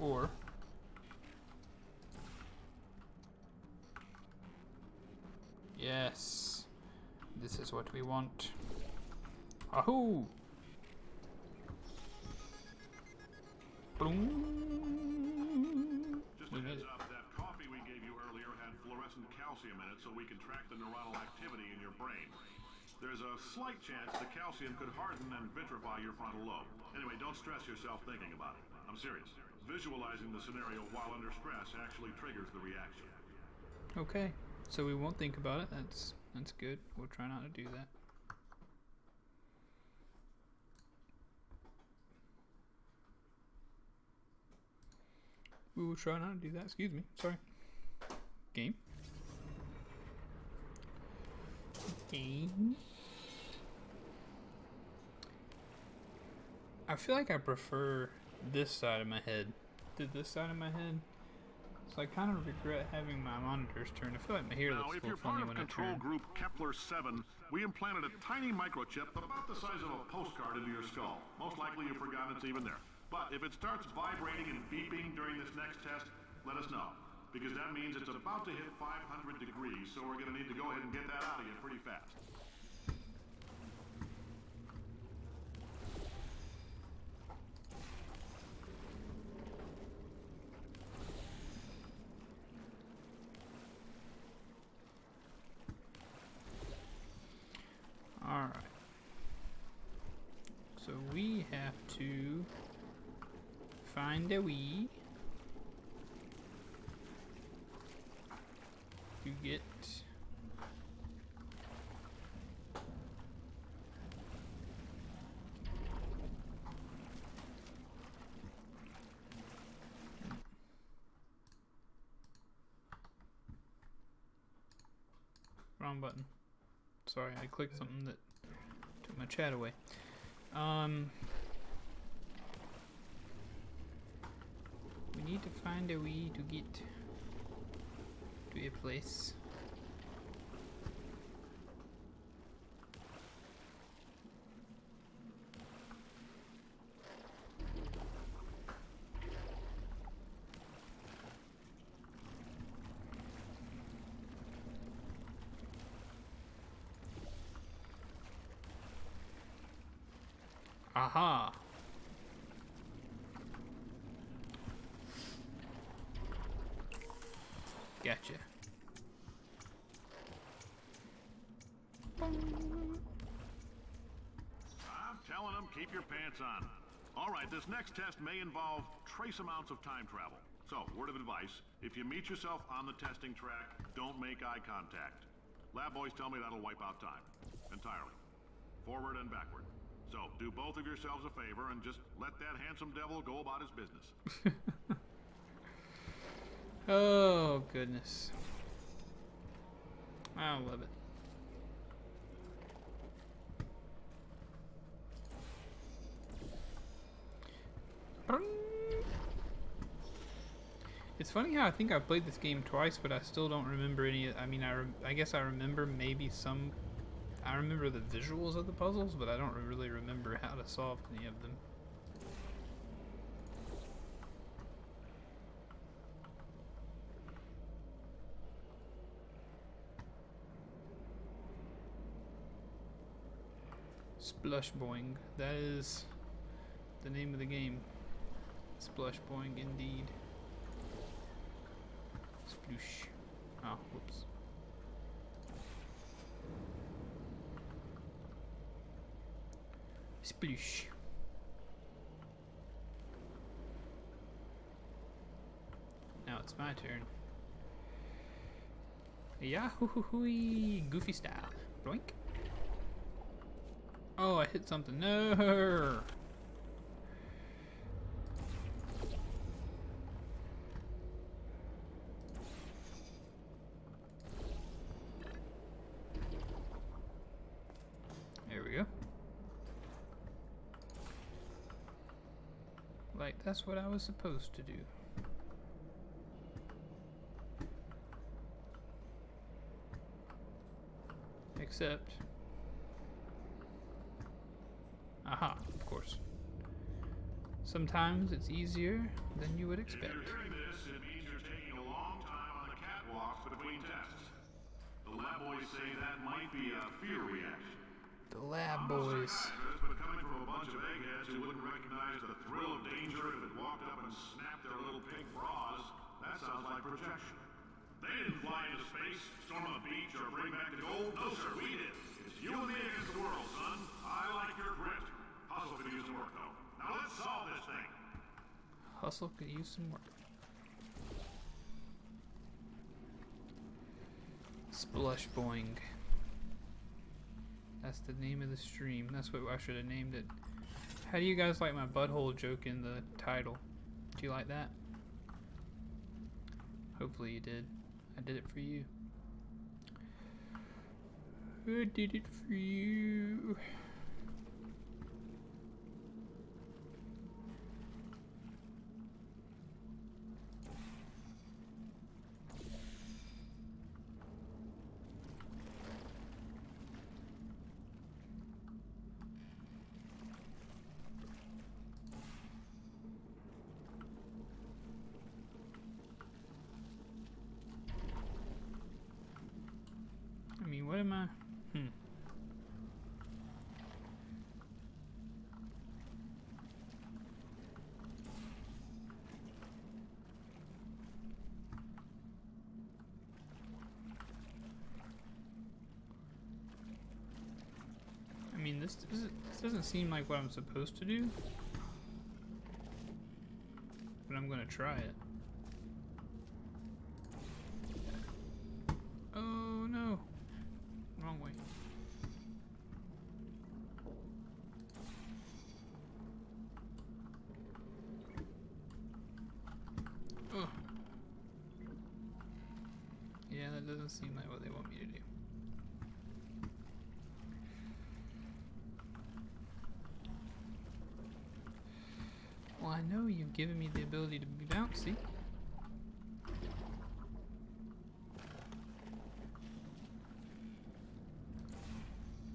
Or yes, this is what we want. Ahoo! Boom. Just a heads up, that coffee we gave you earlier had fluorescent calcium in it so we can track the neuronal activity in your brain. There's a slight chance the calcium could harden and vitrify your frontal lobe. Anyway, don't stress yourself thinking about it. I'm serious. Visualizing the scenario while under stress actually triggers the reaction. Okay, so we won't think about it. That's good. We'll try not to do that. We will try not to do that. Excuse me. Sorry. Game. Game. I feel like I prefer this side of my head to this side of my head. So I kind of regret having my monitors turned. I feel like my hair Now, looks a if little you're part funny of when I control turn. group Kepler 7, we implanted a tiny microchip about the size of a postcard into your skull. Most likely you've forgotten it's even there. But if it starts vibrating and beeping during this next test, let us know. Because that means it's about to hit 500 degrees, so we're going to need to go ahead and get that out of you pretty fast. Alright. So we have to find a way to get wrong button. Sorry, I clicked something that took my chat away. We need to find a way to get to a place. Aha! Gotcha. I'm telling them, keep your pants on. All right, this next test may involve trace amounts of time travel. So, word of advice, if you meet yourself on the testing track, don't make eye contact. Lab boys tell me that'll wipe out time. Entirely. Forward and backward. So, do both of yourselves a favor and just let that handsome devil go about his business. Oh, goodness. I love it. It's funny how I think I've played this game twice, but I still don't remember any. I mean, I guess I remember maybe some. I remember the visuals of the puzzles, but I don't really remember how to solve any of them. Splush Boing. That is the name of the game. Splush Boing, indeed. Sploosh. Oh, whoops. Sploosh. Now it's my turn. Yahoo-hoo-hoo-wee. Goofy style. Boink. Oh, I hit something. No. There we like that's what I was supposed to do. Except... Aha, of course. Sometimes it's easier than you would expect. If you're hearing this, it means you're taking a long time on the catwalks between tests. The lab boys say that might be a fear reaction. The lab I'm no boys. psychiatrist, but coming from a bunch of eggheads who wouldn't recognize the thrill of danger if it walked up and snapped their little pink bras, that sounds like projection. They didn't fly into space, storm a beach, or bring back the gold. No, sir, we did. It's you and me against the world, son. I like your grit. Hustle could use some work, though. Now let's solve this thing. Hustle could use some work. Splush Boing. That's the name of the stream. That's what I should have named it. How do you guys like my butthole joke in the title? Do you like that? Hopefully you did. I did it for you. I did it for you. I mean, what am I? I mean, this doesn't seem like what I'm supposed to do, but I'm gonna try it. Oh no, wrong way. Ugh. Yeah, that doesn't seem like what they want me to do. Well, I know you've given me the ability to be bouncy.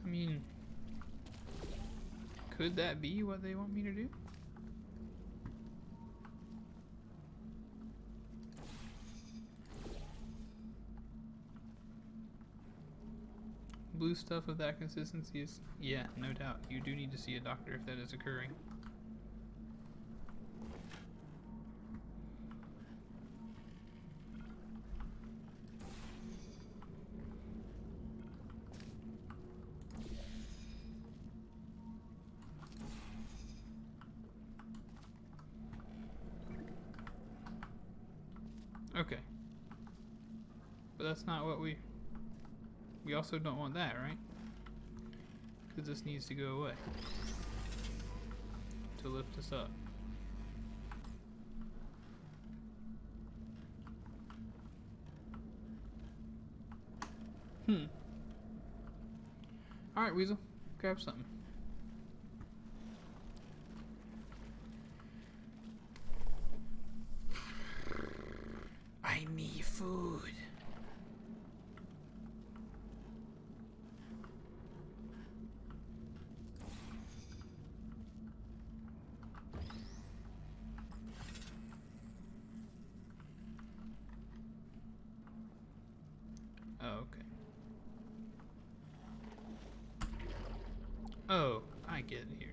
I mean, could that be what they want me to do? Blue stuff of that consistency is... Yeah, no doubt. You do need to see a doctor if that is occurring. Okay. But that's not what we also don't want that, right? Because this needs to go away to lift us up. Alright, Weasel. Grab something. I need food. Oh, okay. Oh, I get it here.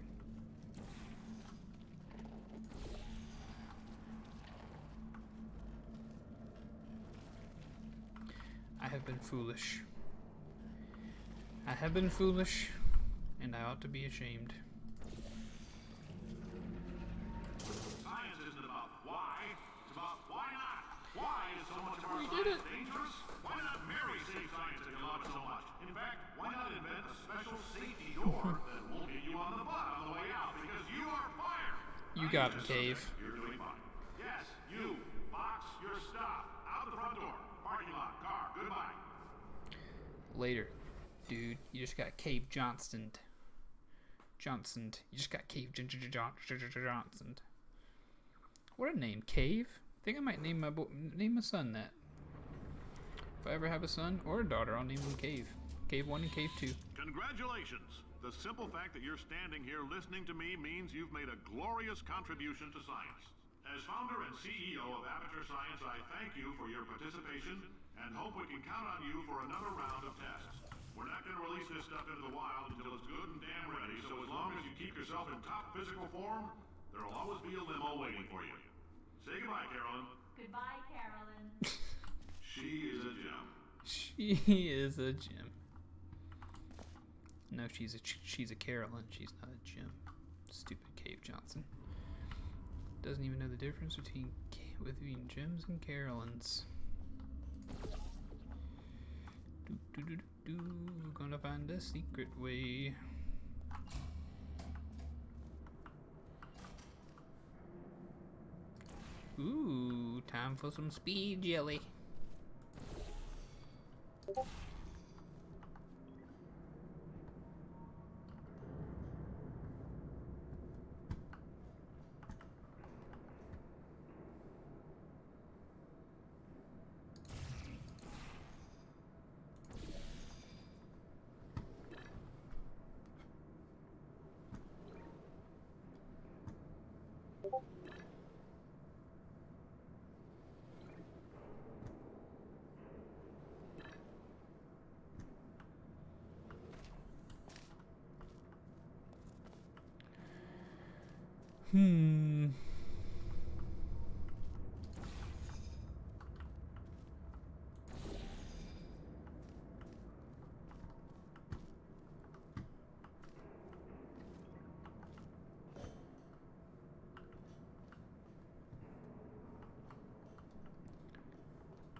I have been foolish. I have been foolish, and I ought to be ashamed. Science isn't about why, it's about why not. Why is so much of our We did science dangerous? Why not marry safe science if you love it so much? In fact, why not invent a special safety door that won't hit you on the butt on the way out because you are fired? You got it, Cave. You're doing fine. Yes, you. Box your stuff. Out the front door. Parking lot. Car. Goodbye. Later, dude. You just got Cave Johnsoned. You just got Cave Johnsoned. What a name, Cave. I think I might name my son that. If I ever have a son or a daughter, I'll name them Cave. Cave 1 and Cave 2. Congratulations! The simple fact that you're standing here listening to me means you've made a glorious contribution to science. As founder and CEO of Aperture Science, I thank you for your participation and hope we can count on you for another round of tests. We're not going to release this stuff into the wild until it's good and damn ready, so as long as you keep yourself in top physical form, there'll always be a limo waiting for you. Say goodbye, Carolyn. Goodbye, Carolyn. She is a gem. She is a gem. No, she's a Carolyn. She's not a Jim. Stupid Cave Johnson. Doesn't even know the difference between Jims and Carolyns. Gonna find a secret way. Ooh, time for some speed jelly.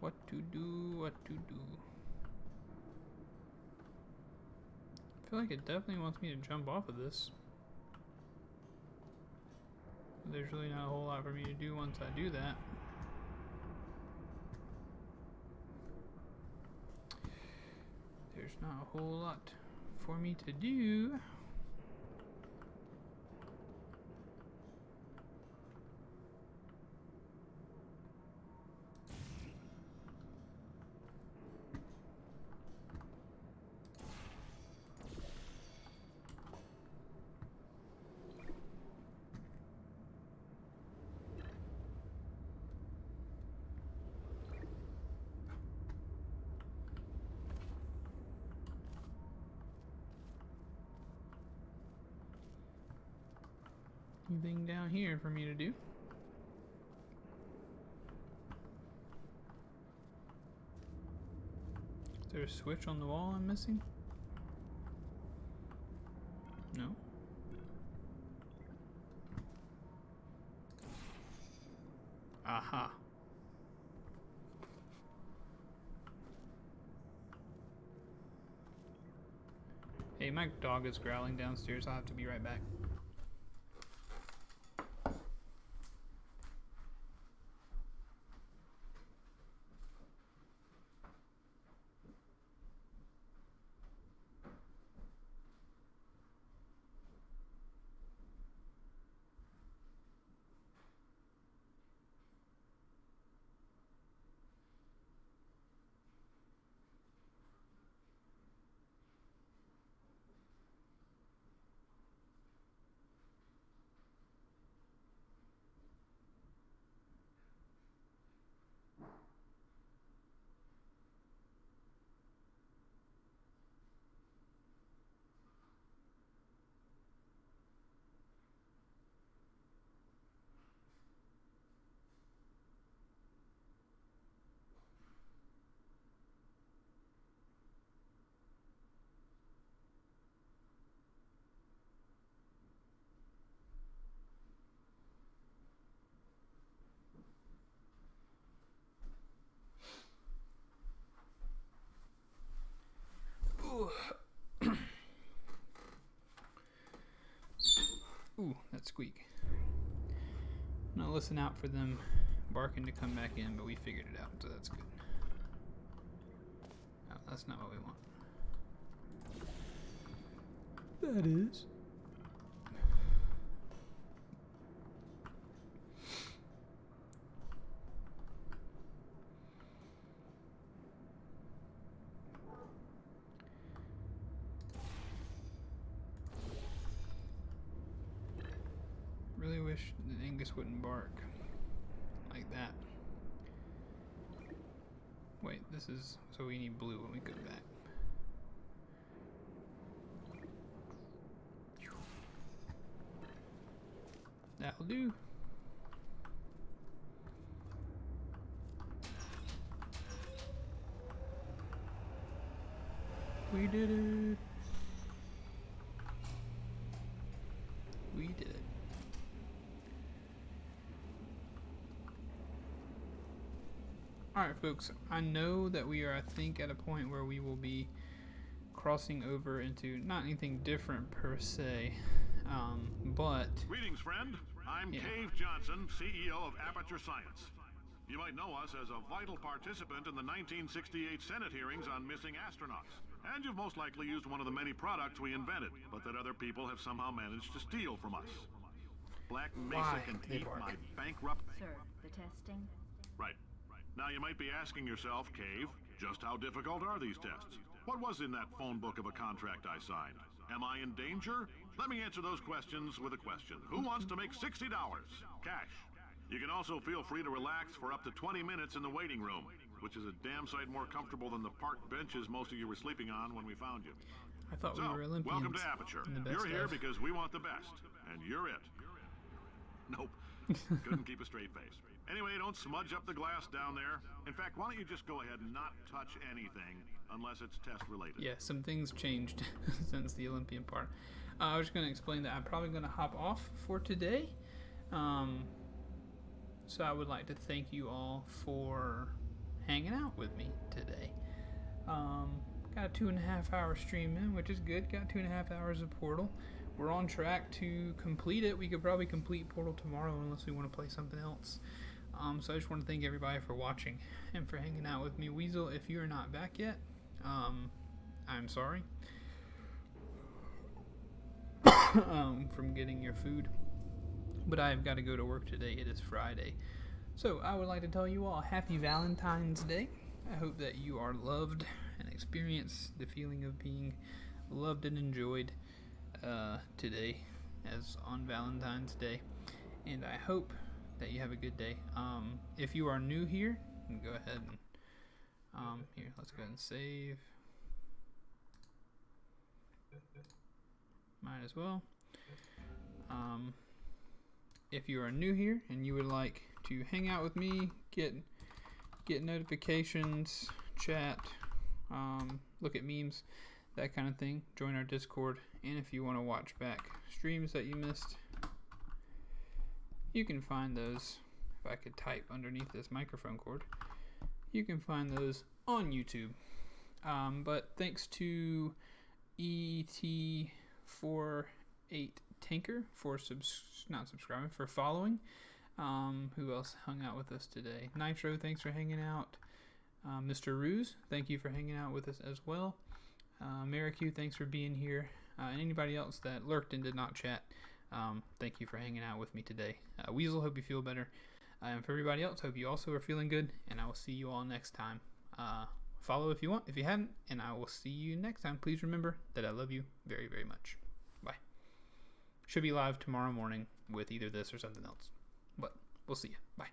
What to do, what to do. I feel like it definitely wants me to jump off of this. There's really not a whole lot for me to do once I do that. There's not a whole lot for me to do. Anything down here for me to do? Is there a switch on the wall I'm missing? No. Aha. Hey, my dog is growling downstairs. I'll have to be right back. Ooh, that squeak. I'm gonna listen out for them barking to come back in, but we figured it out, so that's good. No, that's not what we want. That is. wish that Angus wouldn't bark like that. Wait, this is... So we need blue when we go back. That'll do. We did it. We did it. Alright folks, I know that we are, I think, at a point where we will be crossing over into not anything different per se, but... Greetings, friend. I'm Cave Johnson, CEO of Aperture Science. You might know us as a vital participant in the 1968 Senate hearings on missing astronauts. And you've most likely used one of the many products we invented, but that other people have somehow managed to steal from us. Black Mesa can eat my bankrupt... Sir, the testing? Right. Now you might be asking yourself, Cave, just how difficult are these tests? What was in that phone book of a contract I signed? Am I in danger? Let me answer those questions with a question. Who wants to make $60? Cash. You can also feel free to relax for up to 20 minutes in the waiting room, which is a damn sight more comfortable than the park benches most of you were sleeping on when we found you. I thought we were Olympians. Welcome to Aperture. You're here because we want the best, and you're it. Nope. Couldn't keep a straight face. Anyway, don't smudge up the glass down there. In fact, why don't you just go ahead and not touch anything unless it's test related? Yeah, some things changed since the Olympian part. I was going to explain that I'm probably going to hop off for today. So I would like to thank you all for hanging out with me today. Got a 2.5 hour stream in, which is good. Got 2.5 hours of Portal. We're on track to complete it. We could probably complete Portal tomorrow unless we want to play something else. So I just want to thank everybody for watching and for hanging out with me. Weasel, if you are not back yet, I'm sorry. From getting your food. But I have got to go to work today. It is Friday. So I would like to tell you all happy Valentine's Day. I hope that you are loved and experience the feeling of being loved and enjoyed today as on Valentine's Day. And I hope that you have a good day. If you are new here, go ahead and here, let's go ahead and save. Might as well. If you are new here and you would like to hang out with me, get notifications, chat, look at memes, that kind of thing, join our Discord. And if you want to watch back streams that you missed, you can find those, if I could type underneath this microphone cord, you can find those on YouTube. But thanks to ET48 Tinker for not subscribing, for following. Who else hung out with us today? Nitro, thanks for hanging out. Mr. Ruse, thank you for hanging out with us as well. Maricu, thanks for being here. And anybody else that lurked and did not chat, thank you for hanging out with me today. Weasel, hope you feel better. And for everybody else, hope you also are feeling good. And I will see you all next time. Follow if you want, if you hadn't, and I will see you next time. Please remember that I love you very, very much. Bye. Should be live tomorrow morning with either this or something else. But we'll see you. Bye.